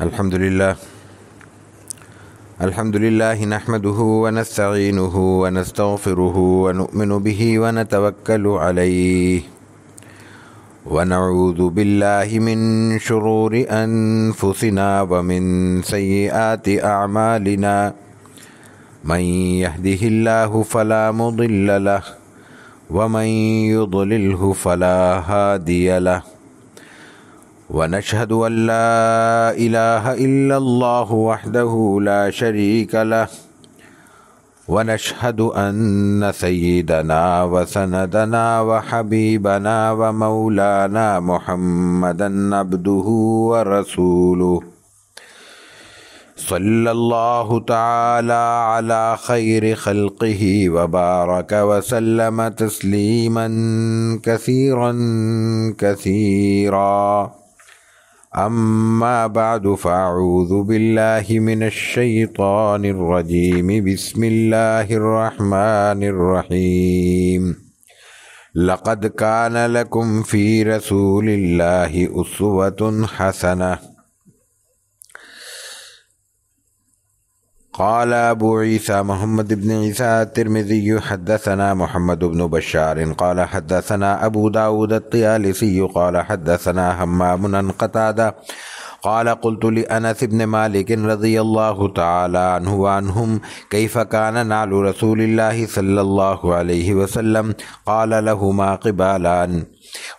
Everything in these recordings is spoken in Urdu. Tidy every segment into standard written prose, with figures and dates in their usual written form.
الحمد لله نحمده ونستعينه ونستغفره ونؤمن به ونتوكل عليه ونعوذ بالله من شرور أنفسنا ومن سيئات أعمالنا من يهده الله فلا مضل له ومن يضلله فلا هادي له ونشهد أن لا إله إلا الله وحده لا شريك له ونشهد أن سيدنا وسندنا وحبيبنا ومولانا محمدا عبده ورسوله صلى الله تعالى على خير خلقه وبارك وسلم تسليما كثيرا كثيرا. أما بعد فأعوذ بالله من الشيطان الرجيم. بسم الله الرحمن الرحيم. لقد كان لكم في رسول الله أسوة حسنة. قال أبو عيسى محمد بن عيسى الترمذي حدثنا محمد بن بشار قال حدثنا أبو داود الطيالسي قال حدثنا همام عن قتادة قال قلت لأنس بن مالك رضي الله تعالى عنه وعنهم كيف كان نعل رسول الله صلى الله عليه وسلم؟ قال لهما قبالان.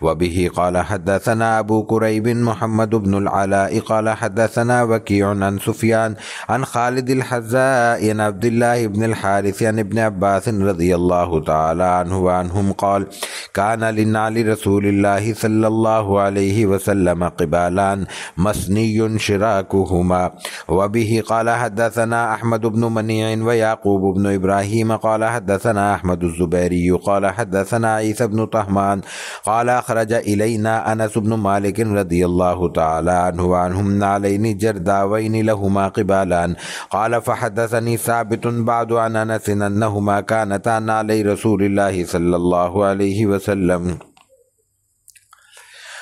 وبه قال حدثنا أبو كريب محمد بن العلاء قال حدثنا وكيع عن سفيان عن خالد الحذاء عن عبد الله بن الحارث عن ابن عباس رضي الله تعالى عنه وعنهم قال كان لنعل رسول الله صلى الله عليه وسلم قبالان مسني شراكهما. وبه قال حدثنا أحمد بن منيع ويعقوب بن إبراهيم قال حدثنا أحمد الزبيري قال حدثنا عيسى بن طهمان قال أخرج إلينا أنس بن مالك رضي الله تعالى عنه وعنهم نعلين جرداوين لهما قبالان. قال فحدثني ثابت بعد عن أنس أنهما كانتا نعلي رسول الله صلى الله عليه وسلم.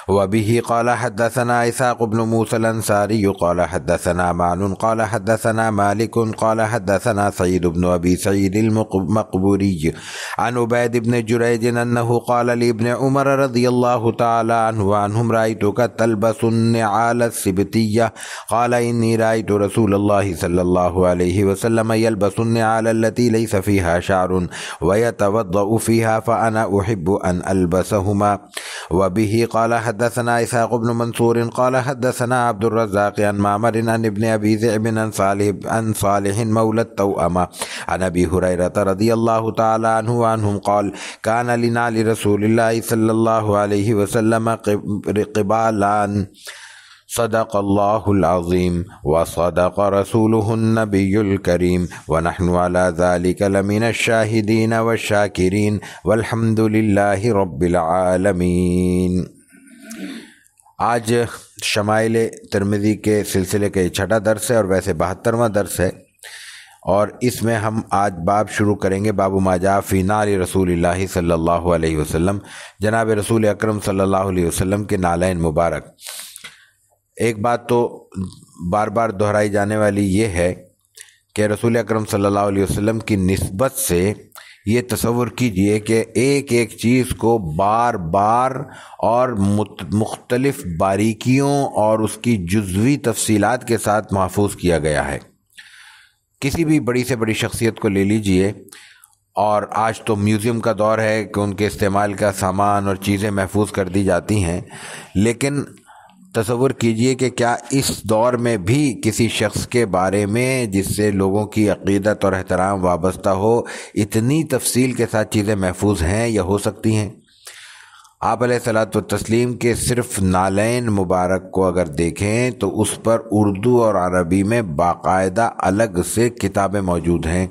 وبه قال حدثنا إسحاق بن موسى الأنصاري قال حدثنا معن قال حدثنا مالك قال حدثنا سعيد بن أبي سعيد المقبوري عن عبيد بن جريج أنه قال لابن عمر رضي الله تعالى عنه وعنهم رأيتك تلبس النعال السبتية قال إني رأيت رسول الله صلى الله عليه وسلم يلبس النعال التي ليس فيها شعر ويتوضأ فيها فأنا أحب أن ألبسهما. وبه قال حدثنا إسحاق بن منصور قال حدثنا عبد الرزاق عن معمر عن ابن أبي ذئب عن صالح مولى التوأمة عن أبي هريرة رضي الله تعالى عنه وعنهم قال كان لنعل رسول الله صلى الله عليه وسلم قبالان صدق الله العظيم وصدق رسوله النبي الكريم ونحن على ذلك لمن الشاهدين والشاكرين والحمد لله رب العالمين. آج شمائل ترمذی کے سلسلے کا یہ چھٹا درس ہے اور ویسے 72واں درس ہے، اور اس میں ہم آج باب شروع کریں گے باب ما جاء فی نعل رسول اللہ صلی اللہ علیہ وسلم، جناب رسول اکرم صلی اللہ علیہ وسلم کے نالین مبارک۔ ایک بات تو بار بار دہرائی جانے والی یہ ہے کہ رسول اکرم صلی اللہ علیہ وسلم کی نسبت سے یہ تصور کیجئے کہ ایک ایک چیز کو بار بار اور مختلف باریکیوں اور اس کی جزوی تفصیلات کے ساتھ محفوظ کیا گیا ہے۔ کسی بھی بڑی سے بڑی شخصیت کو لے لیجئے، اور آج تو میوزیم کا دور ہے کہ ان کے استعمال کا سامان اور چیزیں محفوظ کر دی جاتی ہیں، لیکن تصور کیجئے کہ کیا اس دور میں بھی کسی شخص کے بارے میں جس سے لوگوں کی عقیدت اور احترام وابستہ ہو اتنی تفصیل کے ساتھ چیزیں محفوظ ہیں یا ہو سکتی ہیں؟ آپ علیہ الصلوۃ والتسلیم کے صرف نالین مبارک کو اگر دیکھیں تو اس پر اردو اور عربی میں باقاعدہ الگ سے کتابیں موجود ہیں،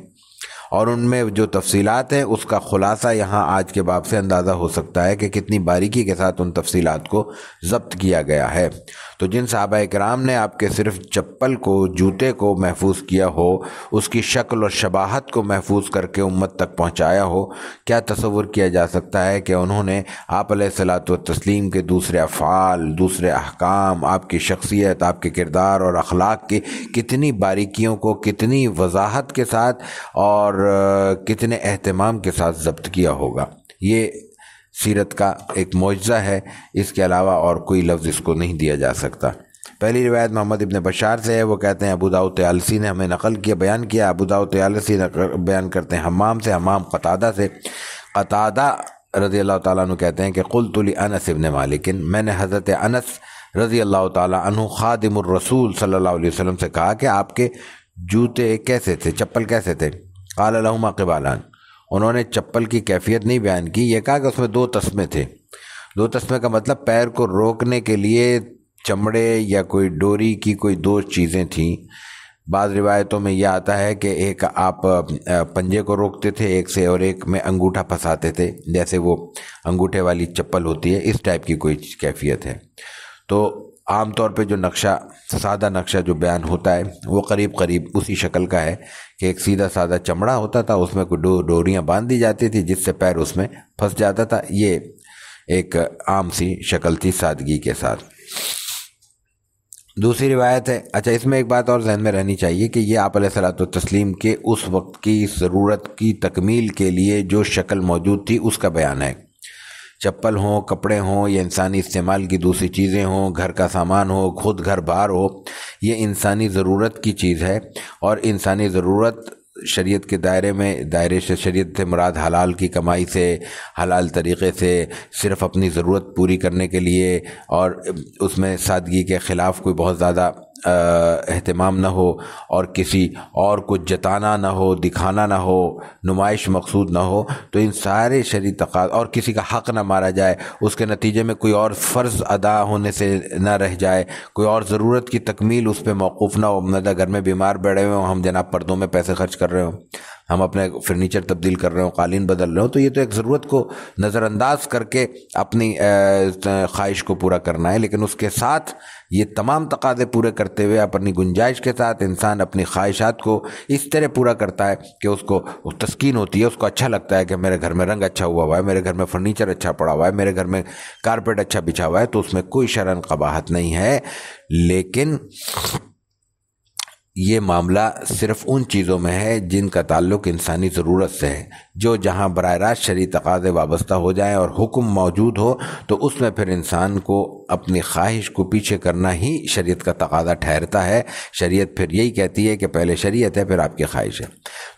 اور ان میں جو تفصیلات ہیں اس کا خلاصہ یہاں آج کے باب سے اندازہ ہو سکتا ہے کہ کتنی باریکی کے ساتھ ان تفصیلات کو ضبط کیا گیا ہے۔ تو جن صحابہ کرام نے آپ کے صرف چپل کو، جوتے کو محفوظ کیا ہو، اس کی شکل اور شباہت کو محفوظ کر کے امت تک پہنچایا ہو، کیا تصور کیا جا سکتا ہے کہ انہوں نے آپ علیہ الصلوۃ والتسلیم کے دوسرے افعال، دوسرے احکام، آپ کی شخصیت، آپ کے کردار اور اخلاق کی کتنی باریکیوں کو کتنی وضاحت کے ساتھ اور کتنے اہتمام کے ساتھ ضبط کیا ہوگا؟ یہ سیرت کا ایک معجزہ ہے، اس کے علاوہ اور کوئی لفظ اس کو نہیں دیا جا سکتا۔ پہلی روایت محمد ابن بشار سے ہے، وہ کہتے ہیں ابو داؤد طیالسی نے ہمیں نقل کیا، بیان کیا۔ ابو داؤد طیالسی بیان کرتے ہیں حمام سے، حمام قتادہ سے۔ قتادہ رضی اللہ تعالیٰ عنہ کہتے ہیں کہ قلت لانس ابن مالک، میں نے حضرت انس رضی اللہ تعالیٰ عنہ خادم الرسول صلی اللہ علیہ وسلم سے کہا کہ آپ کے جوتے کیسے تھے، چپل کیسے تھے؟ قال لہما قبالان، انہوں نے چپل کی کیفیت نہیں بیان کی، یہ کہا کہ اس میں 2 تسمے تھے۔ 2 تسمے کا مطلب پیر کو روکنے کے لیے چمڑے یا کوئی ڈوری کی کوئی 2 چیزیں تھیں۔ بعض روایتوں میں یہ آتا ہے کہ ایک آپ پنجے کو روکتے تھے ایک سے، اور ایک میں انگوٹھا پھنساتے تھے، جیسے وہ انگوٹھے والی چپل ہوتی ہے، اس ٹائپ کی کوئی کیفیت ہے۔ تو عام طور پہ جو نقشہ، سادہ نقشہ جو بیان ہوتا ہے وہ قریب قریب اسی شکل کا ہے کہ ایک سیدھا سادہ چمڑا ہوتا تھا، اس میں کوئی ڈوریاں باندھ دی جاتی تھی جس سے پیر اس میں پھنس جاتا تھا۔ یہ ایک عام سی شکل تھی سادگی کے ساتھ۔ دوسری روایت ہے، اچھا اس میں ایک بات اور ذہن میں رہنی چاہیے کہ یہ آپ علیہ الصلوۃ والتسلیم کے اس وقت کی ضرورت کی تکمیل کے لیے جو شکل موجود تھی اس کا بیان ہے۔ چپل ہوں، کپڑے ہوں، یا انسانی استعمال کی دوسری چیزیں ہوں، گھر کا سامان ہو، خود گھر بار ہو، یہ انسانی ضرورت کی چیز ہے، اور انسانی ضرورت شریعت کے دائرے سے شریعت سے مراد حلال کی کمائی سے، حلال طریقے سے، صرف اپنی ضرورت پوری کرنے کے لیے، اور اس میں سادگی کے خلاف کوئی بہت زیادہ اہتمام نہ ہو، اور کسی اور کو جتانا نہ ہو، دکھانا نہ ہو، نمائش مقصود نہ ہو، تو ان سارے شرعی تقاضے، اور کسی کا حق نہ مارا جائے، اس کے نتیجے میں کوئی اور فرض ادا ہونے سے نہ رہ جائے، کوئی اور ضرورت کی تکمیل اس پہ موقوف نہ ہو۔ مطلب گھر میں بیمار بیٹھے ہوئے ہوں، ہم جناب پردوں میں پیسے خرچ کر رہے ہوں، ہم اپنے فرنیچر تبدیل کر رہے ہوں، قالین بدل رہے ہوں، تو یہ تو ایک ضرورت کو نظر انداز کر کے اپنی خواہش کو پورا کرنا ہے، لیکن اس کے ساتھ یہ تمام تقاضے پورے کرتے ہوئے اپنی گنجائش کے ساتھ انسان اپنی خواہشات کو اس طرح پورا کرتا ہے کہ اس کو تسکین ہوتی ہے، اس کو اچھا لگتا ہے کہ میرے گھر میں رنگ اچھا ہوا ہے، میرے گھر میں فرنیچر اچھا پڑا ہوا ہے، میرے گھر میں کارپیٹ اچھا بچھا ہوا ہے، تو اس میں کوئی شرعاً قباحت نہیں ہے۔ لیکن یہ معاملہ صرف ان چیزوں میں ہے جن کا تعلق انسانی ضرورت سے ہے، جو جہاں براہ راست شرعی تقاضے وابستہ ہو جائیں اور حکم موجود ہو، تو اس میں پھر انسان کو اپنی خواہش کو پیچھے کرنا ہی شریعت کا تقاضا ٹھہرتا ہے۔ شریعت پھر یہی کہتی ہے کہ پہلے شریعت ہے پھر آپ کی خواہش ہے۔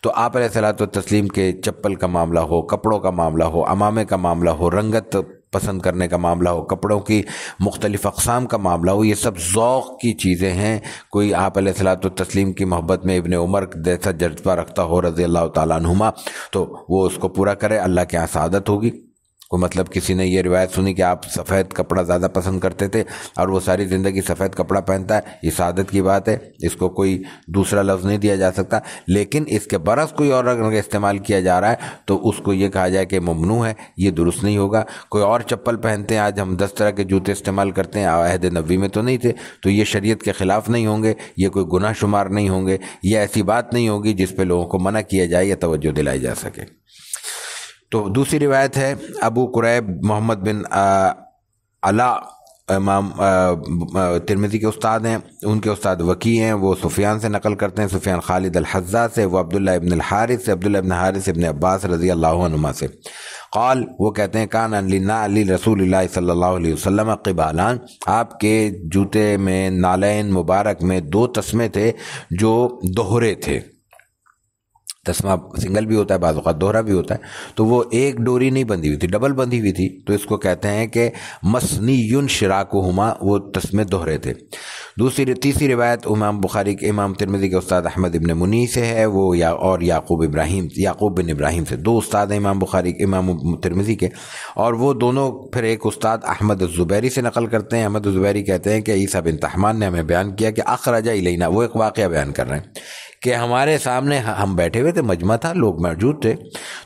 تو آپ علیہ الصلوۃ والتسلیم کے چپل کا معاملہ ہو، کپڑوں کا معاملہ ہو، عمامے کا معاملہ ہو، رنگت پسند کرنے کا معاملہ ہو، کپڑوں کی مختلف اقسام کا معاملہ ہو، یہ سب ذوق کی چیزیں ہیں۔ کوئی آپ علیہ الصلوۃ والتسلیم کی محبت میں ابن عمر جیسا جذبہ رکھتا ہو رضی اللہ تعالیٰ عنہما، تو وہ اس کو پورا کرے، اللہ کے یہاں سعادت ہوگی۔ کوئی مطلب کسی نے یہ روایت سنی کہ آپ سفید کپڑا زیادہ پسند کرتے تھے اور وہ ساری زندگی سفید کپڑا پہنتا ہے، یہ سعادت کی بات ہے، اس کو کوئی دوسرا لفظ نہیں دیا جا سکتا۔ لیکن اس کے برعکس کوئی اور رنگ استعمال کیا جا رہا ہے تو اس کو یہ کہا جائے کہ ممنوع ہے، یہ درست نہیں ہوگا۔ کوئی اور چپل پہنتے ہیں، آج ہم 10 طرح کے جوتے استعمال کرتے ہیں، عہد نبوی میں تو نہیں تھے، تو یہ شریعت کے خلاف نہیں ہوں گے، یہ کوئی گناہ شمار نہیں ہوں گے، یہ ایسی بات نہیں ہوگی جس پہ لوگوں کو منع کیا جائے یا توجہ دلائی جا سکے۔ تو دوسری روایت ہے ابو قریب محمد بن علا، امام ترمذی کے استاد ہیں، ان کے استاد وکی ہیں، وہ سفیان سے نقل کرتے ہیں، سفیان خالد الحذا سے، وہ عبداللہ ابن الحارث سے، عبداللہ ابن حارث ابن عباس رضی اللہ عنہما سے۔ قال، وہ کہتے ہیں کان علی رسول اللہ صلی اللہ علیہ وسلم قبالان، آپ کے جوتے میں، نالین مبارک میں 2 تسمے تھے جو دوہرے تھے۔ تسمہ سنگل بھی ہوتا ہے، بعض اوقات دوہرا بھی ہوتا ہے، تو وہ ایک ڈوری نہیں بندھی ہوئی تھی، ڈبل بندھی ہوئی تھی، تو اس کو کہتے ہیں کہ مسنی شراکہما، وہ تسمے دوہرے تھے۔ تیسری روایت امام بخاری کے، امام ترمذی کے استاد احمد ابن منی سے ہے، وہ اور یعقوب بن ابراہیم سے، 2 استاد ہیں امام بخاری، امام ترمذی کے، اور وہ دونوں پھر ایک استاد احمد الزبیری سے نقل کرتے ہیں۔ احمد الزبیری کہتے ہیں کہ عیسیٰ بن طہمان نے ہمیں بیان کیا کہ اخرج الینا، وہ ایک واقعہ بیان کر رہے ہیں کہ ہمارے سامنے ہم بیٹھے ہوئے تھے، مجمع تھا، لوگ موجود تھے،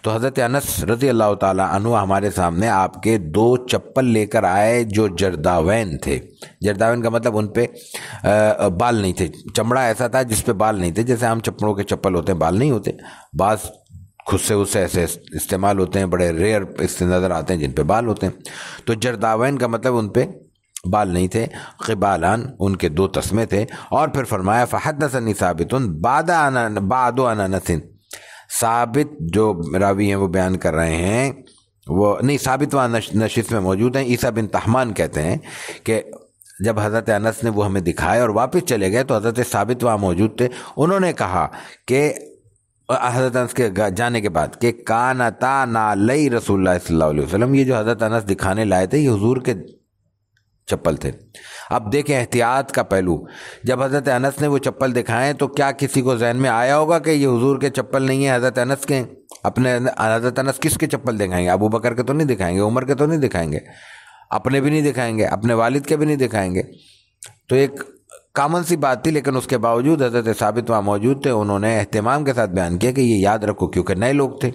تو حضرت انس رضی اللہ تعالیٰ عنہ ہمارے سامنے آپ کے 2 چپل لے کر آئے جو جرداوین تھے۔ جرداوین کا مطلب ان پہ بال نہیں تھے، چمڑا ایسا تھا جس پہ بال نہیں تھے، جیسے عام چپڑوں کے چپل ہوتے ہیں بال نہیں ہوتے، بعض خصے اسے ایسے استعمال ہوتے ہیں، بڑے ریئر اس سے نظر آتے ہیں جن پہ بال ہوتے ہیں۔ تو جرداوین کا مطلب ان پہ بال نہیں تھے، قبالان ان کے 2 تسمے تھے۔ اور پھر فرمایا فحدثنی ثابت بعد انس، ثابت جو راوی ہیں وہ بیان کر رہے ہیں، وہ نہیں، ثابت وہاں نشست میں موجود ہیں، عیسیٰ بن تحمان کہتے ہیں کہ جب حضرت انس نے وہ ہمیں دکھائے اور واپس چلے گئے تو حضرت ثابت وہاں موجود تھے، انہوں نے کہا کہ حضرت انس کے جانے کے بعد کہ کانتا نعلی رسول اللہ صلی اللہ علیہ وسلم، یہ جو حضرت انس دکھانے لائے تھے یہ حضور کے چپل تھے۔ اب دیکھیں احتیاط کا پہلو، جب حضرت انس نے وہ چپل دکھائے تو کیا کسی کو ذہن میں آیا ہوگا کہ یہ حضور کے چپل نہیں ہیں، حضرت انس کے؟ اپنے حضرت انس کس کے چپل دکھائیں گے؟ ابو بکر کے تو نہیں دکھائیں گے، عمر کے تو نہیں دکھائیں گے، اپنے بھی نہیں دکھائیں گے، اپنے والد کے بھی نہیں دکھائیں گے۔ تو ایک کامن سی بات تھی، لیکن اس کے باوجود حضرت ثابت وہاں موجود تھے، انہوں نے اہتمام کے ساتھ بیان کیا کہ یہ یاد رکھو، کیونکہ نئے لوگ تھے،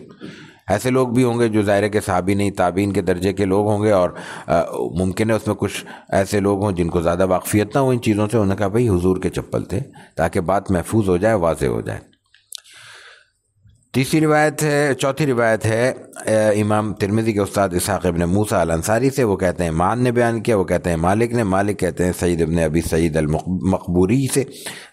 ایسے لوگ بھی ہوں گے جو ظاہر کے صحابی نہیں، تابعین کے درجے کے لوگ ہوں گے، اور ممکن ہے اس میں کچھ ایسے لوگ ہوں جن کو زیادہ واقفیت نہ ہو ان چیزوں سے۔ انہوں نے کہا بھائی حضور کے چپل تھے، تاکہ بات محفوظ ہو جائے، واضح ہو جائے۔ چوتھی روایت ہے امام ترمذی کے استاد اسحاق ابن موسیٰ الانصاری سے، وہ کہتے ہیں معن نے بیان کیا، وہ کہتے ہیں مالک نے، مالک کہتے ہیں سعید ابن ابی سعید المقبوری سے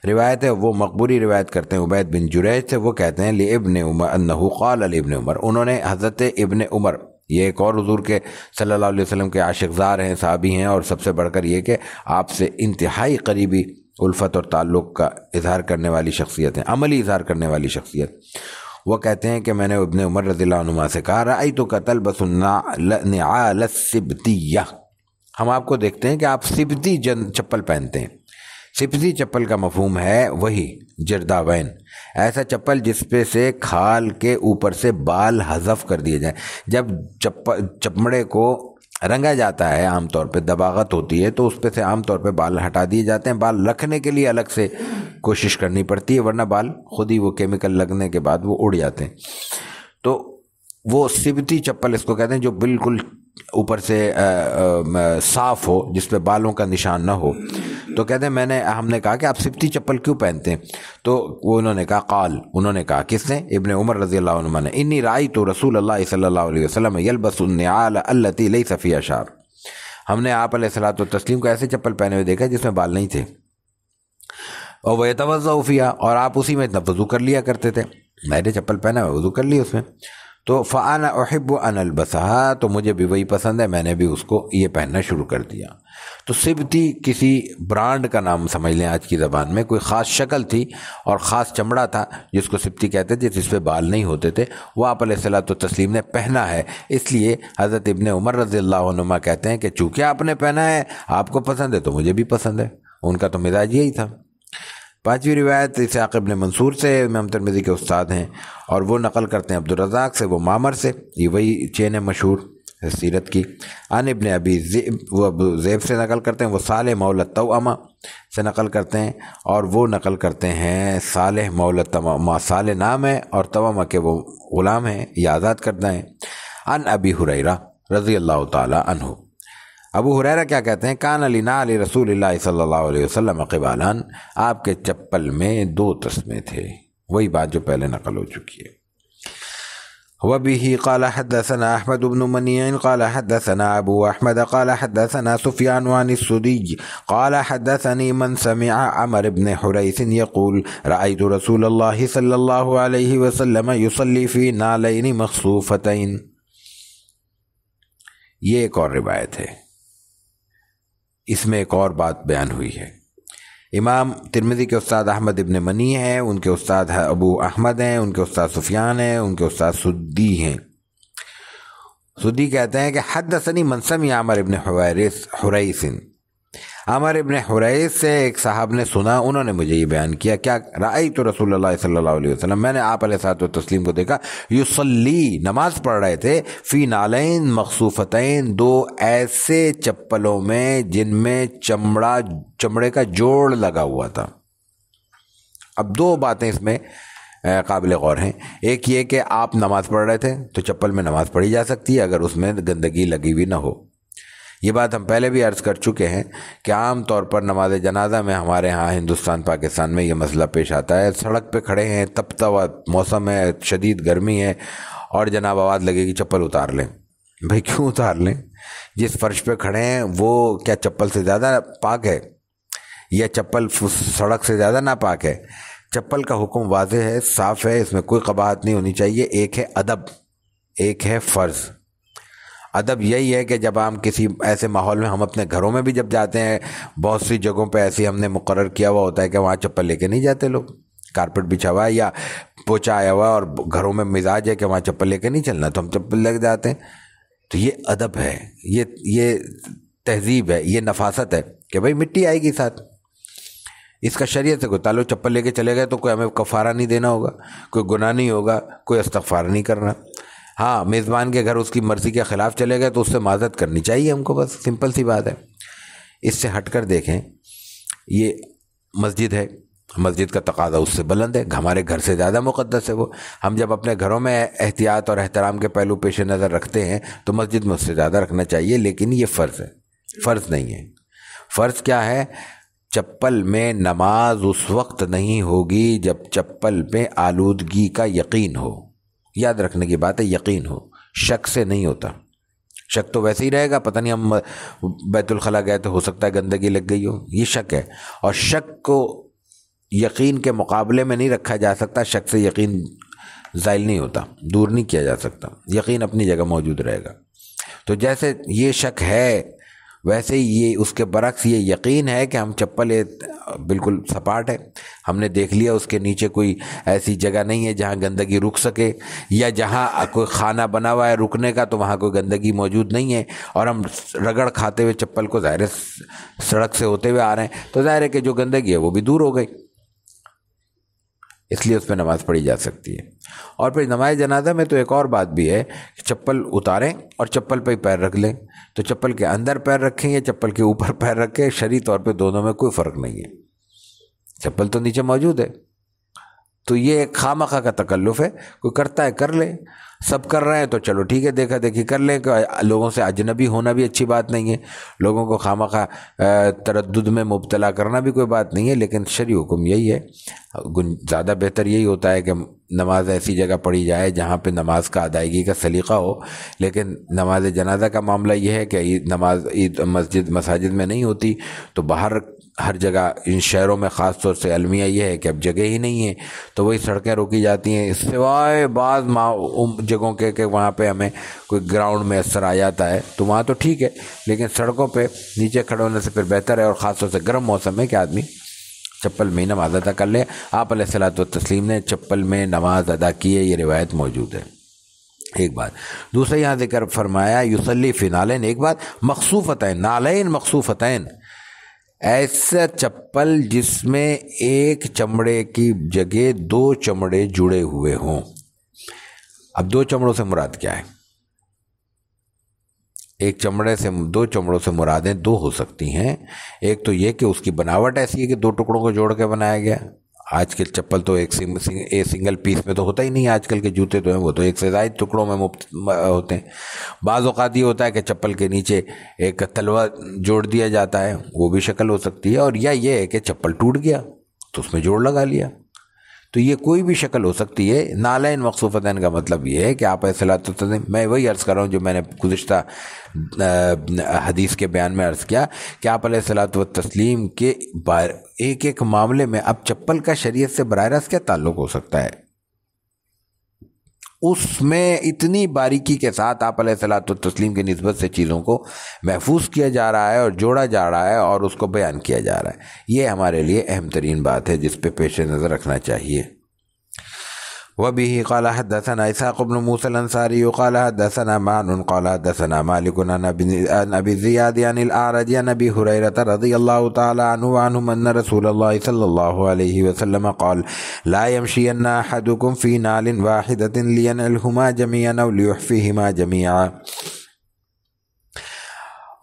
روایت ہے، وہ مقبوری روایت کرتے ہیں عبید بن جریج سے، وہ کہتے ہیں لابن عمر انہ قال لابن عمر، انہوں نے حضرت ابن عمر، یہ ایک اور حضور کے صلی اللہ علیہ وسلم کے عاشق زار ہیں، صحابی ہیں، اور سب سے بڑھ کر یہ کہ آپ سے انتہائی قریبی الفت اور تعلق کا اظہار کرنے والی شخصیت ہیں، عملی اظہار کرنے والی شخصیت۔ وہ کہتے ہیں کہ میں نے ابن عمر رضی اللہ عنہما سے کہا رأیتک تلبس النعال السبتیہ، ہم آپ کو دیکھتے ہیں کہ آپ سبتی چپل پہنتے ہیں۔ سبتی چپل کا مفہوم ہے وہی جرداوین، ایسا چپل جس پہ سے کھال کے اوپر سے بال حذف کر دیے جائیں۔ جب چمڑے کو رنگا جاتا ہے عام طور پہ دباغت ہوتی ہے تو اس پہ سے عام طور پہ بال ہٹا دیے جاتے ہیں، بال رکھنے کے لیے الگ سے کوشش کرنی پڑتی ہے، ورنہ بال خود ہی وہ کیمیکل لگنے کے بعد وہ اڑ جاتے ہیں۔ تو وہ سبتی چپل اس کو کہتے ہیں جو بالکل اوپر سے صاف ہو، جس پہ بالوں کا نشان نہ ہو۔ تو کہتے ہیں ہم نے کہا کہ آپ سبتی چپل کیوں پہنتے ہیں؟ تو وہ انہوں نے کہا کس نے؟ ابن عمر رضی اللہ عنہ نے، انی رأیت رسول اللہ صلی اللہ علیہ وسلم یلبس النعال التي لیس فیہا شعر، ہم نے آپ علیہ الصلوۃ والتسلیم کو ایسے چپل پہنے ہوئے دیکھا جس میں بال نہیں تھے، اور وہ یتوضأ فیہا، اور آپ اسی میں وضو کر لیا کرتے تھے، میں نے چپل پہنا وضو کر لی اس میں۔ تو فانا احب ان البسها، تو مجھے بھی وہی پسند ہے، میں نے بھی اس کو یہ پہننا شروع کر دیا۔ تو سبتی کسی برانڈ کا نام سمجھ لیں آج کی زبان میں، کوئی خاص شکل تھی اور خاص چمڑا تھا جس کو سبتی کہتے تھے، جس پہ بال نہیں ہوتے تھے، وہ آپ علیہ الصلوۃ والتسلیم نے پہنا ہے۔ اس لیے حضرت ابن عمر رضی اللہ عنہما کہتے ہیں کہ چونکہ آپ نے پہنا ہے، آپ کو پسند ہے تو مجھے بھی پسند ہے، ان کا تو مزاج یہی تھا۔ پانچویں روایت اسحاق ابن منصور سے، امام ترمذی کے استاد ہیں، اور وہ نقل کرتے ہیں عبدالرزاق سے، وہ معمر سے، یہ وہی چین ہے مشہور سیرت کی۔ عن ابن ابی ذئب، وہ ابو ذئب سے نقل کرتے ہیں، وہ صالح مولا توأمہ سے نقل کرتے ہیں، اور وہ نقل کرتے ہیں صالح مولا توأمہ، صالح نام ہے اور توأمہ کے وہ غلام ہیں، یہ آزاد کردہ ہیں۔ عن ابی ہریرہ رضی اللہ تعالی عنہ، ابو ہریرہ کیا کہتے ہیں؟ کان لنعل رسول اللہ صلی اللہ علیہ وسلم قبالان، آپ کے چپل میں 2 تسمے تھے، وہی بات جو پہلے نقل ہو چکی ہے۔ وبه قال حدثنا احمد بن منيع قال حدثنا ابو احمد قال حدثنا سفيان عن السدي قال حدثني من سمع عمرو بن حريث يقول رأيت رسول الله صلى الله عليه وسلم يصلي في نعلين مخصوفتين۔ یہ ایک اور روایت ہے، اس میں ایک اور بات بیان ہوئی ہے۔ امام ترمذی کے استاد احمد ابن منی ہیں، ان کے استاد ابو احمد ہیں، ان کے استاد سفیان ہیں، ان کے استاد سدی ہیں۔ سدی کہتے ہیں کہ حدثنی من سمع عمرو ابن حریث، عمر ابن حریث سے ایک صاحب نے سنا، انہوں نے مجھے یہ بیان کیا، کیا؟ رأیت رسول اللہ صلی اللہ علیہ وسلم، میں نے آپ علیہ الصلوۃ والتسلیم کو دیکھا، یصلی، نماز پڑھ رہے تھے، فی نعلین مخصوفتین، 2 ایسے چپلوں میں جن میں چمڑے کا جوڑ لگا ہوا تھا، اب دو باتیں اس میں قابل غور ہیں. ایک یہ کہ آپ نماز پڑھ رہے تھے تو چپل میں نماز پڑھی جا سکتی ہے اگر اس میں گندگی لگی ہوئی نہ ہو. یہ بات ہم پہلے بھی عرض کر چکے ہیں کہ عام طور پر نماز جنازہ میں ہمارے ہاں ہندوستان پاکستان میں یہ مسئلہ پیش آتا ہے. سڑک پہ کھڑے ہیں، تپتا ہوا موسم ہے، شدید گرمی ہے، اور جناب آواز لگے گی چپل اتار لیں. بھئی کیوں اتار لیں؟ جس فرش پہ کھڑے ہیں وہ کیا چپل سے زیادہ پاک ہے یا چپل سڑک سے زیادہ ناپاک ہے؟ چپل کا حکم واضح ہے، صاف ہے، اس میں کوئی قباحت نہیں ہونی چاہیے. ایک ہے ادب، ایک ہے فرض. ادب یہی ہے کہ جب ہم کسی ایسے ماحول میں، ہم اپنے گھروں میں بھی جب جاتے ہیں، بہت سی جگہوں پہ ایسی ہم نے مقرر کیا ہوا ہوتا ہے کہ وہاں چپل لے کے نہیں جاتے لوگ. کارپیٹ بچھا ہوا ہے یا پوچھا آیا ہوا اور گھروں میں مزاج ہے کہ وہاں چپل لے کے نہیں چلنا، تو ہم چپل لے کے جاتے ہیں. تو یہ ادب ہے، یہ تہذیب ہے، یہ نفاست ہے کہ بھئی مٹی آئے گی ساتھ. اس کا شریعت سے کوئی تعلق. چپل لے کے چلے گئے تو کوئی ہمیں کفارہ نہیں دینا ہوگا، کوئی گناہ نہیں ہوگا، کوئی استغفار نہیں کرنا. ہاں میزبان کے گھر اس کی مرضی کے خلاف چلے گئے تو اس سے معذرت کرنی چاہیے ہم کو، بس سمپل سی بات ہے. اس سے ہٹ کر دیکھیں، یہ مسجد ہے، مسجد کا تقاضا اس سے بلند ہے، ہمارے گھر سے زیادہ مقدس ہے وہ. ہم جب اپنے گھروں میں احتیاط اور احترام کے پہلو پیش نظر رکھتے ہیں تو مسجد میں اس سے زیادہ رکھنا چاہیے. لیکن یہ فرض ہے، فرض نہیں ہے. فرض کیا ہے؟ چپل میں نماز اس وقت نہیں ہوگی جب چپل میں آلودگی کا یقین ہو. یاد رکھنے کی بات ہے، یقین ہو، شک سے نہیں ہوتا. شک تو ویسے ہی رہے گا، پتہ نہیں ہم بیت الخلا گئے تو ہو سکتا ہے گندگی لگ گئی ہو، یہ شک ہے. اور شک کو یقین کے مقابلے میں نہیں رکھا جا سکتا. شک سے یقین زائل نہیں ہوتا، دور نہیں کیا جا سکتا، یقین اپنی جگہ موجود رہے گا. تو جیسے یہ شک ہے ویسے ہی یہ اس کے برعکس یہ یقین ہے کہ ہم چپل بالکل سپاٹ ہے، ہم نے دیکھ لیا اس کے نیچے کوئی ایسی جگہ نہیں ہے جہاں گندگی رک سکے، یا جہاں کوئی خانہ بنا ہوا ہے رکنے کا تو وہاں کوئی گندگی موجود نہیں ہے، اور ہم رگڑ کھاتے ہوئے چپل کو ظاہر سڑک سے ہوتے ہوئے آ رہے ہیں تو ظاہر ہے کہ جو گندگی ہے وہ بھی دور ہو گئی، اس لیے اس پہ نماز پڑھی جا سکتی ہے. اور پھر نماز جنازہ میں تو ایک اور بات بھی ہے کہ چپل اتاریں اور چپل پہ ہی پیر رکھ لیں. تو چپل کے اندر پیر رکھیں یا چپل کے اوپر پیر رکھیں، شرعی طور پہ دونوں میں کوئی فرق نہیں ہے، چپل تو نیچے موجود ہے. تو یہ ایک خواہ کا تکلف ہے، کوئی کرتا ہے کر لے، سب کر رہے ہیں تو چلو ٹھیک ہے، دیکھا دیکھی کر لیں. کہ لوگوں سے اجنبی ہونا بھی اچھی بات نہیں ہے، لوگوں کو خواہ تردد میں مبتلا کرنا بھی کوئی بات نہیں ہے. لیکن شرعی حکم یہی ہے، زیادہ بہتر یہی ہوتا ہے کہ نماز ایسی جگہ پڑھی جائے جہاں پہ نماز کا ادائیگی کا سلیقہ ہو. لیکن نماز جنازہ کا معاملہ یہ ہے کہ نماز مساجد میں نہیں ہوتی تو باہر ہر جگہ ان شہروں میں خاص طور سے المیہ یہ ہے کہ اب جگہ ہی نہیں ہے تو وہی سڑکیں روکی جاتی ہیں، سوائے بعض جگہوں کے کہ وہاں پہ ہمیں کوئی گراؤنڈ میں اثر آ جاتا ہے تو وہاں تو ٹھیک ہے. لیکن سڑکوں پہ نیچے کھڑے ہونے سے پھر بہتر ہے، اور خاص طور سے گرم موسم میں کہ آدمی چپل میں نماز ادا کر لے. آپ علیہ الصلوۃ والتسلیم نے چپل میں نماز ادا کی ہے، یہ روایت موجود ہے. ایک بات. دوسرا یہاں ذکر فرمایا یصلی فی نالین، ایک بات مخصوفتین، نالین مخصوفتین، ایسا چپل جس میں ایک چمڑے کی جگہ دو چمڑے جڑے ہوئے ہوں. اب دو چمڑوں سے مراد کیا ہے؟ ایک چمڑے سے، دو چمڑوں سے مرادیں دو ہو سکتی ہیں. ایک تو یہ کہ اس کی بناوٹ ایسی ہے کہ دو ٹکڑوں کو جوڑ کے بنایا گیا. آج کل چپل تو ایک سنگل پیس میں تو ہوتا ہی نہیں، آج کل کے جوتے تو ہیں وہ تو ایک سے زائد ٹکڑوں میں ہوتے ہیں. بعض اوقات یہ ہوتا ہے کہ چپل کے نیچے ایک تلوا جوڑ دیا جاتا ہے، وہ بھی شکل ہو سکتی ہے. اور یا یہ ہے کہ چپل ٹوٹ گیا تو اس میں جوڑ لگا لیا، تو یہ کوئی بھی شکل ہو سکتی ہے. نالین مخصوفتین کا مطلب یہ ہے کہ آپ صلاۃ التسلیم، میں وہی عرض کر رہا ہوں جو میں نے گزشتہ حدیث کے بیان میں عرض کیا کہ آپ علیہ الصلوۃ والتسلیم کے ایک ایک معاملے میں اب چپل کا شریعت سے براہ راست کیا تعلق ہو سکتا ہے، اس میں اتنی باریکی کے ساتھ آپ علیہ الصلوۃ والتسلیم کی نسبت سے چیزوں کو محفوظ کیا جا رہا ہے اور جوڑا جا رہا ہے اور اس کو بیان کیا جا رہا ہے. یہ ہمارے لیے اہم ترین بات ہے جس پہ پیش نظر رکھنا چاہیے. وبه قال حدثنا إسحاق بن موسى الأنصاري قال حدثنا معن قال حدثنا مالك عن أبي زياد عن الأعرج عن أبي هريرة رضي الله تعالى عنه وعنهم أن رسول الله صلى الله عليه وسلم قال لا يمشين أحدكم في نال واحدة لينعلهما جميعا أو ليحفيهما جميعا.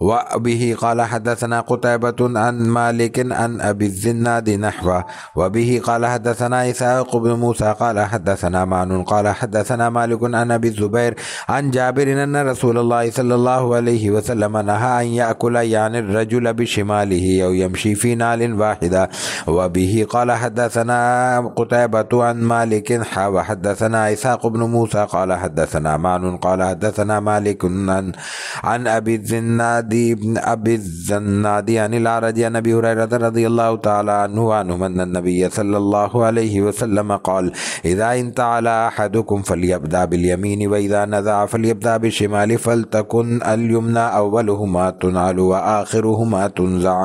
وبه قال حدثنا قتيبة عن مالك عن أبي الزناد نحوه. وبه قال حدثنا إسحاق بن موسى قال حدثنا معن قال حدثنا مالك عن أبي الزبير عن جابر أن رسول الله صلى الله عليه وسلم نهى أن يأكل يعني الرجل بشماله أو يمشي في نال واحدة. وبه قال حدثنا قتيبة عن مالك وحدثنا إسحاق بن موسى قال حدثنا معن قال حدثنا مالك عن أبي الزناد بن أبي الزناد عن الأعرج عن أبي هريرة رضي الله تعالى عنه أن النبي صلى الله عليه وسلم قال إذا انتعل أحدكم فليبدأ باليمين وإذا نزع فليبدأ بالشمال فلتكن اليمنى أولهما تنعل وآخرهما تنزع.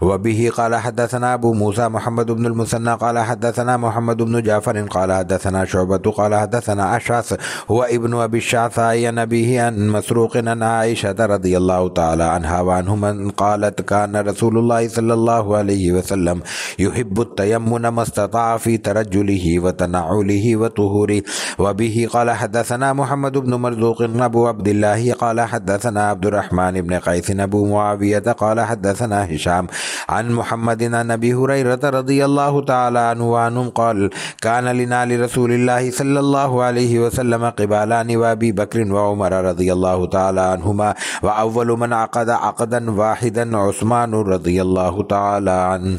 وبه قال حدثنا أبو موسى محمد بن المثنى قال حدثنا محمد بن جعفر قال حدثنا شعبة قال حدثنا أشعث هو ابن أبي الشعثاء عن أبيه عن مسروق عن عائشة رضي الله تعالى عنها وعنهما قالت كان رسول الله صلى الله عليه وسلم يحب التيمم ما استطاع في ترجله وتنعله وطهوره. وبه قال حدثنا محمد بن مرزوق أبو عبد الله قال حدثنا عبد الرحمن بن قيس أبو معاوية قال حدثنا هشام عن محمد عن أبي هريرة رضي الله تعالى عنه وعنهم قال كان لنا لرسول الله صلى الله عليه وسلم قبالان وأبي بكر وعمر رضي الله تعالى عنهما وأول من عقد عقدا واحدا عثمان رضي الله تعالى عنه.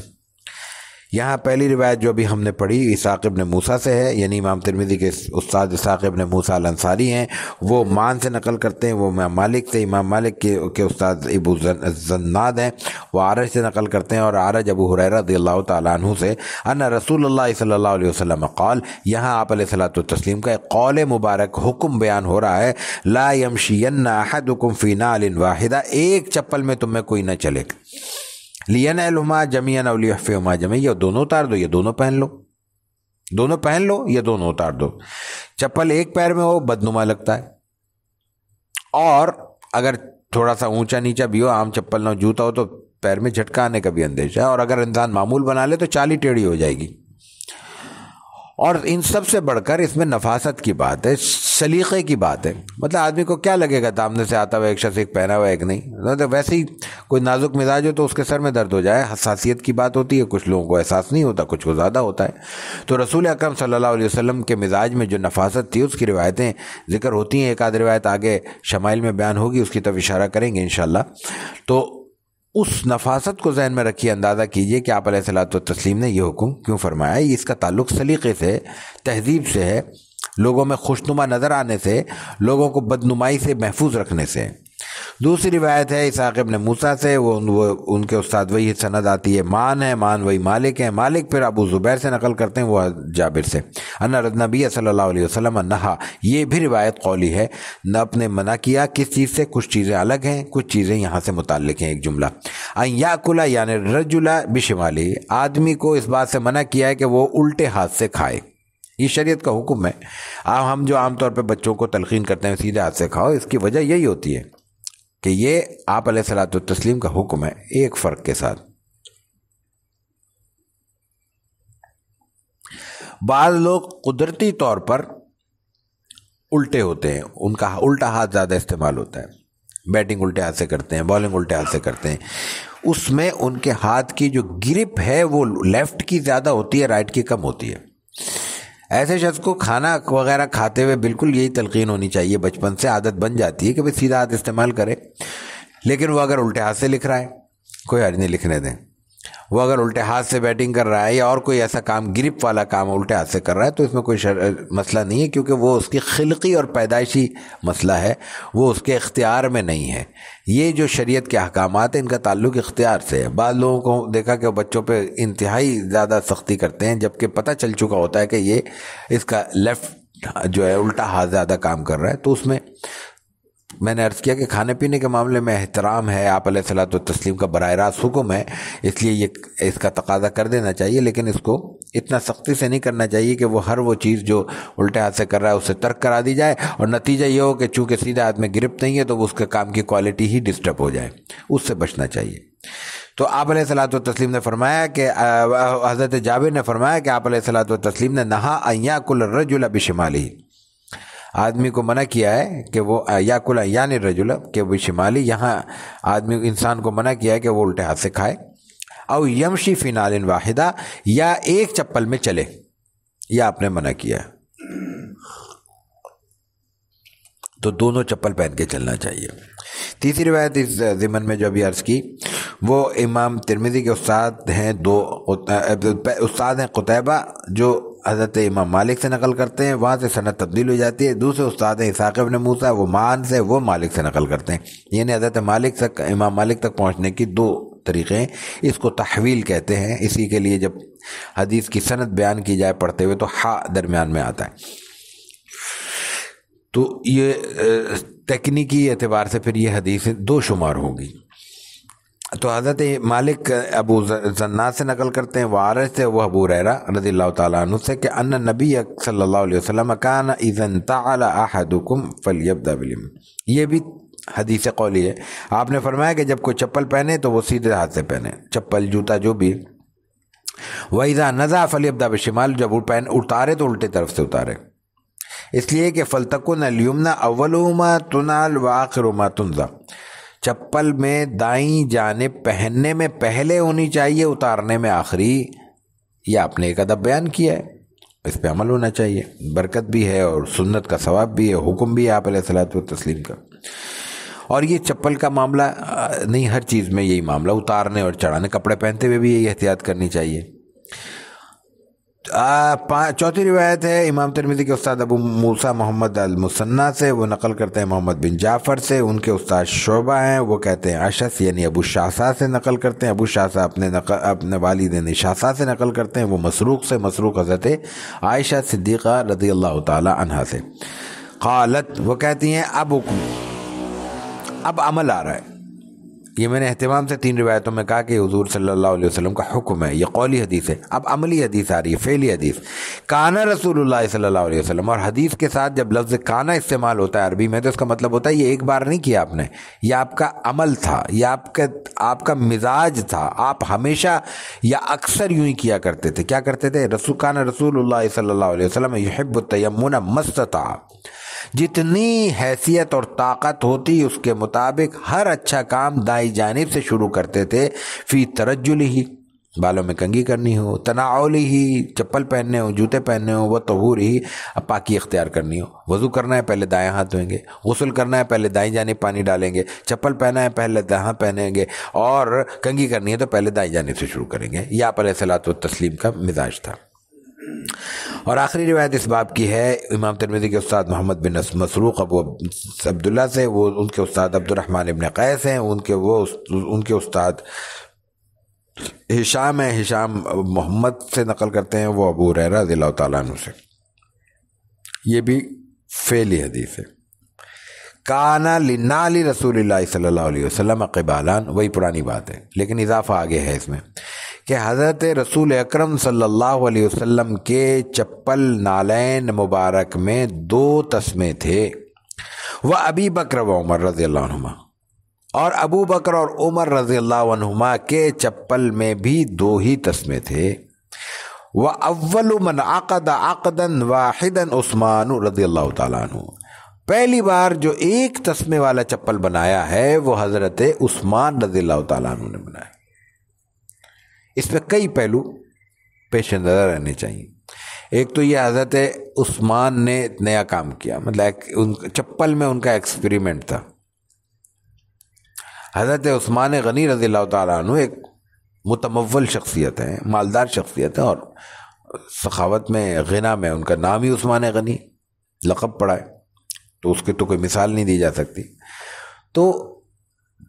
یہاں پہلی روایت جو ابھی ہم نے پڑھی اسحاق ابن موسیٰ سے ہے، یعنی امام ترمذی کے استاد اسحاق ابن موسیٰ الانصاری ہیں، وہ مان سے نقل کرتے ہیں، وہ امام مالک سے، امام مالک کے استاد ابو زناد ہیں، وہ عارج سے نقل کرتے ہیں، اور عارج ابو ہریرہ رضی اللہ تعالیٰ عنہ سے ان رسول اللہ صلی اللہ علیہ وسلم قال، یہاں آپ علیہ الصلوۃ والتسلیم کا ایک قول مبارک حکم بیان ہو رہا ہے، لا یمشین احدکم فی نعل واحدہ، ایک چپل میں تم میں کوئی نہ چلے، لینعلہما جمیعا او لیحفہما جمیعا، یا دونوں اتار دو یا دونوں پہن لو، دونوں پہن لو یا دونوں اتار دو۔ چپل ایک پیر میں ہو بدنما لگتا ہے، اور اگر تھوڑا سا اونچا نیچا بھی ہو، عام چپل نہ جوتا ہو تو پیر میں جھٹکا آنے کا بھی اندیشہ ہے، اور اگر انسان معمول بنا لے تو چال ہی ٹیڑھی ہو جائے گی۔ اور ان سب سے بڑھ کر اس میں نفاست کی بات ہے، سلیقے کی بات ہے، مطلب آدمی کو کیا لگے گا سامنے سے آتا ہوا ایک شخص ایک پہنا ہوا ایک نہیں، ویسے ہی کوئی نازک مزاج ہو تو اس کے سر میں درد ہو جائے، حساسیت کی بات ہوتی ہے، کچھ لوگوں کو احساس نہیں ہوتا، کچھ کو زیادہ ہوتا ہے۔ تو رسول اکرم صلی اللہ علیہ وسلم کے مزاج میں جو نفاست تھی اس کی روایتیں ذکر ہوتی ہیں، ایک آدھ روایت آگے شمائل میں بیان ہوگی، اس کی طرف اشارہ کریں گے انشاءاللہ۔ تو اس نفاست کو ذہن میں رکھیے، اندازہ کیجئے کہ آپ علیہ الصلوۃ والتسلیم نے یہ حکم کیوں فرمایا ہے۔ اس کا تعلق سلیقے سے، تہذیب سے ہے، لوگوں میں خوشنما نظر آنے سے، لوگوں کو بدنمائی سے محفوظ رکھنے سے۔ دوسری روایت ہے اسحاق ابن موسیٰ سے، وہ ان کے استاد وہی سند آتی ہے، مان ہے، مان وہی مالک ہے، مالک پھر ابو زبیر سے نقل کرتے ہیں، وہ جابر سے، ان نبی صلی اللہ علیہ وسلم نہا، یہ بھی روایت قولی ہے، نہ اپنے منع کیا کس چیز سے، کچھ چیزیں الگ ہیں، کچھ چیزیں یہاں سے متعلق ہیں، ایک جملہ، ان یاکل یعنی الرجل بشمالی، آدمی کو اس بات سے منع کیا ہے کہ وہ الٹے ہاتھ سے کھائے، یہ شریعت کا حکم ہے۔ ہم جو عام طور پہ بچوں کو تلقین کرتے ہیں سیدھے ہاتھ سے کھاؤ، اس کی وجہ یہی ہوتی ہے کہ یہ آپ علیہ الصلوۃ والتسلیم کا حکم ہے، ایک فرق کے ساتھ۔ بعض لوگ قدرتی طور پر الٹے ہوتے ہیں، ان کا الٹا ہاتھ زیادہ استعمال ہوتا ہے، بیٹنگ الٹے ہاتھ سے کرتے ہیں، بالنگ الٹے ہاتھ سے کرتے ہیں، اس میں ان کے ہاتھ کی جو گرپ ہے وہ لیفٹ کی زیادہ ہوتی ہے، رائٹ کی کم ہوتی ہے۔ ایسے شخص کو کھانا وغیرہ کھاتے ہوئے بالکل یہی تلقین ہونی چاہیے، بچپن سے عادت بن جاتی ہے کہ بھئی سیدھا ہاتھ استعمال کرے، لیکن وہ اگر الٹے ہاتھ سے لکھ رہا ہے کوئی حرج نہیں، لکھنے دیں۔ وہ اگر الٹے ہاتھ سے بیٹنگ کر رہا ہے یا اور کوئی ایسا کام گرپ والا کام الٹے ہاتھ سے کر رہا ہے تو اس میں کوئی مسئلہ نہیں ہے، کیونکہ وہ اس کی خلقی اور پیدائشی مسئلہ ہے، وہ اس کے اختیار میں نہیں ہے۔ یہ جو شریعت کے احکامات ہیں ان کا تعلق اختیار سے ہے۔ بعض لوگوں کو دیکھا کہ وہ بچوں پہ انتہائی زیادہ سختی کرتے ہیں، جبکہ پتہ چل چکا ہوتا ہے کہ یہ اس کا لیفٹ جو ہے الٹا ہاتھ زیادہ کام کر رہا ہے۔ تو اس میں نے عرض کیا کہ کھانے پینے کے معاملے میں احترام ہے، آپ علیہ الصلوۃ والتسلیم کا براہ راست حکم ہے، اس لیے یہ اس کا تقاضا کر دینا چاہیے، لیکن اس کو اتنا سختی سے نہیں کرنا چاہیے کہ وہ ہر وہ چیز جو الٹے ہاتھ سے کر رہا ہے اسے ترک کرا دی جائے، اور نتیجہ یہ ہو کہ چونکہ سیدھے ہاتھ میں گرفت نہیں ہے تو اس کے کام کی کوالٹی ہی ڈسٹرب ہو جائے، اس سے بچنا چاہیے۔ تو آپ علیہ الصلوۃ والتسلیم نے فرمایا کہ حضرت جابر نے فرمایا کہ آپ علیہ الصلوۃ والتسلیم نے نہا ان یاکل الرجل بشمالہ، آدمی کو منع کیا ہے کہ وہ یاکل یعنی الرجل کہ وہ شمالی، یہاں آدمی انسان کو منع کیا ہے کہ وہ الٹے ہاتھ سے کھائے، او یمشی فی نال واحدہ یا ایک چپل میں چلے، یا آپ نے منع کیا ہے تو دونوں چپل پہن کے چلنا چاہیے۔ تیسری روایت اس ضمن میں جو ابھی عرض کی وہ امام ترمذی کے استاد ہیں استاد ہیں قتیبہ جو حضرت امام مالک سے نقل کرتے ہیں، وہاں سے سند تبدیل ہو جاتی ہے۔ دوسرے استاد ہیں اسحاق ابن موسیٰ، وہ معان سے، وہ مالک سے نقل کرتے ہیں، یعنی حضرت مالک تک امام مالک تک پہنچنے کی دو طریقے ہیں، اس کو تحویل کہتے ہیں۔ اسی کے لیے جب حدیث کی سند بیان کی جائے پڑھتے ہوئے تو ہا درمیان میں آتا ہے، تو یہ تکنیکی اعتبار سے پھر یہ حدیث دو شمار ہوگی۔ تو حضرت مالک ابو زناد سے نقل کرتے ہیں، وارث سے وہ ابو ہریرہ رضی اللہ تعالیٰ عنہ سے کہ ان نبی صلی اللہ علیہ وسلم کان اذا انتعل احدکم فلیبدأ بالیمین، یہ بھی حدیث قولی ہے۔ آپ نے فرمایا کہ جب کوئی چپل پہنے تو وہ سیدھے ہاتھ سے پہنے، چپل جوتا جو بھی۔ وَإِذَا نَزَعَ فَلْيَبْدَأْ بِالشِّمَالِ، جب اتارے تو الٹے طرف سے اتارے، اس لیے کہ فَلْتَكُنْ الْيُمْنَى أَوَّلُ مَا تُنَعَلُ وَآخِرُ مَا تُنزَعُ، چپل میں دائیں جانب پہننے میں پہلے ہونی چاہیے، اتارنے میں آخری۔ یہ آپ نے ایک ادب بیان کیا ہے، اس پہ عمل ہونا چاہیے، برکت بھی ہے اور سنت کا ثواب بھی ہے، حکم بھی ہے آپ علیہ الصلوۃ والتسلیم کا۔ اور یہ چپل کا معاملہ نہیں، ہر چیز میں یہی معاملہ، اتارنے اور چڑھانے، کپڑے پہنتے ہوئے بھی یہی احتیاط کرنی چاہیے۔ چوتھی روایت ہے امام ترمذی کے استاد ابو موسیٰ محمد المثنی سے، وہ نقل کرتے ہیں محمد بن جعفر سے، ان کے استاد شعبہ ہیں، وہ کہتے ہیں اشعث یعنی ابو شعثا سے نقل کرتے ہیں، ابو شعثا اپنے والد شعثا سے نقل کرتے ہیں، وہ مسروق سے، مسروق حضرت عائشہ صدیقہ رضی اللہ تعالی عنہا سے، قالت وہ کہتی ہیں اب عمل آ رہا ہے۔ یہ میں نے اہتمام سے 3 روایتوں میں کہا کہ حضور صلی اللہ علیہ وسلم کا حکم ہے، یہ قولی حدیث ہے، اب عملی حدیث آ رہی ہے، فعلی حدیث۔ کانا رسول اللہ صلی اللہ علیہ وسلم، اور حدیث کے ساتھ جب لفظ کانا استعمال ہوتا ہے عربی میں تو اس کا مطلب ہوتا ہے یہ ایک بار نہیں کیا آپ نے، یہ آپ کا عمل تھا، یہ آپ کا مزاج تھا، آپ ہمیشہ یا اکثر یوں ہی کیا کرتے تھے۔ کیا کرتے تھے؟ کانا رسول اللہ صلی اللہ علیہ وسلم یحب التیمن ما استطاع، جتنی حیثیت اور طاقت ہوتی اس کے مطابق ہر اچھا کام دائیں جانب سے شروع کرتے تھے، فی ترجل ہی، بالوں میں کنگھی کرنی ہو، تناول ہی، چپل پہننے ہو، جوتے پہننے ہو، وہ طہور ہی، پاکی اختیار کرنی ہو، وضو کرنا ہے پہلے دائیں ہاتھ دھوئیں گے، غسل کرنا ہے پہلے دائیں جانب پانی ڈالیں گے، چپل پہنا ہے پہلے دائیں پہنیں گے، اور کنگھی کرنی ہے تو پہلے دائیں جانب سے شروع کریں گے۔ یہ آپ علیہ الصلوۃ والتسلیم کا مزاج تھا۔ اور آخری روایت اس باب کی ہے امام ترمذی کے استاد محمد بن مسروق ابو عبداللہ سے، وہ ان کے استاد عبد الرحمن ابن قیس ہیں، ان کے استاد ہشام ہیں، ہشام محمد سے نقل کرتے ہیں، وہ ابو ہریرہ رضی اللہ تعالیٰ عنہ سے۔ یہ بھی فعلی حدیث ہے۔ کانا لنعل رسول اللہ صلی اللہ علیہ وسلم قبالان، وہی پرانی بات ہے لیکن اضافہ آگے ہے اس میں کہ حضرت رسول اکرم صلی اللہ علیہ وسلم کے چپل نالین مبارک میں 2 تسمے تھے، وہ ابی بکر و عمر رضی اللہ عنہما، اور ابو بکر اور عمر رضی اللہ عنہما کے چپل میں بھی 2 ہی تسمے تھے، وہ اول من عقد عقدا واحدا عثمان رضی اللہ تعالیٰ عنہ، پہلی بار جو ایک تسمے والا چپل بنایا ہے وہ حضرت عثمان رضی اللہ تعالیٰ عنہ نے بنایا۔ اس پہ کئی پہلو پیش نظر رہنے چاہیے۔ ایک تو یہ حضرت عثمان نے نیا کام کیا، مطلب چپل میں ان کا ایکسپیریمنٹ تھا۔ حضرت عثمان غنی رضی اللہ تعالیٰ عنہ ایک متمول شخصیت ہے، مالدار شخصیت ہے، اور سخاوت میں، غنا میں ان کا نام ہی عثمان غنی لقب پڑا ہے، تو اس کی تو کوئی مثال نہیں دی جا سکتی۔ تو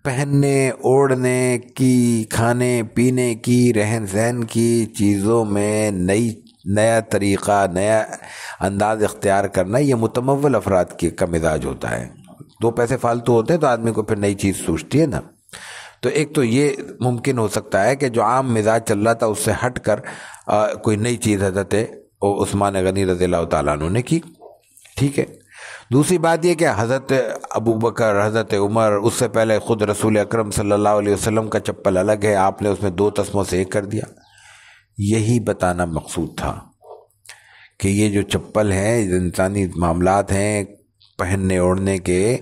پہننے اوڑھنے کی، کھانے پینے کی، رہن سہن کی چیزوں میں نیا طریقہ، نیا انداز اختیار کرنا، یہ متمول افراد کا مزاج ہوتا ہے۔ 2 پیسے فالتو ہوتے ہیں تو آدمی کو پھر نئی چیز سوچتی ہے نا۔ تو ایک تو یہ ممکن ہو سکتا ہے کہ جو عام مزاج چل رہا تھا اس سے ہٹ کر کوئی نئی چیز حضرت عثمان غنی رضی اللہ تعالیٰ عنہ نے کی، ٹھیک ہے۔ دوسری بات یہ کہ حضرت ابو بکر، حضرت عمر، اس سے پہلے خود رسول اکرم صلی اللہ علیہ وسلم کا چپل الگ ہے، آپ نے اس میں 2 تسموں سے ایک کر دیا۔ یہی بتانا مقصود تھا کہ یہ جو چپل ہیں، انسانی معاملات ہیں پہننے اوڑھنے کے،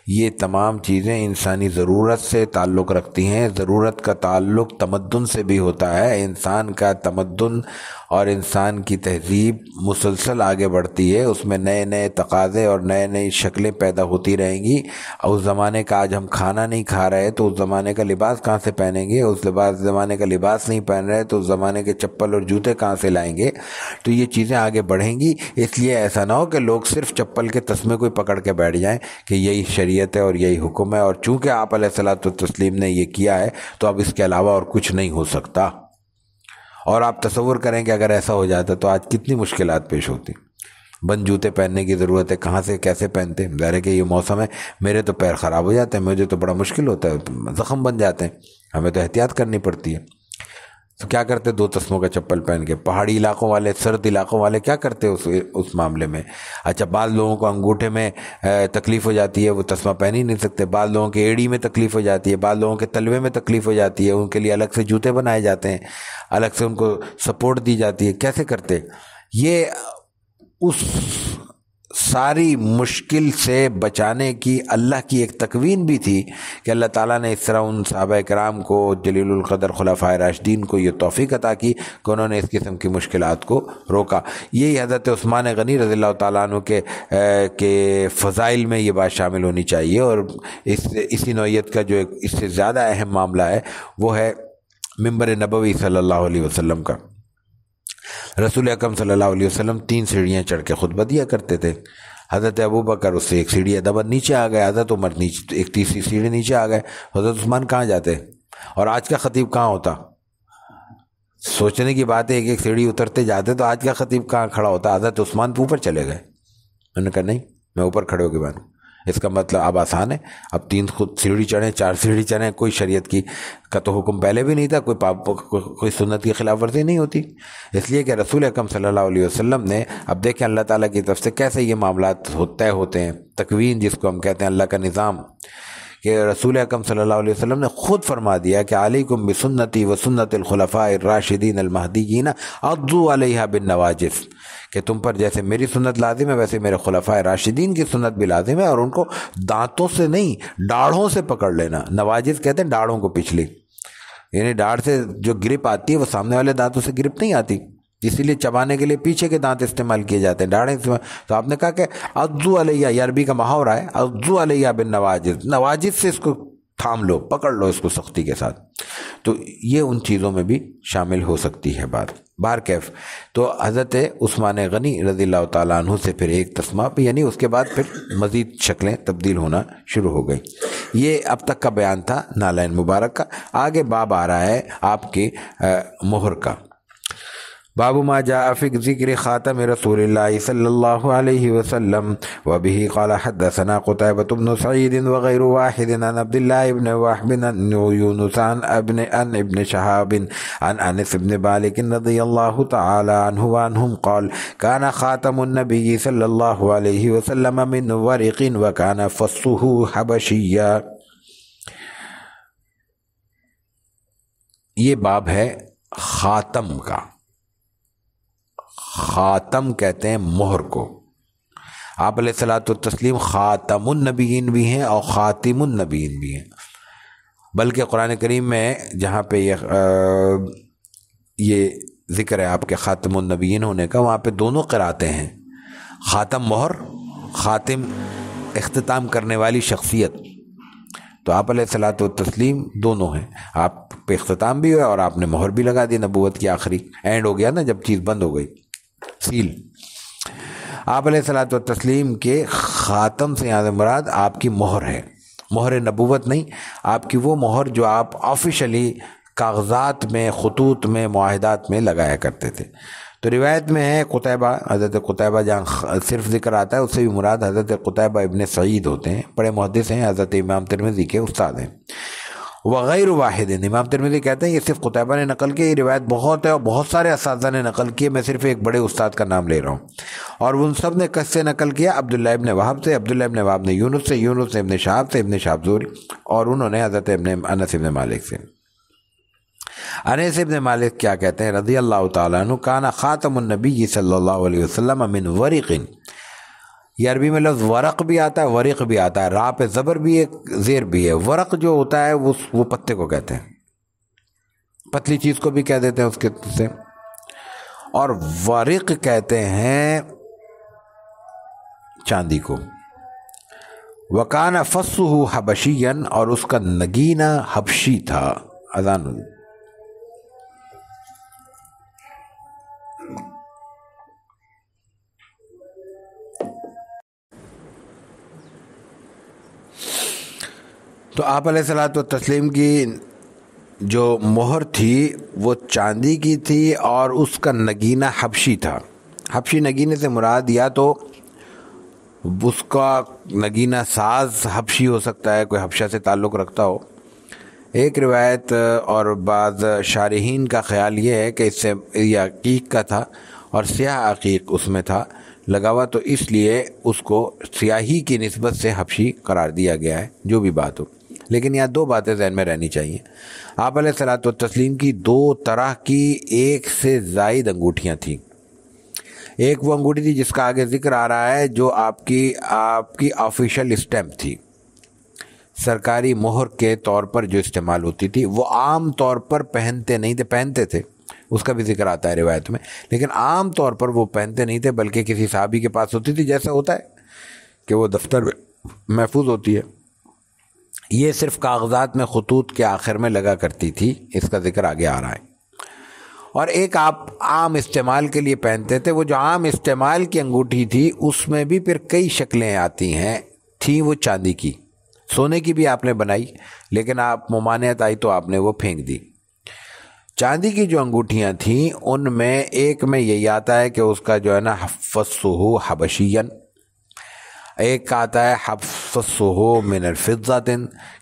یہ تمام چیزیں انسانی ضرورت سے تعلق رکھتی ہیں۔ ضرورت کا تعلق تمدن سے بھی ہوتا ہے۔ انسان کا تمدن اور انسان کی تہذیب مسلسل آگے بڑھتی ہے، اس میں نئے نئے تقاضے اور نئے نئی شکلیں پیدا ہوتی رہیں گی۔ اور اس زمانے کا آج ہم کھانا نہیں کھا رہے تو اس زمانے کا لباس کہاں سے پہنیں گے؟ اس زمانے کا لباس نہیں پہن رہے تو اس زمانے کے چپل اور جوتے کہاں سے لائیں گے؟ تو یہ چیزیں آگے بڑھیں گی۔ اس لیے ایسا نہ ہو کہ لوگ صرف چپل کے تسمے کو پکڑ کے بیٹھ جائیں کہ یہی شریعت ہے اور یہی حکم ہے، اور چونکہ آپ علیہ الصلوۃ والتسلیم نے یہ کیا ہے تو اب اس کے علاوہ اور کچھ نہیں ہو سکتا۔ اور آپ تصور کریں کہ اگر ایسا ہو جاتا تو آج کتنی مشکلات پیش ہوتی۔ بند جوتے پہننے کی ضرورت ہے، کہاں سے کیسے پہنتے؟ ظاہر ہے کہ یہ موسم ہے، میرے تو پیر خراب ہو جاتے ہیں، مجھے تو بڑا مشکل ہوتا ہے، زخم بن جاتے ہیں، ہمیں تو احتیاط کرنی پڑتی ہے۔ تو کیا کرتے؟ 2 تسموں کا چپل پہن کے۔ پہاڑی علاقوں والے، سرد علاقوں والے کیا کرتے اس معاملے میں؟ اچھا، بعض لوگوں کو انگوٹھے میں تکلیف ہو جاتی ہے، وہ تسمہ پہن ہی نہیں سکتے، بعض لوگوں کے ایڑی میں تکلیف ہو جاتی ہے، بعض لوگوں کے تلوے میں تکلیف ہو جاتی ہے، ان کے لیے الگ سے جوتے بنائے جاتے ہیں، الگ سے ان کو سپورٹ دی جاتی ہے۔ کیسے کرتے؟ یہ اس ساری مشکل سے بچانے کی اللہ کی ایک تکوین بھی تھی کہ اللہ تعالیٰ نے اس طرح ان صحابہ کرام کو، جلیل القدر خلفائے راشدین کو یہ توفیق عطا کی کہ انہوں نے اس قسم کی مشکلات کو روکا۔ یہی حضرت عثمان غنی رضی اللہ تعالیٰ عنہ کے فضائل میں یہ بات شامل ہونی چاہیے۔ اور اسی نوعیت کا جو ایک اس سے زیادہ اہم معاملہ ہے وہ ہے منبر نبوی صلی اللہ علیہ وسلم کا۔ رسول اکرم صلی اللہ علیہ وسلم 3 سیڑھیاں چڑھ کے خطبہ دیا کرتے تھے۔ حضرت ابوبکر اس سے 1 سیڑھی دبر نیچے آ گئے، حضرت عمر نیچے 1 تیسری سیڑھی نیچے آ گئے، حضرت عثمان کہاں جاتے؟ اور آج کا خطیب کہاں ہوتا؟ سوچنے کی بات ہے، ایک سیڑھی اترتے جاتے تو آج کا خطیب کہاں کھڑا ہوتا؟ حضرت عثمان اوپر چلے گئے، انہوں نے کہا نہیں، میں اوپر کھڑے ہو کے بانوں۔ اس کا مطلب اب آسان ہے، اب 3 خود سیڑھی چڑھیں، 4 سیڑھی چڑھیں، کوئی شریعت کی کا تو حکم پہلے بھی نہیں تھا، کوئی سنت کی خلاف ورزی نہیں ہوتی۔ اس لیے کہ رسول اکرم صلی اللہ علیہ وسلم نے، اب دیکھیں اللہ تعالیٰ کی طرف سے کیسے یہ معاملات طے ہوتے ہیں، تکوین جس کو ہم کہتے ہیں، اللہ کا نظام، کہ رسول اکرم صلی اللہ علیہ وسلم نے خود فرما دیا کہ علیکم بسنتی و سنت الخلفاء الراشدین المہدیین عضوا علیہا بالنواجذ، کہ تم پر جیسے میری سنت لازم ہے ویسے میرے خلفاء راشدین کی سنت بھی لازم ہے، اور ان کو دانتوں سے نہیں ڈاڑھوں سے پکڑ لینا۔ نواجذ کہتے ہیں ڈاڑھوں کو، پچھلی، یعنی ڈاڑھ سے جو گرپ آتی ہے وہ سامنے والے دانتوں سے گرپ نہیں آتی، اسی لیے چبانے کے لیے پیچھے کے دانت استعمال کیے جاتے ہیں، ڈاڑھیں استعمال۔ تو آپ نے کہا کہ عضوا علیہ، یہ عربی کا محاورہ ہے، عضوا علیہ بالنواجذ، نواجذ سے اس کو تھام لو، پکڑ لو اس کو سختی کے ساتھ۔ تو یہ ان چیزوں میں بھی شامل ہو سکتی ہے بات۔ بارکیف تو حضرت عثمان غنی رضی اللہ تعالیٰ عنہ سے پھر 1 تسمہ، یعنی اس کے بعد پھر مزید شکلیں تبدیل ہونا شروع ہو گئی۔ یہ اب تک کا بیان تھا نالین مبارک کا۔ آگے باب آ رہا ہے آپ کی مہر کا۔ باب ما جاء في ذکر خاتم رسول اللہ صلی اللہ علیہ وسلم وبه قال حدثنا قتيبة بن سعيد وغير واحد عن عبد الله بن وهب عن يونس عن ابن شهاب عن انس بن مالك رضي الله تعالى عنه وعنهم قال كان خاتم النبي صلی اللہ علیہ وسلم من ورق وكان فصه حبشيا۔ یہ باب ہے خاتم کا۔ خاتم کہتے ہیں مہر کو۔ آپ علیہ الصلوۃ والتسلیم خاتم النبیین بھی ہیں اور خاتم النبیین بھی ہیں، بلکہ قرآن کریم میں جہاں پہ یہ ذکر ہے آپ کے خاتم النبیین ہونے کا، وہاں پہ دونوں قراتیں ہیں، خاتم مہر، خاتم اختتام کرنے والی شخصیت۔ تو آپ علیہ الصلوۃ والتسلیم دونوں ہیں، آپ پہ اختتام بھی ہوا اور آپ نے مہر بھی لگا دی، نبوت کی آخری اینڈ ہو گیا نا جب چیز بند ہو گئی، سیل۔ آپ علیہ الصلوۃ والتسلیم کے خاتم سے یہاں مراد آپ کی مہر ہے، مہر نبوت نہیں، آپ کی وہ مہر جو آپ آفیشلی کاغذات میں، خطوط میں، معاہدات میں لگایا کرتے تھے۔ تو روایت میں ہے قتیبہ، حضرت قتیبہ جہاں صرف ذکر آتا ہے اس سے بھی مراد حضرت قتیبہ ابن سعید ہوتے ہیں، بڑے محدث ہیں، حضرت امام ترمذی کے استاد ہیں۔ وغیر واحد، امام ترمذی کہتے ہیں یہ صرف قتیبہ نے نقل کی، یہ روایت بہت ہے اور بہت سارے اساتذہ نے نقل کی ہے، میں صرف ایک بڑے استاد کا نام لے رہا ہوں، اور ان سب نے کس سے نقل کیا؟ عبداللہ ابن وہب سے، عبداللہ ابن وہب نے یونس سے، یونس نے ابن شہاب سے، ابن شہاب زہری، اور انہوں نے حضرت انس ابن مالک سے۔ انس ابن مالک کیا کہتے ہیں رضی اللہ تعالیٰ عنہ، کانا خاتم النبی صلی اللہ علیہ وسلم من ورق، یہ عربی میں لفظ ورق بھی آتا ہے ورق بھی آتا ہے، را پہ زبر بھی ہے زیر بھی ہے۔ ورق جو ہوتا ہے وہ پتے کو کہتے ہیں، پتلی چیز کو بھی کہہ دیتے ہیں اس کے سے، اور ورق کہتے ہیں چاندی کو۔ وکانا فصہ حبشین، اور اس کا نگینہ حبشی تھا۔ اذان تو آپ علیہ الصلوۃ والتسلیم کی جو مہر تھی وہ چاندی کی تھی، اور اس کا نگینہ حبشی تھا۔ حبشی نگینے سے مراد یا تو اس کا نگینہ ساز حبشی ہو سکتا ہے، کوئی حبشہ سے تعلق رکھتا ہو۔ ایک روایت اور بعض شارحین کا خیال یہ ہے کہ اس سے یہ عقیق کا تھا، اور سیاہ عقیق اس میں تھا لگا ہوا، تو اس لیے اس کو سیاہی کی نسبت سے حبشی قرار دیا گیا ہے۔ جو بھی بات ہو، لیکن یہاں دو باتیں ذہن میں رہنی چاہیے۔ آپ علیہ الصلوۃ والتسلیم کی دو طرح کی ایک سے زائد انگوٹھیاں تھیں۔ ایک وہ انگوٹھی تھی جس کا آگے ذکر آ رہا ہے، جو آپ کی آفیشل اسٹیمپ تھی، سرکاری مہر کے طور پر جو استعمال ہوتی تھی۔ وہ عام طور پر پہنتے نہیں تھے، پہنتے تھے، اس کا بھی ذکر آتا ہے روایت میں، لیکن عام طور پر وہ پہنتے نہیں تھے، بلکہ کسی صحابی کے پاس ہوتی تھی، جیسا ہوتا ہے کہ وہ دفتر میں محفوظ ہوتی ہے۔ یہ صرف کاغذات میں خطوط کے آخر میں لگا کرتی تھی، اس کا ذکر آگے آ رہا ہے۔ اور ایک آپ عام استعمال کے لیے پہنتے تھے۔ وہ جو عام استعمال کی انگوٹھی تھی اس میں بھی پھر کئی شکلیں آتی ہیں، تھیں وہ چاندی کی، سونے کی بھی آپ نے بنائی، لیکن آپ ممانعت آئی تو آپ نے وہ پھینک دی۔ چاندی کی جو انگوٹھیاں تھیں ان میں ایک میں یہی آتا ہے کہ اس کا جو ہے نا حفظہ حبشین، ایک آتا ہے حفظہ من الفضۃ،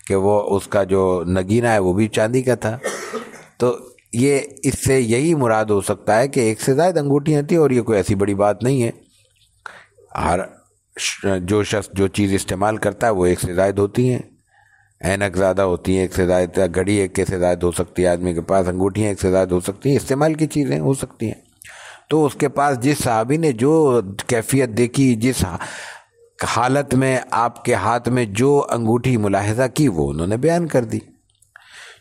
کہ وہ اس کا جو نگینہ ہے وہ بھی چاندی کا تھا۔ تو یہ اس سے یہی مراد ہو سکتا ہے کہ ایک سے زائد انگوٹھیاں تھیں، اور یہ کوئی ایسی بڑی بات نہیں ہے۔ ہر جو شخص جو چیز استعمال کرتا ہے وہ ایک سے زائد ہوتی ہیں، اینک زیادہ ہوتی ہیں، ایک سے زائد، گھڑی ایک سے زائد ہو سکتی ہے آدمی کے پاس، انگوٹھیاں ایک سے زائد ہو سکتی ہیں، استعمال کی چیزیں ہو سکتی ہیں۔ تو اس کے پاس جس صحابی نے جو کیفیت دیکھی، جس حالت میں آپ کے ہاتھ میں جو انگوٹھی ملاحظہ کی، وہ انہوں نے بیان کر دی۔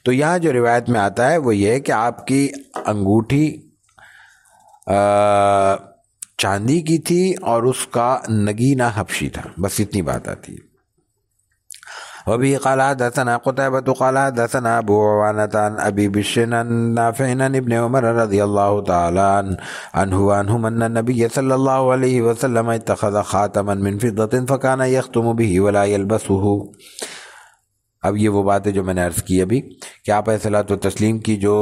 تو یہاں جو روایت میں آتا ہے وہ یہ ہے کہ آپ کی انگوٹھی چاندی کی تھی اور اس کا نگینہ حبشی تھا، بس اتنی بات آتی ہے۔ وبه قال حدثنا قتيبة قال حدثنا أبو عوانة عن أبي بشر عن نافع عن ابن عمر رضي الله تعالى عنهما أن النبي صلى الله عليه وسلم اتخذ خاتما من فضة فكان يختم به ولا يلبسه۔ اب یہ وہ بات ہے جو میں نے عرض کی ابھی، کہ آپ علیہ الصلوۃ والتسلیم کی جو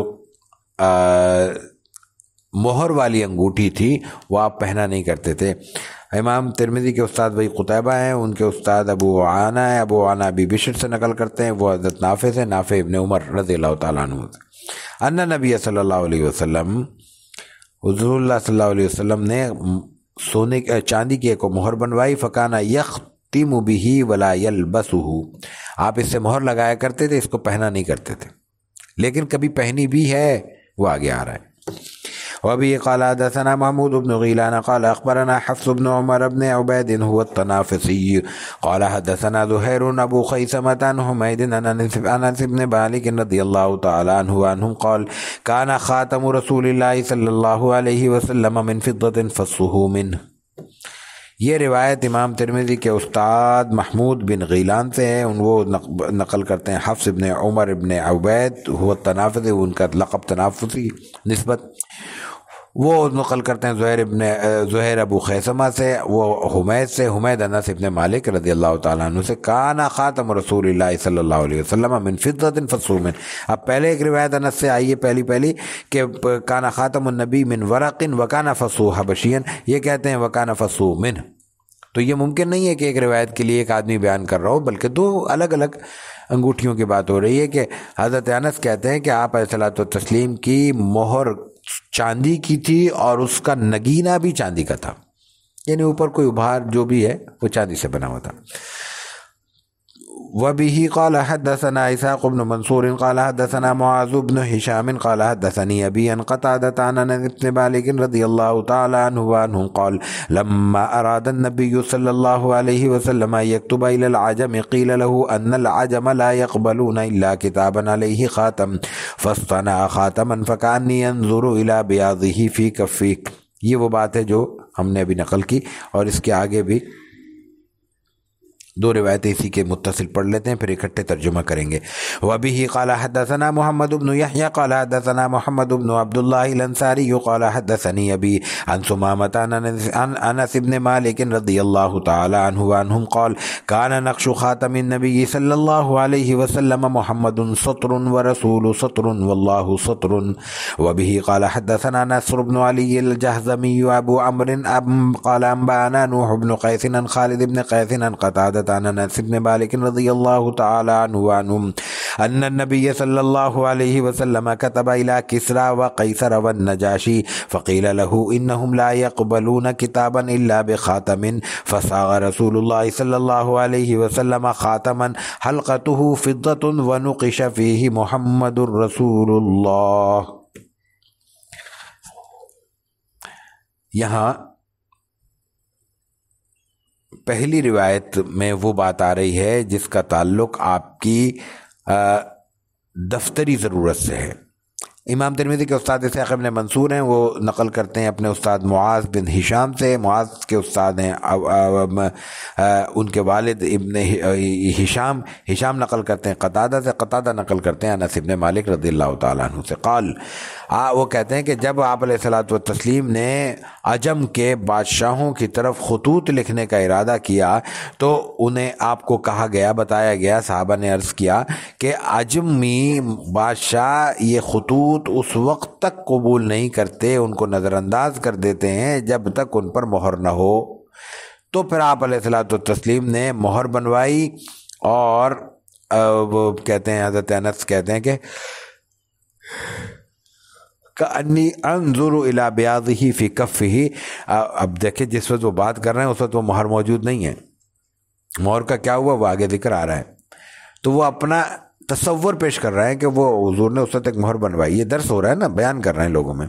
مہر والی انگوٹھی تھی وہ آپ پہنا نہیں کرتے تھے۔ امام ترمذی کے استاد وہی قتیبہ ہیں، ان کے استاد ابو عوانہ ہیں، ابو عوانہ ابی بشر سے نقل کرتے ہیں، وہ حضرت نافع سے، نافع ابن عمر رضی اللہ تعالیٰ عنہ سے، ان نبی صلی اللہ علیہ وسلم، حضور اللہ صلی اللہ علیہ وسلم نے سونے چاندی کی ایک مہر بنوائی، فکانا یختم بہ ولا یلبسہ، آپ اس سے مہر لگایا کرتے تھے، اس کو پہنا نہیں کرتے تھے، لیکن کبھی پہنی بھی ہے، وہ آگے آ رہا ہے۔ وبه قال حدثنا محمود بن غيلان قال أخبرنا حفص بن عمر بن عبيد هو الطنافسي قال حدثنا زهير أبو خيثمة عن حميد عن أنس بن مالك رضي الله تعالى عنه وعنهم قال كان خاتم رسول الله صلى الله عليه وسلم من فضة فصه منه۔ یہ روایت امام ترمذی کے استاد محمود بن غیلان سے ہے، وہ نقل کرتے ہیں حفص بن عمر بن عبید هو التنافسي، ان کا لقب تنافسی نسبت، وہ نقل کرتے ہیں زہیر ابو خیثمہ سے، وہ حمید سے، حمید انس ابن مالک رضی اللہ تعالیٰ عنہ سے، کانا خاتم رسول اللہ صلی اللہ علیہ وسلم من فضۃ فصو من۔ اب پہلے ایک روایت انس سے آئی ہے پہلی کہ کانا خاتم النبی من ورق وکانا فصو حبشین، یہ کہتے ہیں وکانا فصو من۔ تو یہ ممکن نہیں ہے کہ ایک روایت کے لیے ایک آدمی بیان کر رہا ہو، بلکہ دو الگ الگ انگوٹھیوں کی بات ہو رہی ہے، کہ حضرت انس کہتے ہیں کہ آپ علیہ الصلوۃ والتسلیم کی مہر چاندی کی تھی اور اس کا نگینہ بھی چاندی کا تھا، یعنی اوپر کوئی ابھار جو بھی ہے وہ چاندی سے بنا ہوا تھا۔ وبه قال حدثنا إسحاق بن منصور قال حدثنا معاذ بن هشام قال حدثني أبي عن قتادة عن أنس بن مالك رضي الله تعالى عنه وعنهم قال لما أراد النبي صلى الله عليه وسلم أن يكتب إلى العجم قيل له أن العجم لا يقبلون إلا كتابا عليه خاتم فاصطنع خاتما فكأني ينظر إلى بياضه في كفه. یہ وہ بات ہے جو ہم نے ابھی نقل کی، اور اس کے آگے بھی دو روایتیں اسی کے متصل پڑھ لیتے ہیں، پھر اکٹھے ترجمہ کریں گے۔ وبه قال حدثنا محمد بن يحيى قال حدثنا محمد بن عبد الله الانصاري قال حدثني ابي عن ثمامة عن انس بن مالك رضي الله تعالى عنه وعنهم قال كان نقش خاتم النبي صلى الله عليه وسلم محمد سطر ورسول سطر والله سطر۔ وبه قال حدثنا نصر بن علي الجهضمي ابو عمرو قال انبانا نوح بن قيس عن خالد بن قيس عن قتادة عن انس بن مالك رضي الله تعالى عنه وعنهم ان النبي صلى الله عليه وسلم كتب الى كسرى وقيصر والنجاشي فقيل له انهم لا يقبلون كتابا الا بخاتم فصاغ رسول الله صلى الله عليه وسلم خاتما حلقته فضة ونقش فيه محمد رسول الله۔ یہاں پہلی روایت میں وہ بات آ رہی ہے جس کا تعلق آپ کی دفتری ضرورت سے ہے۔ امام ترمذی کے استاد اسحاق بن منصور ہیں، وہ نقل کرتے ہیں اپنے استاد معاذ بن ہشام سے، معاذ کے استاد ہیں ان کے والد ابن ہشام، ہشام نقل کرتے ہیں قتادہ سے، قتادہ نقل کرتے ہیں انس بن مالک رضی اللہ تعالیٰ عنہ سے۔ قال وہ کہتے ہیں کہ جب آپ علیہ الصلوۃ والتسلیم نے عجم کے بادشاہوں کی طرف خطوط لکھنے کا ارادہ کیا تو انہیں آپ کو کہا گیا، بتایا گیا، صحابہ نے عرض کیا کہ عجمی بادشاہ یہ خطوط اس وقت تک قبول نہیں کرتے، ان کو نظر انداز کر دیتے ہیں جب تک ان پر مہر نہ ہو۔ تو پھر آپ علیہ الصلوۃ والتسلیم نے مہر بنوائی، اور وہ کہتے ہیں حضرت انس کہتے ہیں کہ کأنی انظر الی بیاضہ فی کفہ۔ اب دیکھیں جس وقت وہ بات کر رہے ہیں اس وقت وہ مہر موجود نہیں ہے، مہر کا کیا ہوا وہ آگے ذکر آ رہا ہے، تو وہ اپنا تصور پیش کر رہے ہیں کہ وہ حضور نے اس وقت ایک مہر بنوائی، یہ درس ہو رہا ہے نا، بیان کر رہے ہیں لوگوں میں،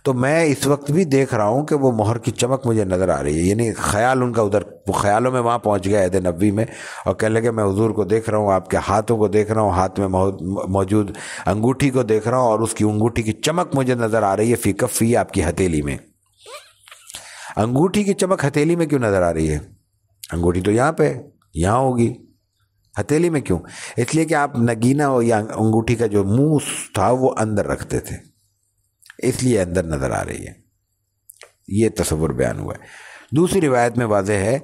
تو میں اس وقت بھی دیکھ رہا ہوں کہ وہ مہر کی چمک مجھے نظر آ رہی ہے، یعنی خیال ان کا ادھر، وہ خیالوں میں وہاں پہنچ گیا عہد نبوی میں، اور کہنے لگے میں حضور کو دیکھ رہا ہوں، آپ کے ہاتھوں کو دیکھ رہا ہوں، ہاتھ میں موجود انگوٹھی کو دیکھ رہا ہوں، اور اس کی انگوٹھی کی چمک مجھے نظر آ رہی ہے فی کفی، آپ کی ہتھیلی میں۔ انگوٹھی کی چمک ہتھیلی میں کیوں نظر آ رہی ہے؟ انگوٹھی تو یہاں پہ، یہاں ہوگی، ہتھیلی میں کیوں؟ اس لیے کہ آپ نگینہ یا انگوٹھی کا جو منہ تھا وہ اندر رکھتے تھے، اس لیے اندر نظر آ رہی ہے، یہ تصور بیان ہوا ہے۔ دوسری روایت میں واضح ہے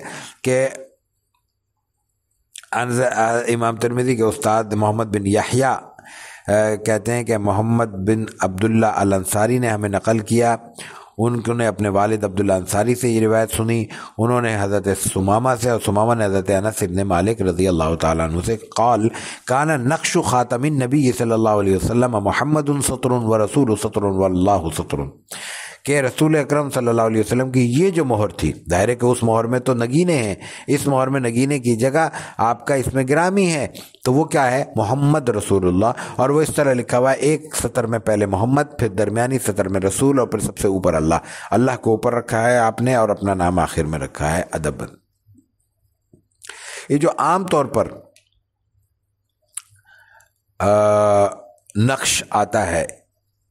کہ امام ترمذی کے استاد محمد بن یحییٰ کہتے ہیں کہ محمد بن عبداللہ الانصاری نے ہمیں نقل کیا، انہوں نے اپنے والد عبداللہ انصاری سے یہ روایت سنی، انہوں نے حضرت ثمامہ سے، اور ثمامہ نے حضرت انس بن مالک رضی اللہ تعالیٰ عنہ سے، قال کان نقش خاتم النبی صلی اللہ علیہ وسلم محمد سطر ورسول سطر واللہ سطر، کہ رسول اکرم صلی اللہ علیہ وسلم کی یہ جو مہر تھی، ظاہر ہے کہ اس مہر میں تو نگینے ہیں، اس مہر میں نگینے کی جگہ آپ کا اس میں گرامی ہے، تو وہ کیا ہے؟ محمد رسول اللہ، اور وہ اس طرح لکھا ہوا ہے، ایک سطر میں پہلے محمد، پھر درمیانی سطر میں رسول، اور پھر سب سے اوپر اللہ، اللہ کو اوپر رکھا ہے آپ نے، اور اپنا نام آخر میں رکھا ہے ادب۔ یہ جو عام طور پر نقش آتا ہے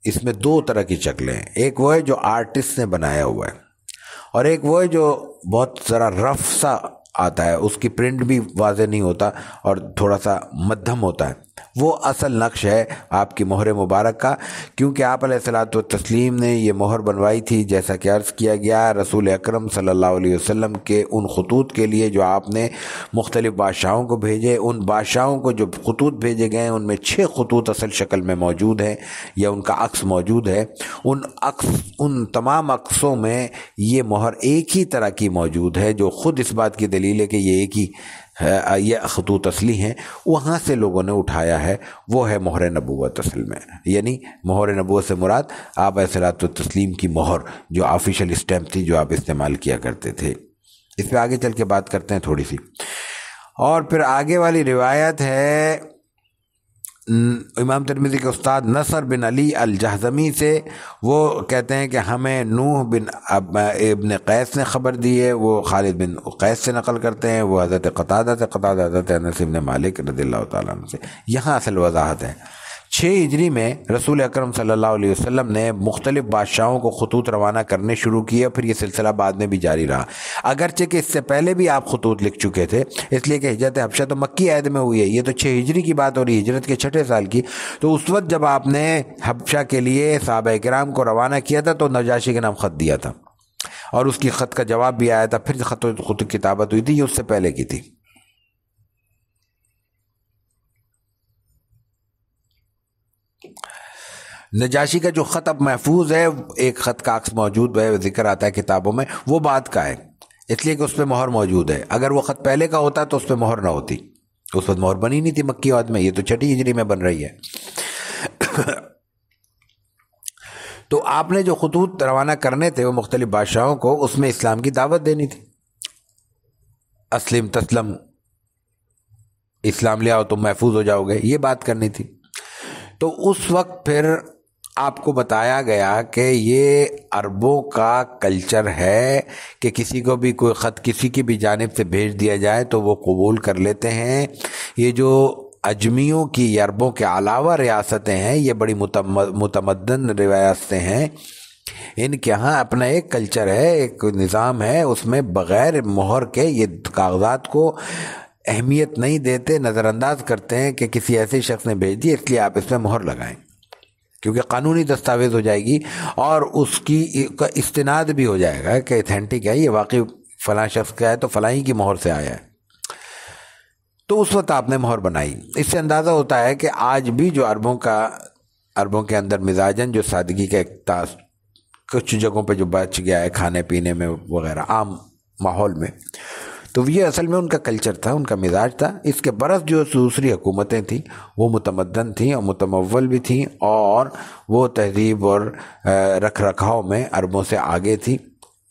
اس میں دو طرح کی شکلیں ہیں، ایک وہ ہے جو آرٹسٹ نے بنایا ہوا ہے، اور ایک وہ ہے جو بہت ذرا رف سا آتا ہے، اس کی پرنٹ بھی واضح نہیں ہوتا اور تھوڑا سا مدھم ہوتا ہے، وہ اصل نقش ہے آپ کی مہر مبارک کا، کیونکہ آپ علیہ الصلوۃ والتسلیم نے یہ مہر بنوائی تھی، جیسا کہ عرض کیا گیا، رسول اکرم صلی اللہ علیہ وسلم کے ان خطوط کے لیے جو آپ نے مختلف بادشاہوں کو بھیجے، ان بادشاہوں کو جو خطوط بھیجے گئے ان میں 6 خطوط اصل شکل میں موجود ہیں یا ان کا عکس موجود ہے، ان تمام عکسوں میں یہ مہر ایک ہی طرح کی موجود ہے، جو خود اس بات کی دلیل ہے کہ یہ ایک ہی یہ خطوط اصلی ہیں، وہاں سے لوگوں نے اٹھایا ہے، وہ ہے مہر نبوت اصل میں، یعنی مہر نبوت سے مراد آپ علیہ الصلوۃ والتسلیم کی مہر جو آفیشیل اسٹیمپ تھی جو آپ استعمال کیا کرتے تھے۔ اس پہ آگے چل کے بات کرتے ہیں تھوڑی سی۔ اور پھر آگے والی روایت ہے امام ترمذی کے استاد نصر بن علی الجہضمی سے، وہ کہتے ہیں کہ ہمیں نوح بن ابن قیس نے خبر دی ہے، وہ خالد بن قیس سے نقل کرتے ہیں، وہ حضرت قتادہ سے، قتادہ حضرت انس بن مالک رضی اللہ تعالیٰ عنہ سے۔ یہاں اصل وضاحت ہے، 6 ہجری میں رسول اکرم صلی اللہ علیہ وسلم نے مختلف بادشاہوں کو خطوط روانہ کرنے شروع کیے، پھر یہ سلسلہ بعد میں بھی جاری رہا، اگرچہ کہ اس سے پہلے بھی آپ خطوط لکھ چکے تھے، اس لیے کہ ہجرت حبشہ تو مکی عہد میں ہوئی ہے، یہ تو 6 ہجری کی بات ہو رہی ہے، ہجرت کے 6 سال کی۔ تو اس وقت جب آپ نے حبشہ کے لیے صحابہ کرام کو روانہ کیا تھا تو نجاشی کے نام خط دیا تھا، اور اس کی خط کا جواب بھی آیا تھا، پھر خط کتابت ہوئی تھی، یہ اس سے پہلے کی تھی۔ نجاشی کا جو خط اب محفوظ ہے، ایک خط کا عکس موجود ہے، ذکر آتا ہے کتابوں میں، وہ بعد کا ہے، اس لیے کہ اس پہ مہر موجود ہے۔ اگر وہ خط پہلے کا ہوتا تو اس پہ مہر نہ ہوتی، اس وقت مہر بنی نہیں تھی مکی عہد میں، یہ تو 6 ہجری میں بن رہی ہے۔ تو آپ نے جو خطوط روانہ کرنے تھے وہ مختلف بادشاہوں کو، اس میں اسلام کی دعوت دینی تھی، اسلم تسلم، اسلام لے آؤ تم محفوظ ہو جاؤ گے، یہ بات کرنی تھی۔ تو اس وقت پھر آپ کو بتایا گیا کہ یہ عربوں کا کلچر ہے کہ کسی کو بھی کوئی خط کسی کی بھی جانب سے بھیج دیا جائے تو وہ قبول کر لیتے ہیں۔ یہ جو اجمیوں کی عربوں کے علاوہ ریاستیں ہیں، یہ بڑی متمدن ریاستیں ہیں، ان کے ہاں اپنا ایک کلچر ہے، ایک نظام ہے، اس میں بغیر مہر کے یہ کاغذات کو اہمیت نہیں دیتے، نظر انداز کرتے ہیں کہ کسی ایسے شخص نے بھیج دی، اس لیے آپ اس میں مہر لگائیں، کیونکہ قانونی دستاویز ہو جائے گی اور اس کی استناد بھی ہو جائے گا کہ ایتھینٹک ہے، یہ واقعی فلاں شخص کا ہے تو فلاں ہی کی مہر سے آیا ہے۔ تو اس وقت آپ نے مہر بنائی۔ اس سے اندازہ ہوتا ہے کہ آج بھی جو عربوں کے اندر مزاجن جو سادگی کا ایک کچھ جگہوں پہ جو بچ گیا ہے کھانے پینے میں وغیرہ عام ماحول میں، تو یہ اصل میں ان کا کلچر تھا، ان کا مزاج تھا۔ اس کے برعکس جو دوسری حکومتیں تھیں وہ متمدن تھیں اور متمول بھی تھیں، اور وہ تہذیب اور رکھ رکھاؤ میں عربوں سے آگے تھیں۔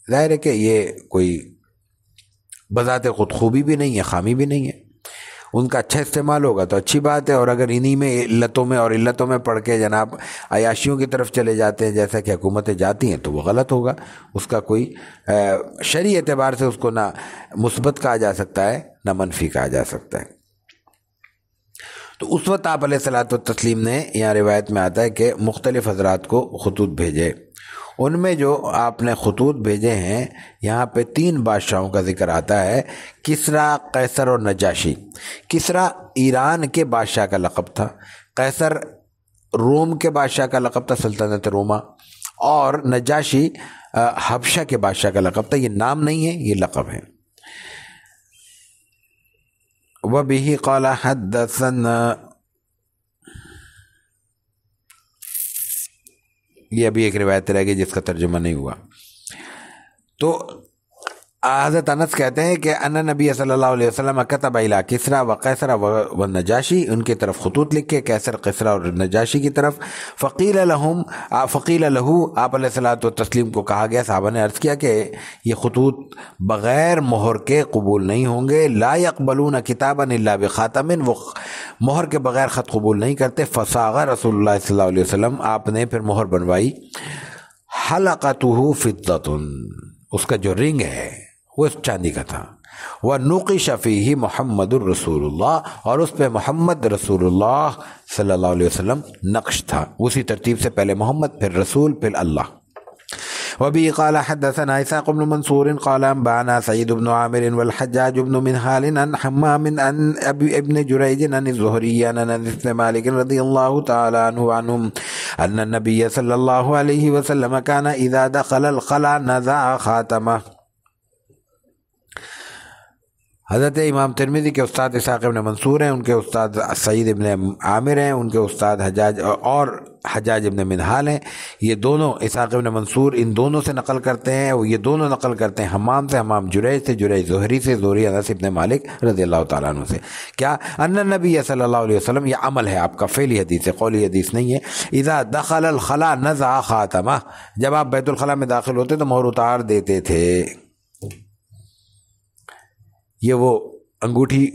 ظاہر ہے کہ یہ کوئی بذات خود خوبی بھی نہیں ہے، خامی بھی نہیں ہے، ان کا اچھا استعمال ہوگا تو اچھی بات ہے، اور اگر انہی میں علتوں میں پڑھ کے جناب عیاشیوں کی طرف چلے جاتے ہیں جیسا کہ حکومتیں جاتی ہیں تو وہ غلط ہوگا، اس کا کوئی شرعی اعتبار سے اس کو نہ مثبت کہا جا سکتا ہے نہ منفی کہا جا سکتا ہے۔ تو اس وقت آپ علیہ الصلوۃ والتسلیم نے، یہاں روایت میں آتا ہے کہ مختلف حضرات کو خطوط بھیجے، ان میں جو آپ نے خطوط بھیجے ہیں یہاں پہ 3 بادشاہوں کا ذکر آتا ہے، کسریٰ، قیصر اور نجاشی۔ کسریٰ ایران کے بادشاہ کا لقب تھا، قیصر روم کے بادشاہ کا لقب تھا، سلطنت روما، اور نجاشی حبشہ کے بادشاہ کا لقب تھا۔ یہ نام نہیں ہے، یہ لقب ہے۔ وَبِهِ قَالَ حَدَّثَنَا، یہ ابھی ایک روایت رہ گئی جس کا ترجمہ نہیں ہوا۔ تو حضرت انس کہتے ہیں کہ ان نبی صلی اللہ علیہ وسلم کتب الی کسریٰ و قیصر و نجاشی، ان کی طرف خطوط لکھے قیصر، قسرا اور نجاشی کی طرف۔ فقیل لہو، آپ علیہ الصلوۃ والتسلیم کو کہا گیا، صحابہ نے عرض کیا کہ یہ خطوط بغیر مہر کے قبول نہیں ہوں گے، لا یقبلون کتابا الا بخاتم، وہ مہر کے بغیر خط قبول نہیں کرتے۔ فصاغ رسول اللہ صلی اللہ علیہ وسلم، آپ نے پھر مہر بنوائی، حلقتہ فضۃ، اس کا جو رنگ ہے وہ چاندی کا تھا، وَنُقِشَ فِيهِ محمد الرسول اللہ، اور اس پہ محمد رسول اللہ صلی اللہ علیہ وسلم نقش تھا، اسی ترتیب سے پہلے محمد پھر رسول پھر اللہ۔ وَبِهِ قَالَ حَدَّثَنَا إِسْحَاقُ بْنُ مَنْصُورٍ قَالَ أَنبَأَنَا سَعِيدُ بْنُ عَامِرٍ وَالْحَجَّاجُ بْنُ مِنْهَالٍ عَنْ حَمَّامٍ عَنْ ابن جُرَيْجٍ عَنِ الزُّهْرِيِّ عَنْ أَنَسِ بْنِ مَالِكٍ رضي الله تعالى عنه وعنهم أن النبي صلى الله عليه وسلم كان إذا دخل الخلاء نزع خاتمه۔ حضرت امام ترمذی کے استاد اسحاق ابن منصور ہیں، ان کے استاد سعید ابن عامر ہیں، ان کے استاد حجاج ابن منہال ہیں، یہ دونوں اسحاق ابن منصور ان دونوں سے نقل کرتے ہیں، یہ دونوں نقل کرتے ہیں حمام سے، حمام جریج سے، جریج زہری سے، زہری انس ابن مالک رضی اللہ تعالیٰ عنہ سے۔ کیا ان النبی صلی اللہ علیہ وسلم، یہ عمل ہے آپ کا، فعلی حدیث ہے، قولی حدیث نہیں ہے۔ اذا دخل الخلاء نزع خاتمہ، جب آپ بیت الخلاء میں داخل ہوتے تو مہر اتار دیتے تھے، یہ وہ انگوٹھی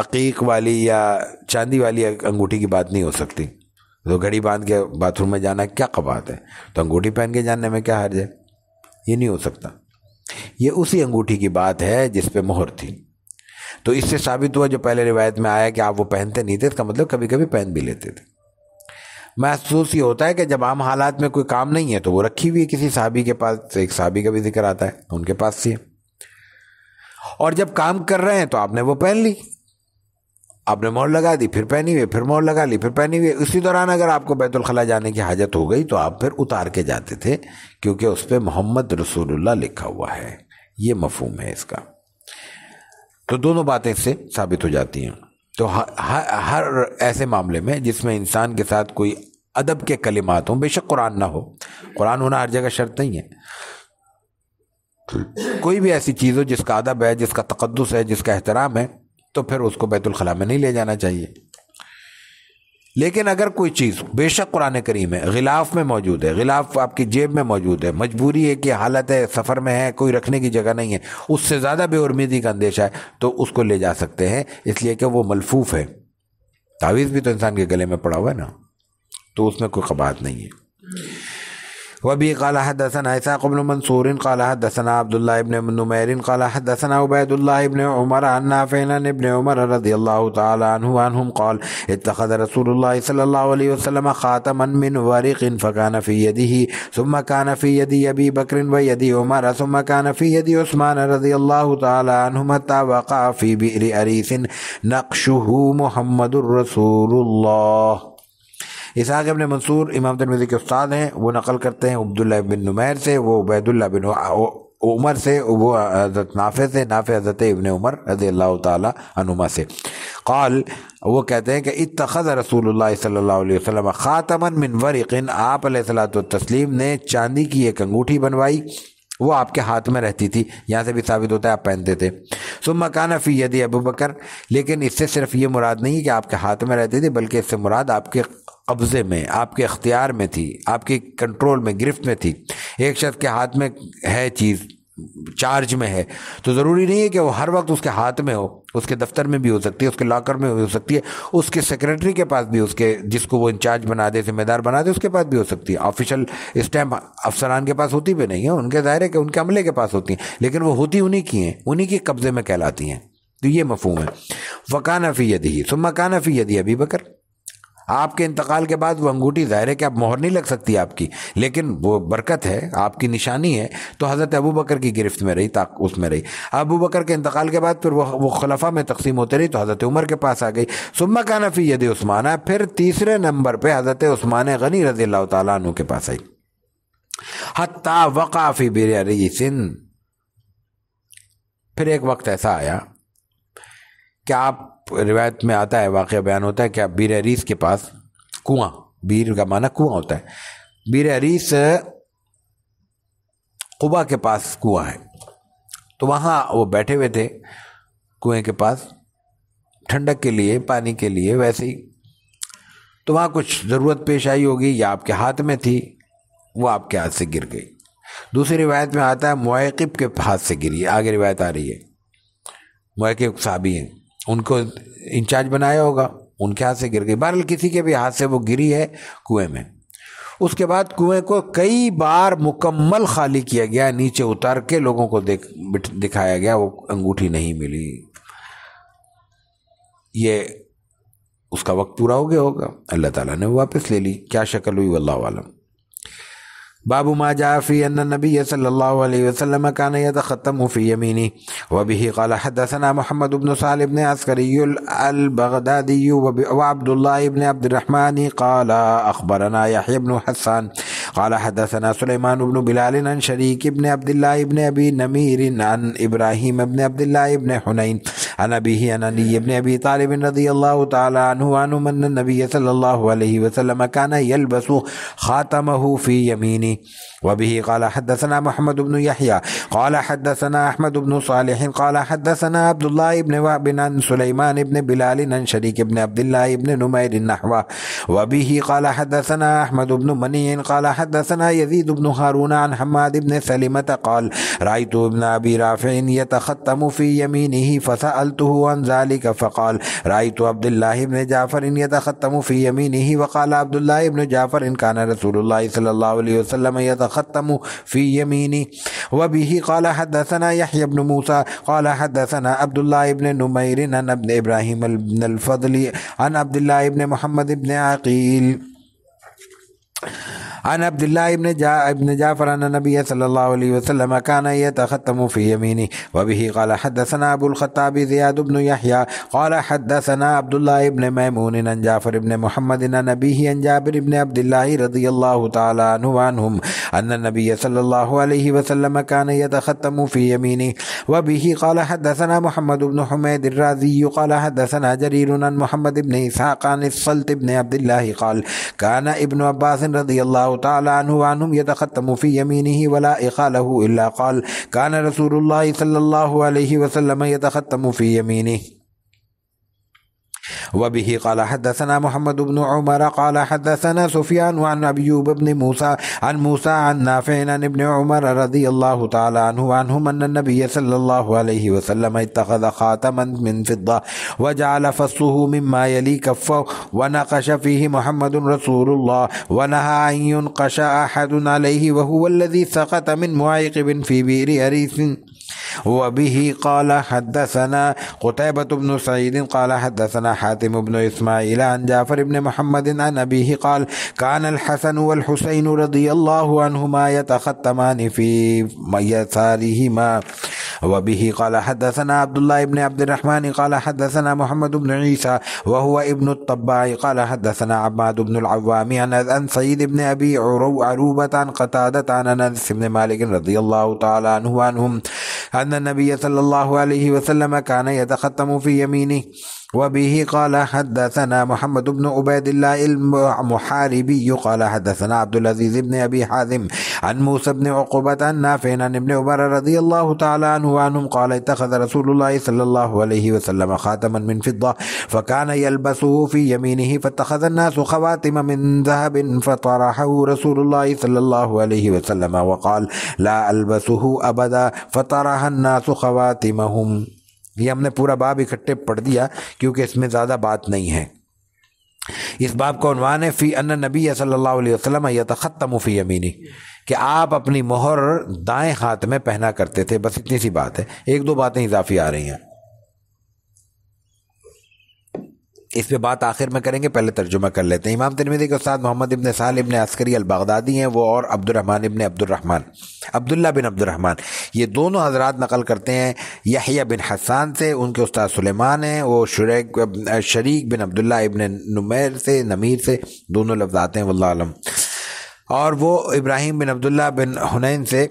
عقیق والی یا چاندی والی انگوٹھی کی بات نہیں ہو سکتی. تو گھڑی باندھ کے باتھ روم میں جانا کیا قباحت ہے؟ تو انگوٹھی پہن کے جاننے میں کیا حرج ہے؟ یہ نہیں ہو سکتا. یہ اسی انگوٹھی کی بات ہے جس پہ مہر تھی. تو اس سے ثابت ہوا جو پہلے روایت میں آیا کہ آپ وہ پہنتے نہیں تھے، اس کا مطلب کبھی کبھی پہن بھی لیتے تھے. محسوس یہ ہوتا ہے کہ جب عام حالات میں کوئی کام نہیں ہے تو وہ رکھی ہوئی ہے کسی صحابی کے پاس. ایک صحابی کا بھی ذکر آتا ہے ان کے پاس سی ہے، اور جب کام کر رہے ہیں تو آپ نے وہ پہن لی، آپ نے مہر لگا دی، پھر پہنی ہوئی، پھر مہر لگا لی، پھر پہنی ہوئی. اسی دوران اگر آپ کو بیت الخلاء جانے کی حاجت ہو گئی تو آپ پھر اتار کے جاتے تھے، کیونکہ اس پہ محمد رسول اللہ لکھا ہوا ہے. یہ مفہوم ہے اس کا. تو دونوں باتیں اس سے ثابت ہو جاتی ہیں. تو ہر ایسے معاملے میں جس میں انسان کے ساتھ کوئی ادب کے کلمات ہوں، بے شک قرآن نہ ہو، قرآن ہونا ہر جگہ شرط نہیں ہے، کوئی بھی ایسی چیز ہو جس کا ادب ہے، جس کا تقدس ہے، جس کا احترام ہے، تو پھر اس کو بیت الخلاء میں نہیں لے جانا چاہیے. لیکن اگر کوئی چیز بے شک قرآن کریم ہے، غلاف میں موجود ہے، غلاف آپ کی جیب میں موجود ہے، مجبوری ہے کہ حالت ہے، سفر میں ہے، کوئی رکھنے کی جگہ نہیں ہے، اس سے زیادہ بے امیدی کا اندیشہ ہے، تو اس کو لے جا سکتے ہیں، اس لیے کہ وہ ملفوف ہے. تعویذ بھی تو انسان کے گلے میں پڑا ہوا ہے نا، تو اس میں کوئی قباحت نہیں ہے. وبه قال حدثنا إسحاق بن منصور قال حدثنا عبد الله بن نمير قال حدثنا عبيد الله بن عمر عن نافع عن ابن عمر رضي الله تعالى عنهم قال اتخذ رسول الله صلى الله عليه وسلم خاتما من ورق فكان في يده ثم كان في يد أبي بكر ويد عمر ثم كان في يد عثمان رضي الله تعالى عنهما حتى وقع في بئر أريس نقشه محمد رسول الله. اسحاق ابن منصور امام ترمذی کے استاد ہیں، وہ نقل کرتے ہیں عبداللہ بن نمیر سے، وہ عبیداللہ بن عمر سے، وہ حضرت نافع سے، نافع حضرت ابن عمر رضی اللہ تعالی عنہما سے. قال وہ کہتے ہیں کہ اتخذ رسول اللہ صلی اللہ علیہ وسلم خاتما من ورق، آپ علیہ الصلوۃ والتسلیم نے چاندی کی ایک انگوٹھی بنوائی، وہ آپ کے ہاتھ میں رہتی تھی. یہاں سے بھی ثابت ہوتا ہے آپ پہنتے تھے. ثم کان فی ید ابو بکر، لیکن اس سے صرف یہ مراد نہیں کہ آپ کے ہاتھ میں رہتی تھی، بلکہ اس سے مراد آپ کے قبضے میں، آپ کے اختیار میں تھی، آپ کی کنٹرول میں، گرفت میں تھی. ایک شخص کے ہاتھ میں ہے چیز، چارج میں ہے، تو ضروری نہیں ہے کہ وہ ہر وقت اس کے ہاتھ میں ہو. اس کے دفتر میں بھی ہو سکتی ہے، اس کے لاکر میں ہو سکتی ہے، اس کے سیکریٹری کے پاس بھی، اس کے جس کو وہ انچارج بنا دے، ذمہ دار بنا دے، اس کے پاس بھی ہو سکتی ہے. آفیشل اسٹیمپ افسران کے پاس ہوتی بھی نہیں ہے، ان کے ظاہر ہے کہ ان کے عملے کے پاس ہوتی ہیں، لیکن وہ ہوتی انہی کی ہیں، انہی کے قبضے میں کہلاتی ہیں. تو یہ مفہوم ہے. وَكَانَ فِي يَدِهِ ثُمَّ كَانَ فِي يَدِ أَبِي بَكْرٍ، آپ کے انتقال کے بعد وہ انگوٹھی ظاہر ہے کہ اب مہر نہیں لگ سکتی آپ کی، لیکن وہ برکت ہے، آپ کی نشانی ہے، تو حضرت ابو بکر کی گرفت میں رہی، اس میں رہی. ابو بکر کے انتقال کے بعد پھر وہ خلفاء میں تقسیم ہوتے رہی، تو حضرت عمر کے پاس آ گئی. ثم کان فی ید عثمان، پھر تیسرے نمبر پہ حضرت عثمان غنی رضی اللہ تعالیٰ عنہ کے پاس آئی. حتی وقع فی بئر اریس، پھر ایک وقت ایسا آیا کہ آپ، روایت میں آتا ہے، واقعہ بیان ہوتا ہے کہ بئر اریس کے پاس کنواں، بیر کا معنی کنواں ہوتا ہے، بئر اریس قبا کے پاس کنواں ہے. تو وہاں وہ بیٹھے ہوئے تھے کنویں کے پاس، ٹھنڈک کے لیے، پانی کے لیے ویسے ہی. تو وہاں کچھ ضرورت پیش آئی ہوگی، یا آپ کے ہاتھ میں تھی، وہ آپ کے ہاتھ سے گر گئی. دوسری روایت میں آتا ہے معیقب کے ہاتھ سے گری، آگے روایت آ رہی ہے، معیقب صحابی ہیں، ان کو انچارج بنایا ہوگا، ان کے ہاتھ سے گر گئی. بہرحال کسی کے بھی ہاتھ سے وہ گری ہے کنویں میں. اس کے بعد کنویں کو کئی بار مکمل خالی کیا گیا، نیچے اتار کے لوگوں کو دکھایا گیا، وہ انگوٹھی نہیں ملی. یہ اس کا وقت پورا ہو گیا ہوگا، اللہ تعالیٰ نے واپس لے لی. کیا شکل ہوئی واللہ عالم. باب ما جاء في ان النبي صلى الله عليه وسلم كان يتختم في يمينه. وبه قال حدثنا محمد بن سالم بن عسكري البغدادي وعبد الله بن عبد الرحمن قال اخبرنا يحيى بن حسان قال حدثنا سليمان بن بلال عن شريك بن عبد الله بن ابي نمير عن ابراهيم بن عبد الله بن حنين عن أبيه عن علي بن أبي طالب رضي الله تعالى عنه وعنهم أن النبي صلى الله عليه وسلم كان يلبس خاتمه في يمينه. وبه قال حدثنا محمد بن يحيى قال حدثنا أحمد بن صالح قال حدثنا عبد الله بن وهب عن سليمان بن بلال عن شريك بن عبد الله بن نمير نحوه. وبه قال حدثنا أحمد بن منيع قال حدثنا يزيد بن هارون عن حماد بن سلمة قال رأيت ابن أبي رافع يتختم في يمينه فسألته عن ذلك فقال رأيت عبد الله بن جعفر يتختم في يمينه. وقال عبد الله بن جعفر كان رسول الله صلى الله عليه وسلم يتختم في يمينه. وبه قال حدثنا يحيى بن موسى قال حدثنا عبد الله بن نمير عن ابن إبراهيم بن الفضل عن عبد الله بن محمد بن عقيل عن عبد الله بن جعفر أن النبي صلى الله عليه وسلم كان يتختم في يمينه. وبه قال حدثنا أبو الخطاب زياد بن يحيى قال حدثنا عبد الله بن ميمون عن جعفر بن محمد عن أبيه عن جابر بن عبد الله رضي الله تعالى عنه وعنهم أن النبي صلى الله عليه وسلم كان يتختم في يمينه. وبه قال حدثنا محمد بن حميد الرازي قال حدثنا جرير عن محمد بن إسحاق عن الصلت بن عبد الله قال كان ابن عباس رضي الله تعالى عنه وعنهم يتختم في يمينه ولا إخاله إلا قال كان رسول الله صلى الله عليه وسلم يتختم في يمينه. وبه قال حدثنا محمد بن عمر قال حدثنا سفيان عن أيوب بن موسى عن موسى عن نافع عن ابن عمر رضي الله تعالى عنه وعنهم أن النبي صلى الله عليه وسلم اتخذ خاتما من فضة وجعل فصه مما يلي كفه ونقش فيه محمد رسول الله ونهى أن ينقش أحد عليه وهو الذي سقط من معيقب في بئر أريس. وبه قال حدثنا قتيبة بن سعيد قال حدثنا حاتم بن إسماعيل عن جعفر بن محمد عن أبيه قال كان الحسن والحسين رضي الله عنهما يتختمان في يسارهما. وبه قال حدثنا عبد الله بن عبد الرحمن قال حدثنا محمد بن عيسى وهو ابن الطباع قال حدثنا عباد بن العوام عن سعيد بن أبي عروبة عن قتادة عن أنس بن مالك رضي الله تعالى عنه وعنهم أن النبي صلى الله عليه وسلم كان يتختم في يمينه. وبه قال حدثنا محمد بن عبيد الله المحاربي قال حدثنا عبد العزيز بن أبي حازم عن موسى بن عقبة عن نافع عن ابن عمر رضي الله تعالى عنه وعنهم قال اتخذ رسول الله صلى الله عليه وسلم خاتما من فضة فكان يلبسه في يمينه فاتخذ الناس خواتم من ذهب فطرحه رسول الله صلى الله عليه وسلم وقال لا ألبسه أبدا فطرح الناس خواتمهم. یہ ہم نے پورا باب اکٹھے پڑھ دیا کیونکہ اس میں زیادہ بات نہیں ہے. اس باب کا عنوان ہے فی ان نبی صلی اللہ علیہ وسلم یتختم فی یمینہ، کہ آپ اپنی مہر دائیں ہاتھ میں پہنا کرتے تھے. بس اتنی سی بات ہے، ایک دو باتیں اضافی آ رہی ہیں، اس پہ بات آخر میں کریں گے، پہلے ترجمہ کر لیتے ہیں. امام ترمذی کے استاد محمد ابن سالم ابن عسکری البغدادی ہیں وہ، اور عبداللہ بن عبد الرحمن، یہ دونوں حضرات نقل کرتے ہیں یحییٰ بن حسان سے. ان کے استاد سلیمان ہیں، وہ شریک بن عبداللہ ابن نمیر سے دونوں لفظ آتے ہیں واللہ علم. اور وہ ابراہیم بن عبداللہ بن حنین سے،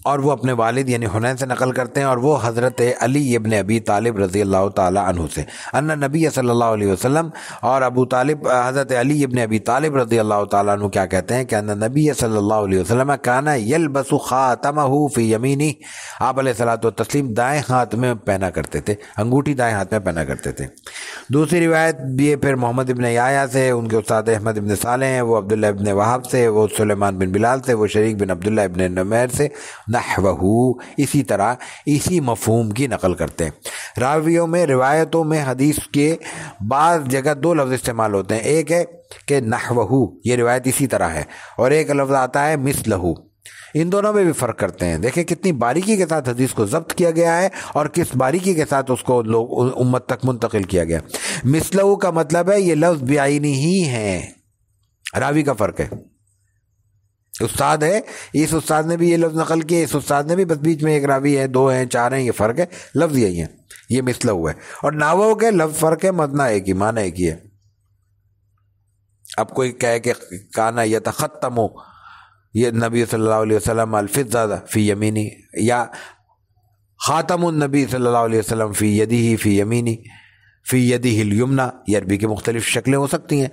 اور وہ اپنے والد یعنی حنین سے نقل کرتے ہیں، اور وہ حضرت علی ابن ابی طالب رضی اللہ تعالی عنہ سے ان نبی صلی اللہ علیہ وسلم، اور ابو طالب حضرت علی ابن ابی طالب رضی اللہ تعالی عنہ کیا کہتے ہیں کہ ان نبی صلی اللہ علیہ وسلم کانا یلبس خاتمہ فی یمینہ، آپ علیہ الصلوۃ والتسلیم دائیں ہاتھ میں پہنا کرتے تھے، انگوٹھی دائیں ہاتھ میں پہنا کرتے تھے. دوسری روایت یہ پھر محمد ابن یحییٰ سے، ان کے استاد احمد ابن صالح ہیں، وہ عبداللہ ابن وہب سے، وہ سلیمان بن بلال سے، وہ شریک بن عبداللہ ابن نمیر سے، نحوہ اسی طرح اسی مفہوم کی نقل کرتے ہیں. راویوں میں روایتوں میں حدیث کے بعض جگہ دو لفظ استعمال ہوتے ہیں، ایک ہے کہ نحوہ یہ روایت اسی طرح ہے، اور ایک لفظ آتا ہے مثلہ. ان دونوں میں بھی فرق کرتے ہیں. دیکھیں کتنی باریکی کے ساتھ حدیث کو ضبط کیا گیا ہے اور کس باریکی کے ساتھ اس کو لوگ امت تک منتقل کیا گیا. مثلہ کا مطلب ہے یہ لفظ بعینی ہی ہے، راوی کا فرق ہے. استاد ہے، اس استاد نے بھی یہ لفظ نقل کیا، اس استاد نے بھی، بس بیچ میں ایک راوی ہے، دو ہیں، چار ہیں، یہ فرق ہے، لفظ یہی ہے، یہ مثلہ ہوا ہے. اور نحوہ کے لفظ فرق ہے، متن ایک ہی، معنی ایک ہی ہے. اب کوئی کہے کہ کانا یتختم، یہ نبی صلی اللہ علیہ وسلم الفضہ فی یمینی، یا خاتم النبی صلی اللہ علیہ وسلم فی یدہ فی یمینی فی یدہ الیمنی، یہ عربی کی مختلف شکلیں ہو سکتی ہیں،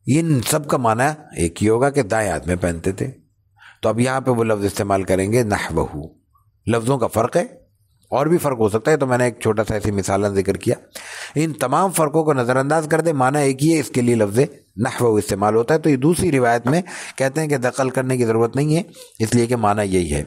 ان سب کا معنی ایک ہی ہوگا کہ دائیں ہاتھ میں پہنتے تھے۔ تو اب یہاں پہ وہ لفظ استعمال کریں گے نحوہ، لفظوں کا فرق ہے، اور بھی فرق ہو سکتا ہے، تو میں نے ایک چھوٹا سا ایسی مثالاں ذکر کیا، ان تمام فرقوں کو نظر انداز کر دیں، معنی ایک ہی ہے، اس کے لیے لفظ نحوہ استعمال ہوتا ہے۔ تو یہ دوسری روایت میں کہتے ہیں کہ دخل کرنے کی ضرورت نہیں ہے، اس لیے کہ معنی یہی ہے۔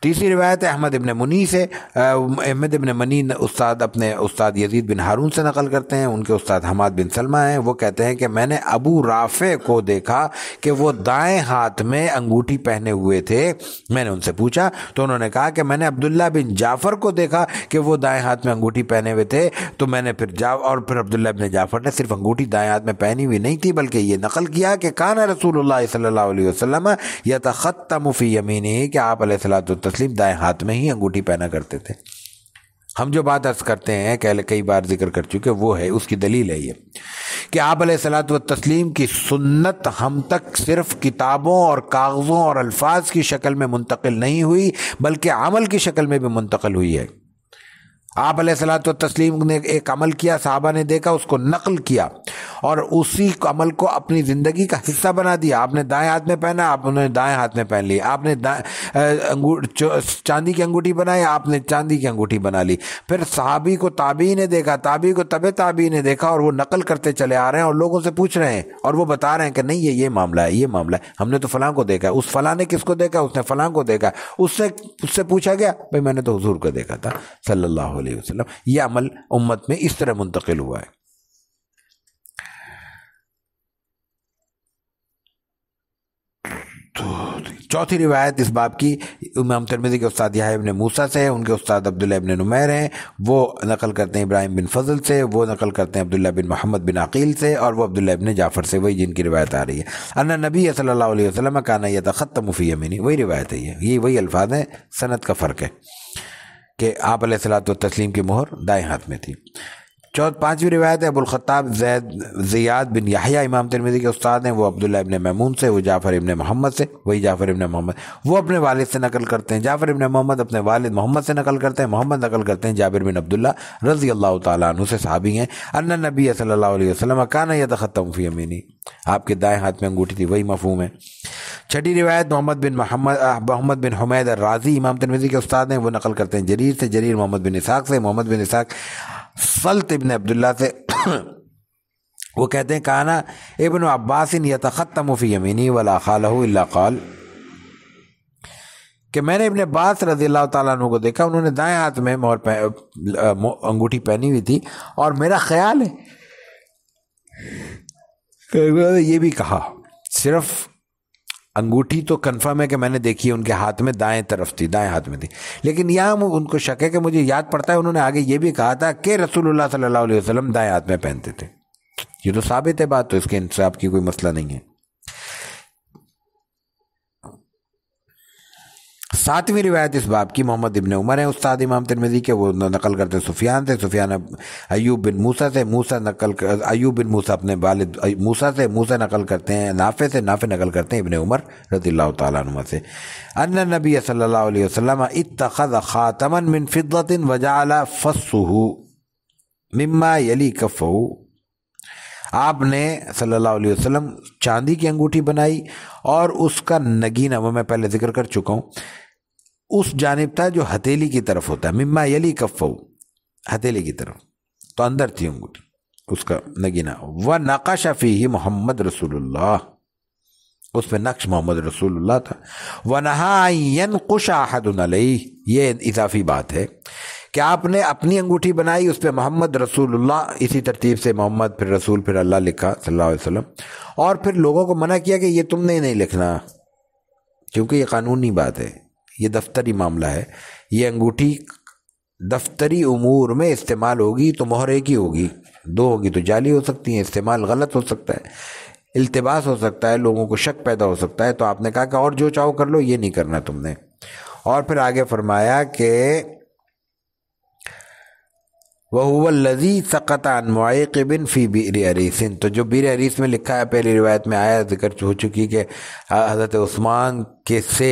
تیسری روایت ہے احمد ابن منی سے، احمد ابن منی استاد اپنے استاد یزید بن ہارون سے نقل کرتے ہیں، ان کے استاد حماد بن سلمہ ہیں، وہ کہتے ہیں کہ میں نے ابو رافع کو دیکھا کہ وہ دائیں ہاتھ میں انگوٹھی پہنے ہوئے تھے، میں نے ان سے پوچھا تو انہوں نے کہا کہ میں نے عبداللہ بن جعفر کو دیکھا کہ وہ دائیں ہاتھ میں انگوٹھی پہنے ہوئے تھے، تو میں نے اور پھر عبداللہ بن جعفر نے صرف انگوٹھی دائیں ہاتھ میں پہنی ہوئی نہیں تھی بلکہ یہ نقل کیا کہ کان رسول اللہ صلی اللہ علیہ وسلم یتختم فی یمینہ، کہ آپ علیہ الصلوۃ والتسلیم دائیں ہاتھ میں ہی انگوٹھی پہنا کرتے تھے۔ ہم جو بات عرض کرتے ہیں کئی بار ذکر کر چکے، وہ ہے اس کی دلیل ہے یہ کہ آپ علیہ الصلوۃ والتسلیم کی سنت ہم تک صرف کتابوں اور کاغذوں اور الفاظ کی شکل میں منتقل نہیں ہوئی بلکہ عمل کی شکل میں بھی منتقل ہوئی ہے۔ آپ علیہ الصلوۃ والتسلیم نے ایک عمل کیا، صحابہ نے دیکھا، اس کو نقل کیا اور اسی عمل کو اپنی زندگی کا حصہ بنا دیا۔ آپ نے دائیں ہاتھ میں پہنا، آپ نے دائیں ہاتھ میں پہن لی، آپ نے چاندی کی انگوٹھی بنائی، آپ نے چاندی کی انگوٹھی بنا لی۔ پھر صحابی کو تابعی نے دیکھا، تابعی کو تبع تابعی نے دیکھا، اور وہ نقل کرتے چلے آ رہے ہیں اور لوگوں سے پوچھ رہے ہیں اور وہ بتا رہے ہیں کہ نہیں یہ معاملہ ہے، یہ معاملہ ہے، ہم نے تو فلاں کو دیکھا، اس فلاں نے کس کو دیکھا، اس نے فلاں کو دیکھا، اس سے پوچھا گیا، بھئی میں نے تو حضور کو دیکھا تھا صلی اللہ علیہ وسلم۔ یہ عمل امت میں اس طرح منتقل ہوا ہے۔ چوتھی روایت اس باب کی امام ترمذی کے استاد یحییٰ ابن موسیٰ سے، ان کے استاد عبداللہ ابن نمیر ہیں، وہ نقل کرتے ہیں ابراہیم بن فضل سے، وہ نقل کرتے ہیں عبداللہ بن محمد بن عقیل سے، اور وہ عبداللہ ابن جعفر سے، وہی جن کی روایت آ رہی ہے۔ ان نبی صلی اللہ علیہ وسلم کان یتختم فی یمینہ، وہی روایت ہے، یہ وہی الفاظ ہیں، سند کا فرق ہے کہ آپ علیہ الصلوۃ والتسلیم کی مہر دائیں ہاتھ میں تھی۔ پانچویں روایت ہے ابو الخطاب زیاد بن یحییٰ، امام ترمذی کے استاد ہیں، وہ عبداللہ ابن میمون سے، وہ جعفر ابن محمد سے، وہی جعفر ابن محمد، وہ اپنے والد سے نقل کرتے ہیں، جعفر ابن محمد اپنے والد محمد سے نقل کرتے ہیں، محمد نقل کرتے ہیں جابر بن عبداللہ رضی اللہ تعالیٰ عنہ سے، صحابی ہیں، ان نبی صلی اللہ علیہ وسلم کان یتختم فی یمینہ، آپ کے دائیں ہاتھ میں انگوٹھی تھی، وہی مفہوم ہے۔ چھٹی روایت محمد بن حمید الرازی، امام ترمذی کے استاد ہیں، وہ نقل کرتے ہیں جریر سے، جریر محمد بن اسحاق سے، محمد بن اسحاق سلط ابن عبداللہ سے، وہ کہتے ہیں کانا ابن عباس یتختم فی یمینہ ولا خالہ الا قال، کہ میں نے ابن عباس رضی اللہ تعالیٰ عنہ کو دیکھا، انہوں نے دائیں ہاتھ میں انگوٹھی پہنی ہوئی تھی، اور میرا خیال ہے یہ بھی کہا، صرف انگوٹھی تو کنفرم ہے کہ میں نے دیکھی ان کے ہاتھ میں دائیں طرف تھی، دائیں ہاتھ میں تھی، لیکن یہاں ان کو شک ہے کہ مجھے یاد پڑتا ہے انہوں نے آگے یہ بھی کہا تھا کہ رسول اللہ صلی اللہ علیہ وسلم دائیں ہاتھ میں پہنتے تھے۔ یہ تو ثابت ہے بات، تو اس کے انصاف کی کوئی مسئلہ نہیں ہے۔ ساتویں روایت اس باب کی محمد ابن عمر ہیں، استاد امام ترمذی کے، وہ نقل کرتے ہیں سفیان سے، سفیان ایوب بن موسیٰ سے، ایوب بن موسیٰ اپنے والد موسیٰ سے، موسیٰ نقل کرتے ہیں نافع سے، نافع نقل کرتے ہیں ابن عمر رضی اللہ تعالیٰ عنہ سے، ان نبی صلی اللہ علیہ وسلم اتخذ خاتما من فضة وجعل فصه مما یلی کفہ، آپ نے صلی اللہ علیہ وسلم چاندی کی انگوٹھی بنائی اور اس کا نگینہ، وہ میں پہلے ذکر کر چکا ہوں، اس جانب تھا جو ہتھیلی کی طرف ہوتا ہے، مما یلی کفہ، ہتھیلی کی طرف، تو اندر تھی انگوٹھی اس کا نگینہ، وَنَقَشَ فِيهِ محمد رسول اللہ، اس پہ نقش محمد رسول اللہ تھا، وَنَهَا أَن يَنْقُشَ أَحَدٌ عَلَيْهِ، یہ اضافی بات ہے کہ آپ نے اپنی انگوٹھی بنائی، اس پہ محمد رسول اللہ، اسی ترتیب سے محمد پھر رسول پھر اللہ لکھا صلی اللہ علیہ وسلم، اور پھر لوگوں کو منع کیا کہ یہ تم نے نہیں لکھنا، کیونکہ یہ قانونی بات ہے، یہ دفتری معاملہ ہے، یہ انگوٹھی دفتری امور میں استعمال ہوگی تو مہر ایک ہی ہوگی، دو ہوگی تو جعلی ہو سکتی ہیں، استعمال غلط ہو سکتا ہے، التباس ہو سکتا ہے، لوگوں کو شک پیدا ہو سکتا ہے، تو آپ نے کہا کہ اور جو چاہو کر لو، یہ نہیں کرنا تم نے۔ اور پھر آگے فرمایا کہ وَهُوَ الَّذِي سَقَطَ عَنْ مُعَيْقِبٍ فِي بِئْرِ عَرِيسٍ، تو جو بئر عریس میں لکھا ہے، پہلی روایت میں آیا، ذکر ہو چکی کہ حضرت عثمان کے سے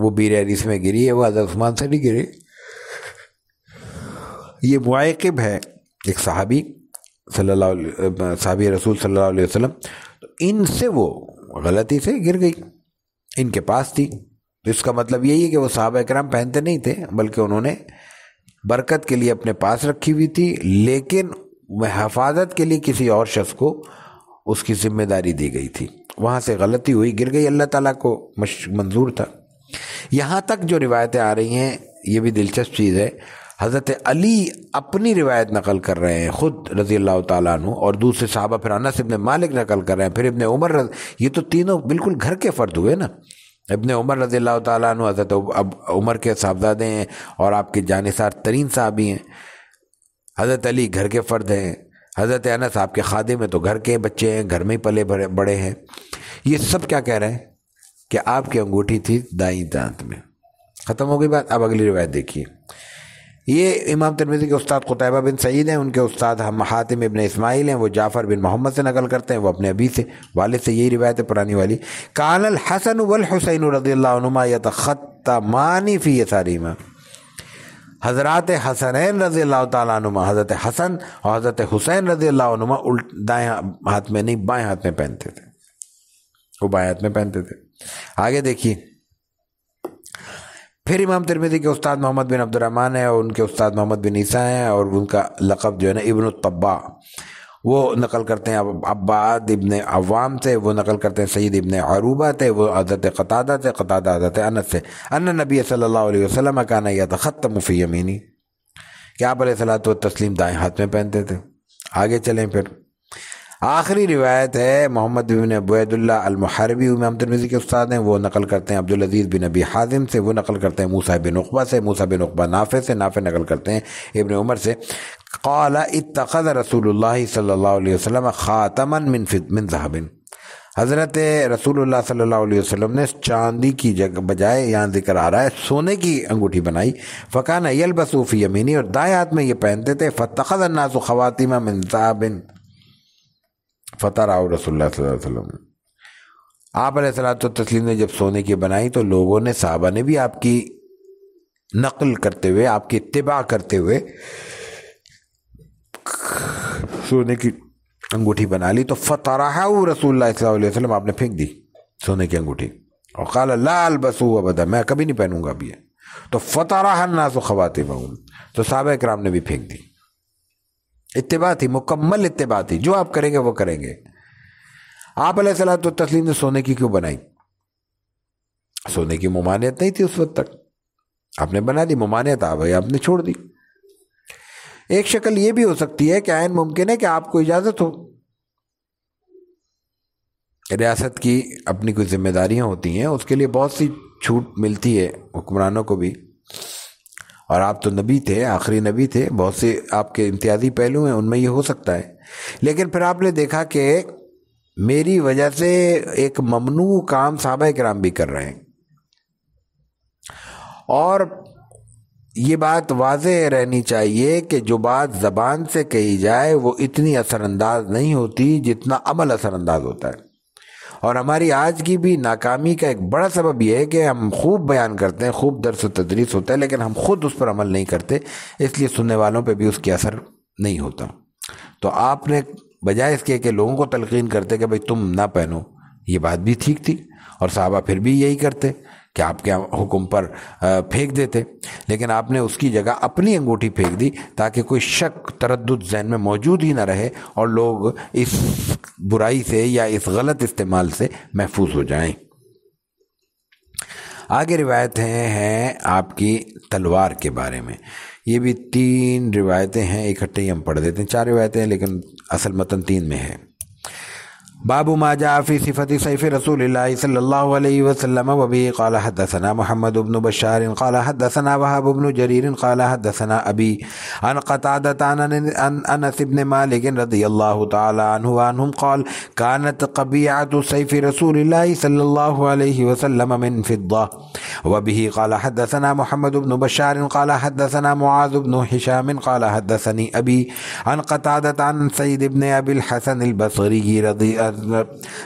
وہ بئر عریس میں گری ہے، وہ حضرت عثمان سے نہیں گری، یہ معیقب ہے ایک صحابی صحابی رسول صلی اللہ علیہ وسلم، تو ان سے وہ غلطی سے گر گئی، ان کے پاس تھی، تو اس کا مطلب یہی ہے کہ وہ صحابہ کرام پہنتے نہیں تھے، بلکہ انہوں نے برکت کے لیے اپنے پاس رکھی ہوئی تھی، لیکن حفاظت کے لیے کسی اور شخص کو اس کی ذمہ داری دی گئی تھی، وہاں سے غلطی ہوئی، گر گئی، اللہ تعالیٰ کو منظور تھا۔ یہاں تک جو روایتیں آ رہی ہیں یہ بھی دلچسپ چیز ہے، حضرت علی اپنی روایت نقل کر رہے ہیں خود رضی اللہ تعالیٰ عنہ، اور دوسرے صحابہ پھر انس ابن مالک نقل کر رہے ہیں، پھر ابن عمر یہ تو تینوں بالکل گھر کے فرد ہوئے نا، ابن عمر رضی اللہ تعالیٰ عنہ حضرت عمر کے صاحبزادے ہیں اور آپ کے جانثار ترین صحابی ہیں، حضرت علی گھر کے فرد ہیں، حضرت انس آپ کے خادم ہیں تو گھر کے بچے ہیں، گھر میں ہی پلے بڑے ہیں، یہ سب کیا کہہ رہے ہیں کہ آپ کی انگوٹھی تھی دائیں دانت میں۔ ختم ہو گئی بات۔ اب اگلی روایت دیکھیے، یہ امام ترمذی کے استاد قتیبہ بن سعید ہیں، ان کے استاد حاتم ابن اسماعیل ہیں، وہ جعفر بن محمد سے نقل کرتے ہیں، وہ اپنے ابی سے والد سے یہی روایت ہے پرانی والی۔ کان الحسن والحسین رضی اللہ عنہما یتختمان فی یسارہما، حضرات حسنین رضی اللہ تعالیٰ عنہما، حضرت حسن اور حضرت حسین رضی اللہ عنہما دائیں ہاتھ میں نہیں بائیں ہاتھ میں پہنتے تھے، وہ بائیں ہاتھ میں پہنتے تھے۔ آگے دیکھیے، پھر امام ترمذی کے استاد محمد بن عبد الرحمن ہیں اور ان کے استاد محمد بن عیسیٰ ہیں، اور ان کا لقب جو ہے نا ابن الطبا، وہ نقل کرتے ہیں عباد ابن عوام سے، وہ نقل کرتے ہیں سعید ابن عروبہ سے، وہ حضرت قتادہ سے، قتادہ حضرت انس سے، ان نبی صلی اللہ علیہ وسلم کان یتختم فی یمینی، کہ آپ علیہ الصلوۃ والتسلیم دائیں ہاتھ میں پہنتے تھے۔ آگے چلیں، پھر آخری روایت ہے محمد بن عبید اللہ المحاربی، امام ترمذی کے استاد ہیں، وہ نقل کرتے ہیں عبدالعزیز بن ابی حازم سے، وہ نقل کرتے ہیں موسیٰ بن عقبہ سے، موسیٰ بن عقبہ نافع سے، نافع نقل کرتے ہیں ابن عمر سے، قال اتخذ رسول اللہ صلی اللہ علیہ وسلم خاتما من ذهب، حضرت رسول اللہ صلی اللہ علیہ وسلم نے چاندی کی جگہ بجائے، یہاں ذکر آ رہا ہے سونے کی انگوٹھی بنائی، فکان یلبس فی یمینی، اور دائیں ہاتھ میں یہ پہنتے تھے، فاتخذ الناس خواتیم من ذهب فتح رسول اللہ صلی اللہ علیہ وسلم، آپ علیہ الصلوۃ والتسلیم نے جب سونے کی بنائی تو لوگوں نے، صحابہ نے بھی آپ کی نقل کرتے ہوئے، آپ کی اتباع کرتے ہوئے سونے کی انگوٹھی بنا لی، تو فطرحہ رسول اللہ صلی اللہ علیہ وسلم، آپ نے پھینک دی سونے کی انگوٹھی، اور قال لا البسو ابدا، میں کبھی نہیں پہنوں گا اب یہ، تو فطرح الناس خواتمہم، تو صحابہ کرام نے بھی پھینک دی۔ اتباع تھی، مکمل اتباع تھی، جو آپ کریں گے وہ کریں گے۔ آپ علیہ الصلوۃ والتسلیم نے سونے کی کیوں بنائی؟ سونے کی ممانعت نہیں تھی اس وقت تک، آپ نے بنا دی، ممانعت آ گئی، آپ نے چھوڑ دی۔ ایک شکل یہ بھی ہو سکتی ہے کہ عین ممکن ہے کہ آپ کو اجازت ہو، ریاست کی اپنی کوئی ذمہ داریاں ہوتی ہیں، اس کے لیے بہت سی چھوٹ ملتی ہے حکمرانوں کو بھی، اور آپ تو نبی تھے، آخری نبی تھے، بہت سے آپ کے امتیازی پہلو ہیں، ان میں یہ ہو سکتا ہے، لیکن پھر آپ نے دیکھا کہ میری وجہ سے ایک ممنوع کام صحابہ کرام بھی کر رہے ہیں، اور یہ بات واضح رہنی چاہیے کہ جو بات زبان سے کہی جائے وہ اتنی اثر انداز نہیں ہوتی جتنا عمل اثر انداز ہوتا ہے، اور ہماری آج کی بھی ناکامی کا ایک بڑا سبب یہ ہے کہ ہم خوب بیان کرتے ہیں، خوب درس و تدریس ہوتا ہے، لیکن ہم خود اس پر عمل نہیں کرتے، اس لیے سننے والوں پہ بھی اس کی اثر نہیں ہوتا۔ تو آپ نے بجائے اس کے کہ لوگوں کو تلقین کرتے کہ بھئی تم نہ پہنو، یہ بات بھی ٹھیک تھی، اور صحابہ پھر بھی یہی کرتے کہ آپ کے حکم پر پھینک دیتے، لیکن آپ نے اس کی جگہ اپنی انگوٹھی پھینک دی تاکہ کوئی شک تردد ذہن میں موجود ہی نہ رہے اور لوگ اس برائی سے یا اس غلط استعمال سے محفوظ ہو جائیں۔ آگے روایتیں ہیں آپ کی تلوار کے بارے میں، یہ بھی 3 روایتیں ہیں، اکٹھے ہی ہم پڑھ دیتے ہیں، 4 روایتیں ہیں لیکن اصل متن 3 میں ہے۔ باب ما جاء في صفة سيف رسول الله صلى الله عليه وسلم وبه قال حدثنا محمد بن بشار قال حدثنا وهب بن جرير قال حدثنا أبي عن قتادة عن أنس بن مالك رضي الله تعالى عنه وعنهم قال كانت قبيعة سيف رسول الله صلى الله عليه وسلم من فضة وبه قال حدثنا محمد بن بشار قال حدثنا معاذ بن هشام قال حدثني أبي عن قتادة عن سعيد بن أبي الحسن البصري رضي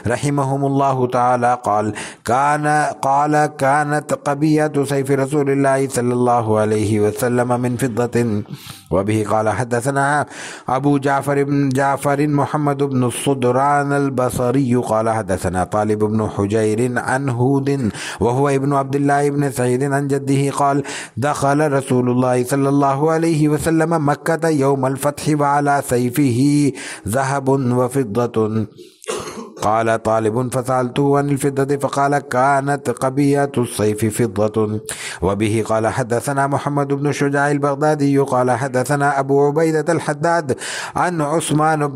رحمهم الله تعالى قال كانت قبية سيف رسول الله صلى الله عليه وسلم من فضة. وبه قال حدثنا أبو جعفر بن جعفر محمد بن الصدران البصري قال حدثنا طالب بن حجير عن هود وهو ابن عبد الله بن سعيد عن جده قال دخل رسول الله صلى الله عليه وسلم مكة يوم الفتح وعلى سيفه ذهب وفضة. قال طالب فسألته عن الفضة فقال كانت قبية السيف فضة. وبه قال حدثنا محمد بن شجاع البغدادي قال حدثنا أبو عبيدة الحداد عن عثمان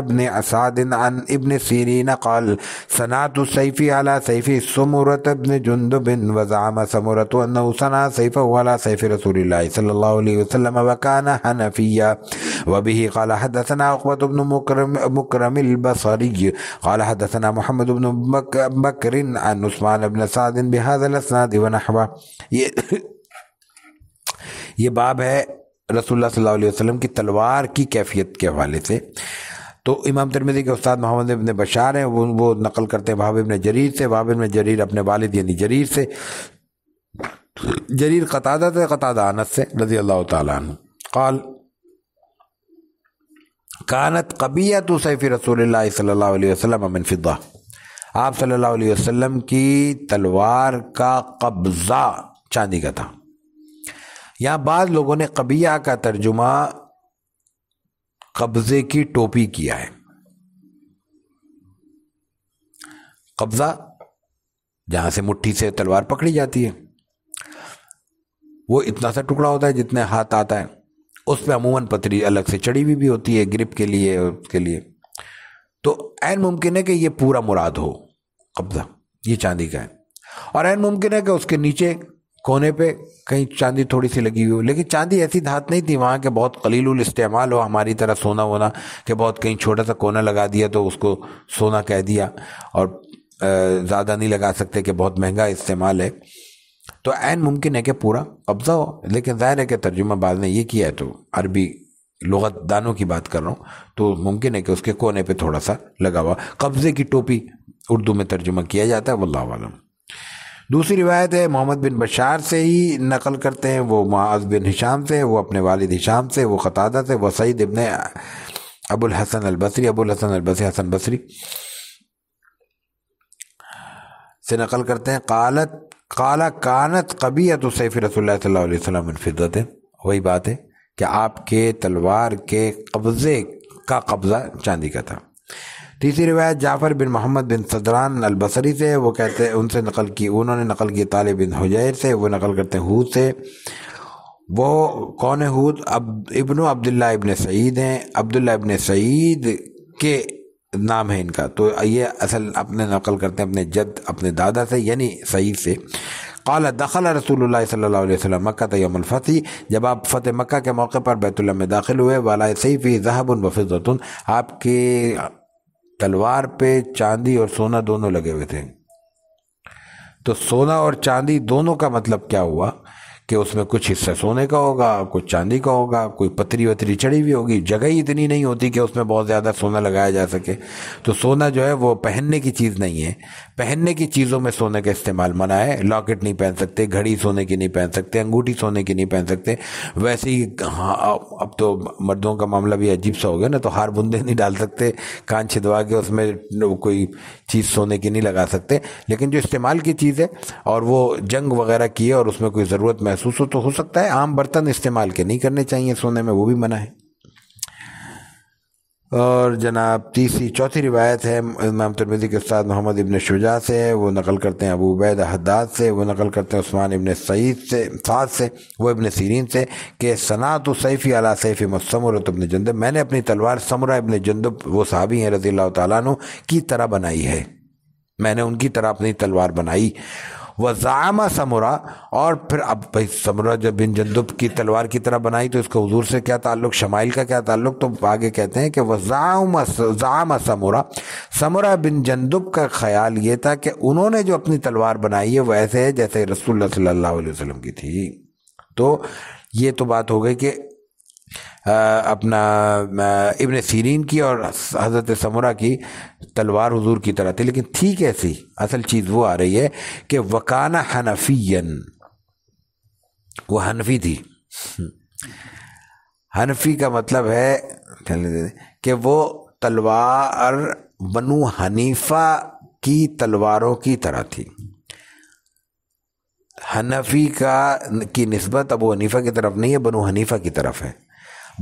بن سعد عن ابن سيرين قال صنعت سيفي على سيف سمرة بن جندب وزعم سمرة أنه صنع سيفه على سيف رسول الله صلى الله عليه وسلم وكان حنفيا. وبه قال حدثنا عقبة بن مكرم البصري قال حدثنا محمد بن بكر عن عثمان بن سعد بهذا الاسناد ونحوه. یہ باب ہے رسول اللہ صلی اللہ علیہ وسلم کی تلوار کی کیفیت کے حوالے سے. تو امام ترمذی کے استاد محمد ابن بشار ہیں، وہ نقل کرتے ہیں وہب ابن جریر سے، وہب ابن جریر اپنے والد یعنی جریر سے، جریر قتادہ سے، قتادہ انس سے رضی اللہ تعالیٰ عنہ قال کانت قبیۃ سیف رسول اللہ صلی اللہ علیہ وسلم من فضہ. آپ صلی اللہ علیہ وسلم کی تلوار کا قبضہ چاندی کا تھا. یہاں بعض لوگوں نے قبیہ کا ترجمہ قبضے کی ٹوپی کیا ہے. قبضہ جہاں سے مٹھی سے تلوار پکڑی جاتی ہے، وہ اتنا سا ٹکڑا ہوتا ہے جتنے ہاتھ آتا ہے، اس پہ عموماً پتری الگ سے چڑھی ہوئی بھی ہوتی ہے گرپ کے لیے اور اس کے لیے. تو عین ممکن ہے کہ یہ پورا مراد ہو قبضہ، یہ چاندی کا ہے، اور عین ممکن ہے کہ اس کے نیچے کونے پہ کہیں چاندی تھوڑی سی لگی ہوئی ہو. لیکن چاندی ایسی دھات نہیں تھی وہاں کہ بہت قلیل الاستعمال ہو، ہماری طرح سونا ہونا کہ بہت کہیں چھوٹا سا کونا لگا دیا تو اس کو سونا کہہ دیا، اور زیادہ نہیں لگا سکتے کہ بہت مہنگا استعمال ہے. تو عین ممکن ہے کہ پورا قبضہ ہو، لیکن ظاہر ہے کہ ترجمہ بعض نے یہ کیا ہے، تو عربی لغت دانوں کی بات کر رہا ہوں، تو ممکن ہے کہ اس کے کونے پہ تھوڑا سا لگا ہوا. قبضے کی ٹوپی اردو میں ترجمہ کیا جاتا ہے، واللہ اعلم. دوسری روایت ہے محمد بن بشار سے ہی نقل کرتے ہیں، وہ معاذ بن ہشام سے، وہ اپنے والد ہشام سے، وہ قتادہ سے، وہ سعید ابن ابو الحسن البصری، ابو الحسن البصری حسن بصری سے نقل کرتے ہیں قال کانت قبیۃ سیف رسول اللہ صلی اللہ علیہ وسلم من فضہ. وہی بات ہے کہ آپ کے تلوار کے قبضے کا قبضہ چاندی کا تھا. تیسری روایت جعفر بن محمد بن صدران البصری سے، وہ کہتے ہیں ان سے نقل کی، انہوں نے نقل کی طالب بن حجیر سے، وہ نقل کرتے ہیں ہود سے. وہ کون ہے ہود؟ ابن عبداللہ ابن سعید ہیں، عبداللہ ابن سعید کے نام ہے ان کا. تو یہ اصل اپنے نقل کرتے ہیں اپنے جد اپنے دادا سے یعنی سعید سے. قال دخل رسول اللہ صلی اللہ علیہ وسلم مکہ یوم الفتح، جب آپ فتح مکہ کے موقع پر بیت اللہ میں داخل ہوئے، وعلی سیفہ ذہب وفضۃ، آپ کے تلوار پہ چاندی اور سونا دونوں لگے ہوئے تھے. تو سونا اور چاندی دونوں کا مطلب کیا ہوا کہ اس میں کچھ حصہ سونے کا ہوگا، کچھ چاندی کا ہوگا، کوئی پتری وتری چڑھی ہوئی ہوگی. جگہ ہی اتنی نہیں ہوتی کہ اس میں بہت زیادہ سونا لگایا جا سکے. تو سونا جو ہے وہ پہننے کی چیز نہیں ہے، پہننے کی چیزوں میں سونے کا استعمال منع ہے. لاکٹ نہیں پہن سکتے، گھڑی سونے کی نہیں پہن سکتے، انگوٹھی سونے کی نہیں پہن سکتے. ویسے ہی اب تو مردوں کا معاملہ بھی عجیب سا ہو گیا نا، تو ہار بندے نہیں ڈال سکتے کان چھدوا کے، اس میں کوئی چیز سونے کی نہیں لگا سکتے. لیکن جو استعمال کی چیز ہے اور وہ جنگ وغیرہ کی ہے اور اس میں کوئی ضرورت محسوس ہو تو ہو سکتا ہے. عام برتن استعمال کے نہیں کرنے چاہیے سونے میں، وہ بھی منع ہے. اور جناب چوتھی روایت ہے امام ترمذی کے استاد محمد ابن شجاع سے، وہ نقل کرتے ہیں ابو عبیدہ حداد سے، وہ نقل کرتے ہیں عثمان ابن سعد سے، وہ ابن سیرین سے کہ صنعت سیفی علی سیف سمرۃ بن جندب، میں نے اپنی تلوار سمرہ ابن جندب، وہ صحابی ہیں رضی اللہ تعالیٰ عنہ، کی طرح بنائی ہے، میں نے ان کی طرح اپنی تلوار بنائی. وزعم سمرہ، اور پھر اب بھائی سمرہ جب بن جندب کی تلوار کی طرح بنائی تو اس کا حضور سے کیا تعلق، شمائل کا کیا تعلق؟ تو آگے کہتے ہیں کہ وزعم سمرہ بن جندب کا خیال یہ تھا کہ انہوں نے جو اپنی تلوار بنائی ہے وہ ایسے ہے جیسے رسول اللہ صلی اللہ علیہ وسلم کی تھی. تو یہ تو بات ہو گئی کہ اپنا ابن سیرین کی اور حضرت سمرہ کی تلوار حضور کی طرح تھی، لیکن تھی کیسی؟ اصل چیز وہ آ رہی ہے کہ وکانہ حنفین، وہ حنفی تھی۔ حنفی کا مطلب ہے کہ وہ تلوار بنو حنیفہ کی تلواروں کی طرح تھی۔ حنفی کی نسبت ابو حنیفہ کی طرف نہیں ہے، بنو حنیفہ کی طرف ہے۔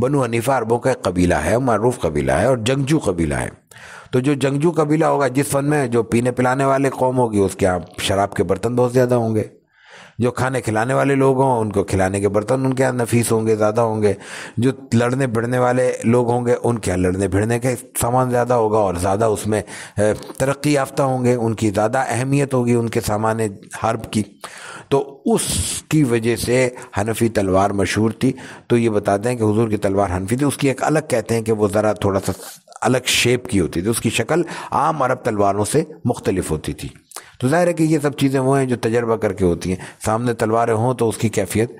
بنو حنیفہ عربوں کا ایک قبیلہ ہے، معروف قبیلہ ہے اور جنگجو قبیلہ ہے۔ تو جو جنگجو قبیلہ ہوگا، جس فن میں جو پینے پلانے والے قوم ہوگی، اس کے یہاں شراب کے برتن بہت زیادہ ہوں گے۔ جو کھانے کھلانے والے لوگ ہوں، ان کو کھلانے کے برتن ان کے یہاں نفیس ہوں گے، زیادہ ہوں گے۔ جو لڑنے بھڑنے والے لوگ ہوں گے، ان کے یہاں لڑنے بھڑنے کے سامان زیادہ ہوگا اور زیادہ اس میں ترقی یافتہ ہوں گے، ان کی زیادہ اہمیت ہوگی ان کے سامان حرب کی۔ تو اس کی وجہ سے حنفی تلوار مشہور تھی۔ تو یہ بتاتے ہیں کہ حضور کی تلوار حنفی تھی۔ اس کی ایک الگ کہتے ہیں کہ وہ ذرا تھوڑا سا الگ شیپ کی ہوتی تھی، اس کی شکل عام عرب تلواروں سے مختلف ہوتی تھی۔ تو ظاہر ہے کہ یہ سب چیزیں وہ ہیں جو تجربہ کر کے ہوتی ہیں۔ سامنے تلواریں ہوں تو اس کی کیفیت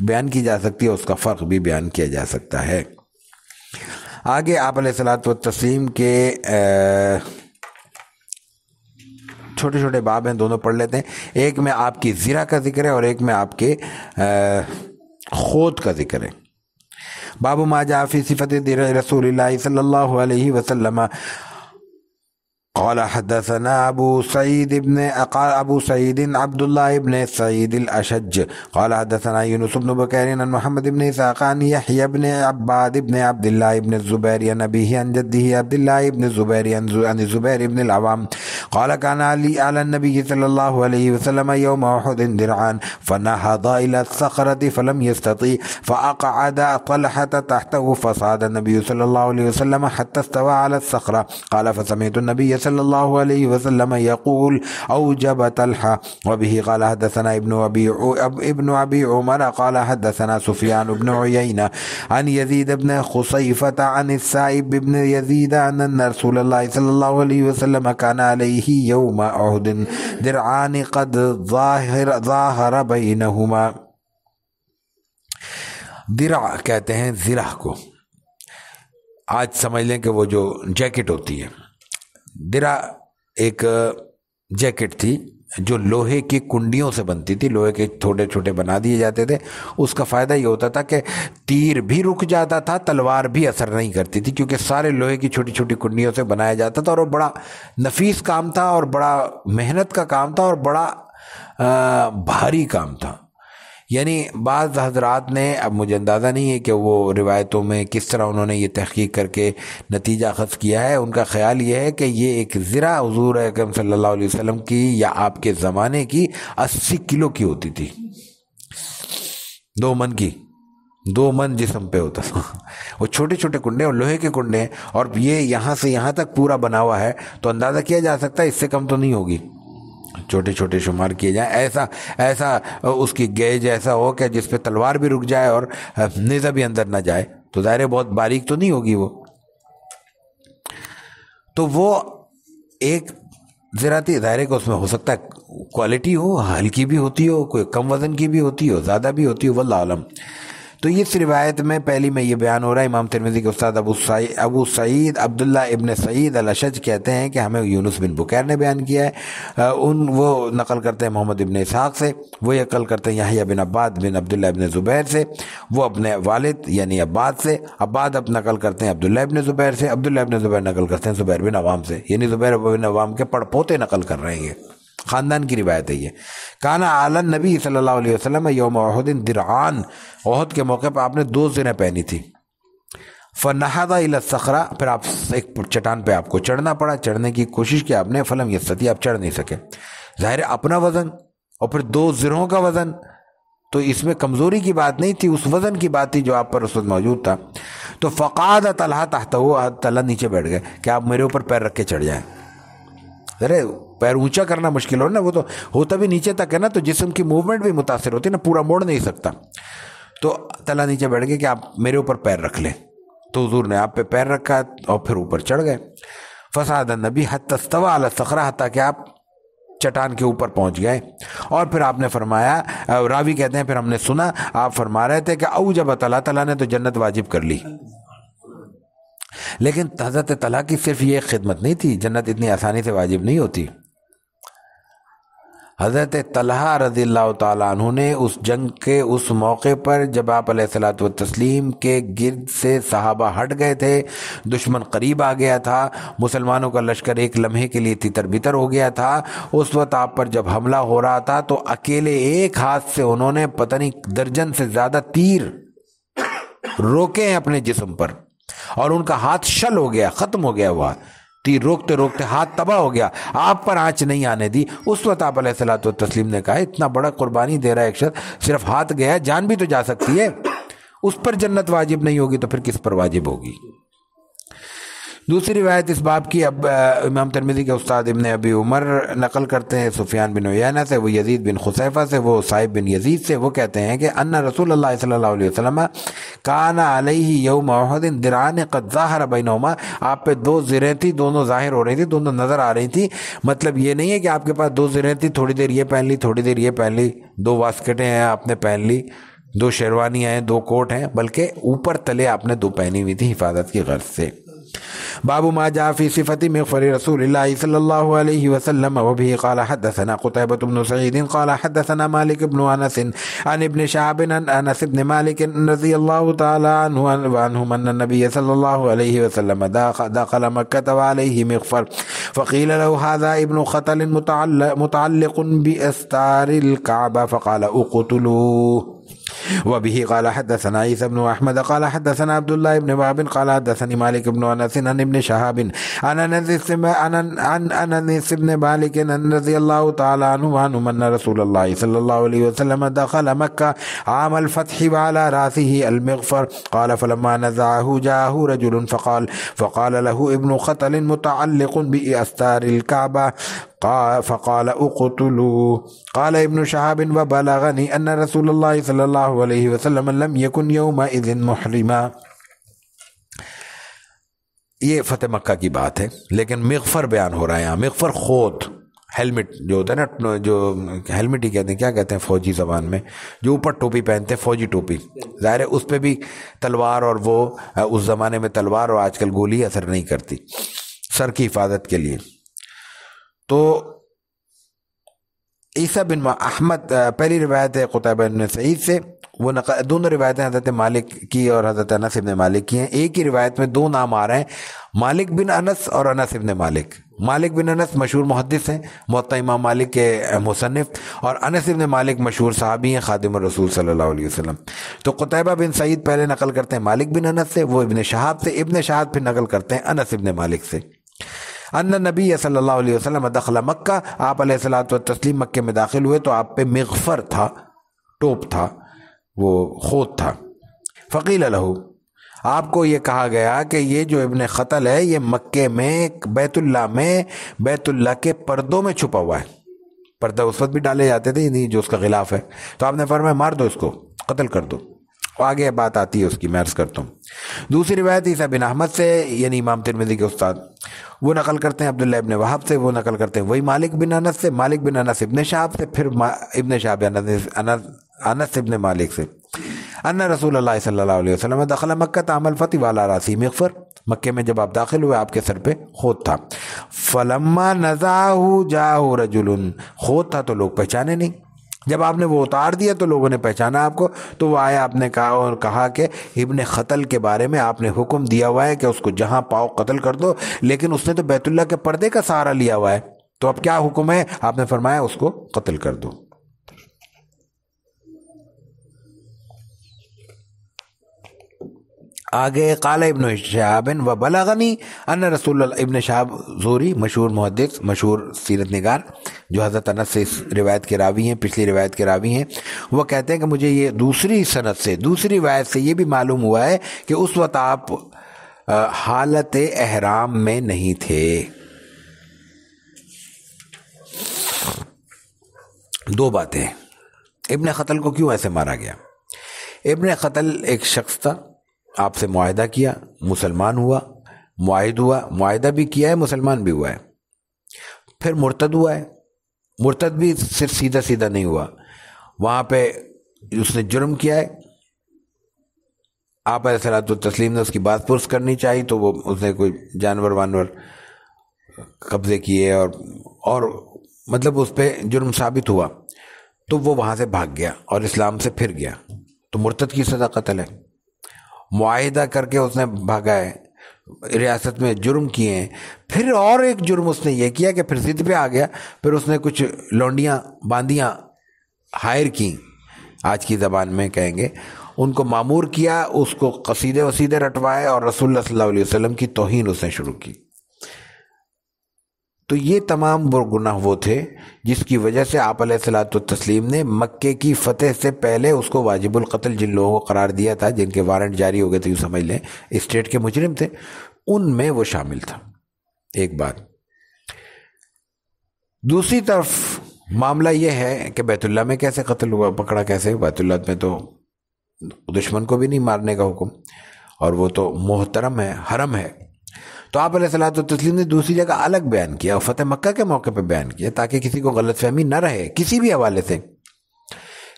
بیان کی جا سکتی ہے، اس کا فرق بھی بیان کیا جا سکتا ہے۔ آگے آپ علیہ الصلوۃ والتسلیم کے چھوٹے چھوٹے باب ہیں، دونوں پڑھ لیتے ہیں۔ ایک میں آپ کی زرہ کا ذکر ہے اور ایک میں آپ کے خود کا ذکر ہے۔ باب ما جاء فی صفت رسول اللہ صلی اللہ علیہ وسلم قال حدثنا ابو سعید عبد الله بن سعید الاشج قال حدثنا يونس بن بكير عن محمد بن اسحاق عن يحيى بن عباد بن عبد الله بن الزبير عن أبيه عن جده عبد الله بن الزبير عن الزبير بن العوام قال كان على النبي صلى الله عليه وسلم يوم أحد درعان فنهض إلى الصخرة فلم يستطيع فأقعد طلحة تحته فصعد النبي صلى الله عليه وسلم حتى استوى على الصخرة قال فسمعت النبي صلى الله عليه وسلم يقول أوجب طلحة وبه قال حدثنا ابن أبي عمر قال حدثنا سفيان بن عيينة عن يزيد بن خصيفة عن السائب بن يزيد أن رسول الله صلى الله عليه وسلم كان عليه يوم أحد درعان قد ظاهر بينهما۔ درع کہتے ہیں زرہ کو، آج سمجھ لیں کہ وہ جو جیکٹ ہوتی ہے۔ درع ایک جیکٹ تھی جو لوہے کی کنڈیوں سے بنتی تھی، لوہے کے چھوٹے چھوٹے بنا دیے جاتے تھے۔ اس کا فائدہ یہ ہوتا تھا کہ تیر بھی رک جاتا تھا، تلوار بھی اثر نہیں کرتی تھی، کیونکہ سارے لوہے کی چھوٹی چھوٹی کنڈیوں سے بنایا جاتا تھا، اور وہ بڑا نفیس کام تھا اور بڑا محنت کا کام تھا اور بڑا بھاری کام تھا۔ یعنی بعض حضرات نے، اب مجھے اندازہ نہیں ہے کہ وہ روایتوں میں کس طرح انہوں نے یہ تحقیق کر کے نتیجہ اخذ کیا ہے، ان کا خیال یہ ہے کہ یہ ایک زرہ حضور اکرم صلی اللہ علیہ وسلم کی یا آپ کے زمانے کی 80 کلو کی ہوتی تھی، 2 من کی، 2 من جسم پہ ہوتا تھا۔ وہ چھوٹے چھوٹے کنڈے اور لوہے کے کنڈے ہیں، اور یہ یہاں سے یہاں تک پورا بنا ہوا ہے، تو اندازہ کیا جا سکتا ہے اس سے کم تو نہیں ہوگی، چھوٹے چھوٹے شمار کیے جائیں۔ ایسا اس کی گیج ایسا ہو کہ جس پہ تلوار بھی رک جائے اور نیزہ بھی اندر نہ جائے، تو ظاہر بہت باریک تو نہیں ہوگی وہ۔ تو وہ ایک زراعتی ظاہر کہ اس میں ہو سکتا ہے کوالٹی ہو، ہلکی بھی ہوتی ہو، کوئی کم وزن کی بھی ہوتی ہو، زیادہ بھی ہوتی ہو، واللہ عالم۔ تو اس روایت میں پہلی میں یہ بیان ہو رہا ہے، امام ترمذی کے استاد ابو سعید عبداللہ ابن سعید الاشج کہتے ہیں کہ ہمیں یونس بن بکیر نے بیان کیا ہے، وہ نقل کرتے ہیں محمد ابن اسحاق سے، وہ نقل کرتے ہیں یحییٰ بن عباد بن عبداللہ ابن زبیر سے، وہ اپنے والد یعنی عباد سے، عباد اب نقل کرتے ہیں عبداللہ ابن زبیر سے، عبداللہ ابن زبیر نقل کرتے ہیں زبیر بن عوام سے، یعنی زبیر بن عوام کے پڑپوتے نقل کر رہے ہیں، یہ خاندان کی روایت ہے۔ یہ کانا علی النبی صلی اللہ علیہ وسلم یوم احد درعان، احد کے موقع پہ آپ نے 2 زرہیں پہنی تھی۔ فنہض الی الصخرہ، پھر آپ ایک چٹان پہ آپ کو چڑھنا پڑا، چڑھنے کی کوشش کی آپ نے، فلم یستطیع، آپ چڑھ نہیں سکے۔ ظاہر اپنا وزن اور پھر 2 زرہوں کا وزن، تو اس میں کمزوری کی بات نہیں تھی، اس وزن کی بات تھی جو آپ پر اس وقت موجود تھا۔ تو فقعد طلحہ تحتہ، طلحہ نیچے بیٹھ گئے کہ آپ میرے اوپر پیر رکھ کے چڑھ جائیں۔ ارے پیر اونچا کرنا مشکل ہو نا، وہ تو ہوتا بھی نیچے تک ہے نا، تو جسم کی موومنٹ بھی متاثر ہوتی ہے نا، پورا موڑ نہیں سکتا۔ تو طلحہ نیچے بیٹھ گئے کہ آپ میرے اوپر پیر رکھ لیں، تو حضور نے آپ پہ پیر رکھا اور پھر اوپر چڑھ گئے۔ فصعد النبی حتی استوى علی الصخرہ، حتیٰ کہ آپ چٹان کے اوپر پہنچ گئے. اور پھر آپ نے فرمایا, راوی کہتے ہیں پھر ہم نے سنا آپ فرما رہے تھے کہ اوجبت, اللہ تعالیٰ نے تو جنت واجب کر لی. لیکن حضرت طلحہ کی صرف یہ خدمت نہیں تھی, جنت اتنی آسانی سے واجب نہیں ہوتی. حضرت طلحہ رضی اللہ تعالیٰ عنہ نے اس جنگ کے اس موقع پر جب آپ علیہ الصلوۃ والتسلیم کے گرد سے صحابہ ہٹ گئے تھے, دشمن قریب آ گیا تھا, مسلمانوں کا لشکر ایک لمحے کے لیے تتر بتر ہو گیا تھا, اس وقت آپ پر جب حملہ ہو رہا تھا تو اکیلے ایک ہاتھ سے انہوں نے پتہ نہیں درجن سے زیادہ تیر روکے ہیں اپنے جسم پر, اور ان کا ہاتھ شل ہو گیا, ختم ہو گیا ہوا, تیر روکتے روکتے ہاتھ تباہ ہو گیا, آپ پر آنچ نہیں آنے دی. اس وقت آپ علیہ الصلوۃ والتسلیم نے کہا اتنا بڑا قربانی دے رہا ہے ایک شخص, صرف ہاتھ گیا, جان بھی تو جا سکتی ہے, اس پر جنت واجب نہیں ہوگی تو پھر کس پر واجب ہوگی. دوسری روایت اس باب کی اب امام ترمذی کے استاد ابن ابی عمر نقل کرتے ہیں سفیان بن عیینہ سے, وہ یزید بن خصیفہ سے, وہ صائب بن یزید سے. وہ کہتے ہیں کہ ان رسول اللہ صلی اللہ علیہ وسلم کان علیہ یوم احد درعان قد ظاہر بینہما, آپ پہ دو زریں تھی, دونوں ظاہر ہو رہی تھی, دونوں نظر آ رہی تھی. مطلب یہ نہیں ہے کہ آپ کے پاس دو زریں تھی, تھوڑی دیر یہ پہن لی, تھوڑی دیر یہ پہن لی, دو واسکٹیں ہیں آپ نے پہن لی, دو شیروانی ہیں, دو کوٹ ہیں, بلکہ اوپر تلے آپ نے دو پہنی ہوئی تھی حفاظت کی غرض سے. باب ما جاء في صفة مغفر رسول الله صلى الله عليه وسلم وبه قال حدثنا قتيبة بن سعيد قال حدثنا مالك بن أنس عن ابن شهاب عن أنس بن مالك رضي الله تعالى عنه أن النبي صلى الله عليه وسلم دخل مكة وعليه مغفر فقيل له هذا ابن خطل متعلق بأستار الكعبة فقال اقتلوه. وبه قال حدثنا عيسى بن احمد قال حدثنا عبد الله بن وهب قال حدثني مالك بن انس عن ابن شهاب عن انس بن مالك رضي الله تعالى عنه ان رسول الله صلى الله عليه وسلم دخل مكة عام الفتح وعلى راسه المغفر قال فلما نزعه جاءه رجل فقال له ابن خطل متعلق بأستار الكعبة فقال اقتلوه. قال ابن شهاب وبلغني ان رسول الله صلى الله عليه وسلم لم يكن يومئذ محرما. یہ فتح مکہ کی بات ہے, لیکن مغفر بیان ہو رہا ہے یہاں. مغفر خود ہیلمٹ جو ہوتا ہے نا, جو ہیلمٹ ہی کہتے ہیں, کیا کہتے ہیں فوجی زبان میں, جو اوپر ٹوپی پہنتے ہیں, فوجی ٹوپی. ظاہر ہے اس پہ بھی تلوار, اور وہ اس زمانے میں تلوار اور آج کل گولی اثر نہیں کرتی, سر کی حفاظت کے لیے. تو عیسیٰ بن احمد, پہلی روایت ہے قتیبہ بن سعید سے, وہ دونوں روایتیں حضرت مالک کی اور حضرت انس بن مالک کی ہیں. ایک ہی روایت میں دو نام آ رہے ہیں, مالک بن انس اور انس بن مالک. مالک بن انس مشہور محدث ہیں, موطا امام مالک کے مصنف, اور انس بن مالک مشہور صحابی ہیں, خادم الرسول صلی اللہ علیہ وسلم. تو قتیبہ بن سعید پہلے نقل کرتے ہیں مالک بن انس سے, وہ ابن شہاب سے, ابن شہاب پھر نقل کرتے ہیں انس بن مالک سے. ان نبی صلی اللہ علیہ وسلم دخل مکہ, آپ علیہ الصلوۃ والتسلیم مکے میں داخل ہوئے تو آپ پہ مغفر تھا, ٹوپ تھا, وہ خود تھا. فقیل لہو, آپ کو یہ کہا گیا کہ یہ جو ابن خطل ہے یہ مکے میں بیت اللہ میں, بیت اللہ کے پردوں میں چھپا ہوا ہے. پردہ اس وقت بھی ڈالے جاتے تھے نہیں جو اس کا غلاف ہے, تو آپ نے فرمایا مار دو اس کو, قتل کر دو. آگے بات آتی ہے اس کی, میں عرض کرتا ہوں. دوسری روایت عیسیٰ بن احمد سے, یعنی امام ترمذی کے استاد, وہ نقل کرتے ہیں عبداللہ ابن وہب سے, وہ نقل کرتے ہیں وہی مالک بن انس سے, مالک بن انس ابن شہاب سے, پھر ابن شہاب انس ابن مالک سے. ان رسول اللہ صلی اللہ علیہ وسلم دخل مکہ عام الفتح وعلی راسہ مغفر, مکے میں جب آپ داخل ہوئے آپ کے سر پہ خود تھا. فلما نزعہ جاءہ رجل, خود تھا تو لوگ پہچانے نہیں, جب آپ نے وہ اتار دیا تو لوگوں نے پہچانا آپ کو. تو وہ آیا, آپ نے کہا اور کہا کہ ابن خطل کے بارے میں آپ نے حکم دیا ہوا ہے کہ اس کو جہاں پاؤ قتل کر دو, لیکن اس نے تو بیت اللہ کے پردے کا سہارا لیا ہوا ہے, تو اب کیا حکم ہے؟ آپ نے فرمایا اس کو قتل کر دو. آگے قال ابن شہاب و بلغنی ان رسول اللہ, ابن شہاب زوری مشہور محدث, مشہور سیرت نگار, جو حضرت انس سے اس روایت کے راوی ہیں, پچھلی روایت کے راوی ہیں, وہ کہتے ہیں کہ مجھے یہ دوسری سند سے, دوسری روایت سے یہ بھی معلوم ہوا ہے کہ اس وقت آپ حالت احرام میں نہیں تھے. دو باتیں, ابن خطل کو کیوں ایسے مارا گیا؟ ابن خطل ایک شخص تھا, آپ سے معاہدہ کیا, مسلمان ہوا, معاہد ہوا, معاہدہ بھی کیا ہے, مسلمان بھی ہوا ہے, پھر مرتد ہوا ہے, مرتد بھی صرف سیدھا سیدھا نہیں ہوا، وہاں پہ اس نے جرم کیا ہے، آپ علیہ الصلوۃ والتسلیم نے اس کی بات پرس کرنی چاہیے، تو وہ اس نے کوئی جانور وانور قبضے کیے اور مطلب اس پہ جرم ثابت ہوا، تو وہ وہاں سے بھاگ گیا اور اسلام سے پھر گیا، تو مرتد کی سزا قتل ہے۔ معاہدہ کر کے اس نے بھاگا ہے، ریاست میں جرم کیے ہیں، پھر اور ایک جرم اس نے یہ کیا کہ پھر ضد پہ آ گیا، پھر اس نے کچھ لونڈیاں باندیاں ہائر کی، آج کی زبان میں کہیں گے، ان کو مامور کیا، اس کو قصیدے وسیدے رٹوائے اور رسول اللہ صلی اللہ علیہ وسلم کی توہین اس نے شروع کی۔ تو یہ تمام گناہ وہ تھے جس کی وجہ سے آپ علیہ الصلوۃ والتسلیم نے مکے کی فتح سے پہلے اس کو واجب القتل جن لوگوں کو قرار دیا تھا، جن کے وارنٹ جاری ہو گئے تھے، یوں سمجھ لیں اسٹیٹ کے مجرم تھے، ان میں وہ شامل تھا۔ ایک بات۔ دوسری طرف معاملہ یہ ہے کہ بیت اللہ میں کیسے قتل ہوا، پکڑا کیسے؟ بیت اللہ میں تو دشمن کو بھی نہیں مارنے کا حکم، اور وہ تو محترم ہے، حرم ہے۔ تو آپ علیہ الصلوۃ والتسلیم نے دوسری جگہ الگ بیان کیا، فتح مکہ کے موقع پہ بیان کیا، تاکہ کسی کو غلط فہمی نہ رہے کسی بھی حوالے سے۔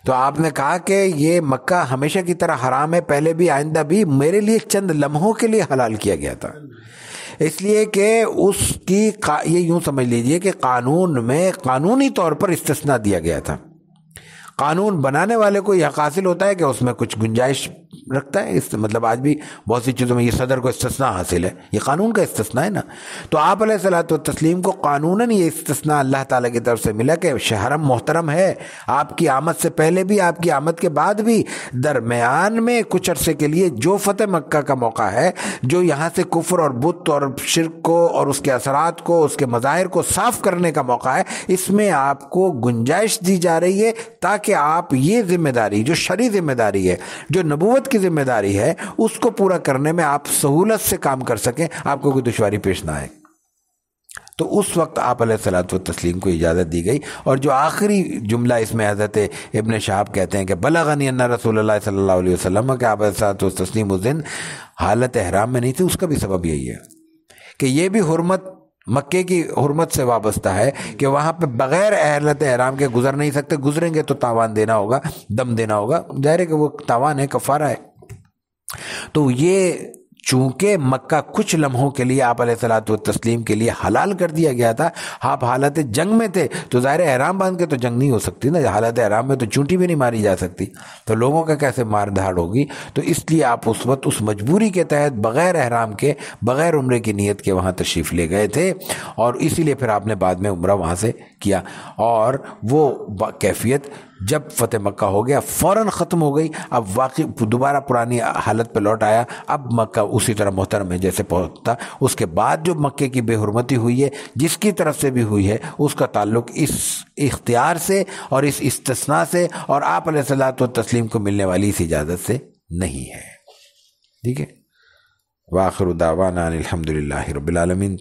تو آپ نے کہا کہ یہ مکہ ہمیشہ کی طرح حرام ہے، پہلے بھی آئندہ بھی، میرے لیے چند لمحوں کے لیے حلال کیا گیا تھا، اس لیے کہ اس کی یہ یوں سمجھ لیجئے کہ قانون میں قانونی طور پر استثناء دیا گیا تھا۔ قانون بنانے والے کو یہ حق حاصل ہوتا ہے کہ اس میں کچھ گنجائش رکھتا ہے، اس مطلب آج بھی بہت سی چیزوں میں یہ صدر کو استثناء حاصل ہے، یہ قانون کا استثناء ہے نا۔ تو آپ علیہ الصلوۃ والتسلیم کو قانوناً یہ استثناء اللہ تعالیٰ کی طرف سے ملا کہ حرم محترم ہے، آپ کی آمد سے پہلے بھی، آپ کی آمد کے بعد بھی، درمیان میں کچھ عرصے کے لیے جو فتح مکہ کا موقع ہے، جو یہاں سے کفر اور بت اور شرک کو اور اس کے اثرات کو، اس کے مظاہر کو صاف کرنے کا موقع ہے، اس میں آپ کو گنجائش دی جا رہی ہے تاکہ آپ یہ ذمہ داری جو شرعی ذمہ داری ہے، جو نبوت کی ذمہ داری ہے، اس کو پورا کرنے میں آپ سہولت سے کام کر سکیں، آپ کو کوئی دشواری پیش نہ آئے۔ تو اس وقت آپ علیہ الصلوۃ والتسلیم کو اجازت دی گئی، اور جو آخری جملہ اس میں حضرت ابن شہاب کہتے ہیں کہ بلغنی ان رسول اللہ صلی اللہ علیہ وسلم کہ آپ علیہ الصلوۃ والتسلیم اس دن حالت احرام میں نہیں تھے، اس کا بھی سبب یہی ہے کہ یہ بھی حرمت مکے کی حرمت سے وابستہ ہے کہ وہاں پہ بغیر حالت احرام کے گزر نہیں سکتے، گزریں گے تو تاوان دینا ہوگا، دم دینا ہوگا، ظاہر ہے کہ وہ تاوان ہے، کفارہ ہے۔ تو یہ چونکہ مکہ کچھ لمحوں کے لیے آپ علیہ الصلوۃ والتسلیم کے لیے حلال کر دیا گیا تھا، آپ حالت جنگ میں تھے، تو ظاہر احرام باندھ کے تو جنگ نہیں ہو سکتی نا، حالت احرام میں تو چونٹی بھی نہیں ماری جا سکتی، تو لوگوں کا کیسے مار دھاڑ ہوگی؟ تو اس لیے آپ اس وقت اس مجبوری کے تحت بغیر احرام کے، بغیر عمرے کی نیت کے وہاں تشریف لے گئے تھے، اور اسی لیے پھر آپ نے بعد میں عمرہ وہاں سے کیا، اور وہ کیفیت جب فتح مکہ ہو گیا فوراً ختم ہو گئی، اب واقعی دوبارہ پرانی حالت پہ لوٹ آیا، اب مکہ اسی طرح محترم ہے جیسے پہنچتا۔ اس کے بعد جو مکے کی بے حرمتی ہوئی ہے، جس کی طرف سے بھی ہوئی ہے، اس کا تعلق اس اختیار سے اور اس استثناء سے اور آپ علیہ الصلوۃ والتسلیم کو ملنے والی اس اجازت سے نہیں ہے۔ ٹھیک ہے، وآخر دعوانا الحمد للہ رب العالمین۔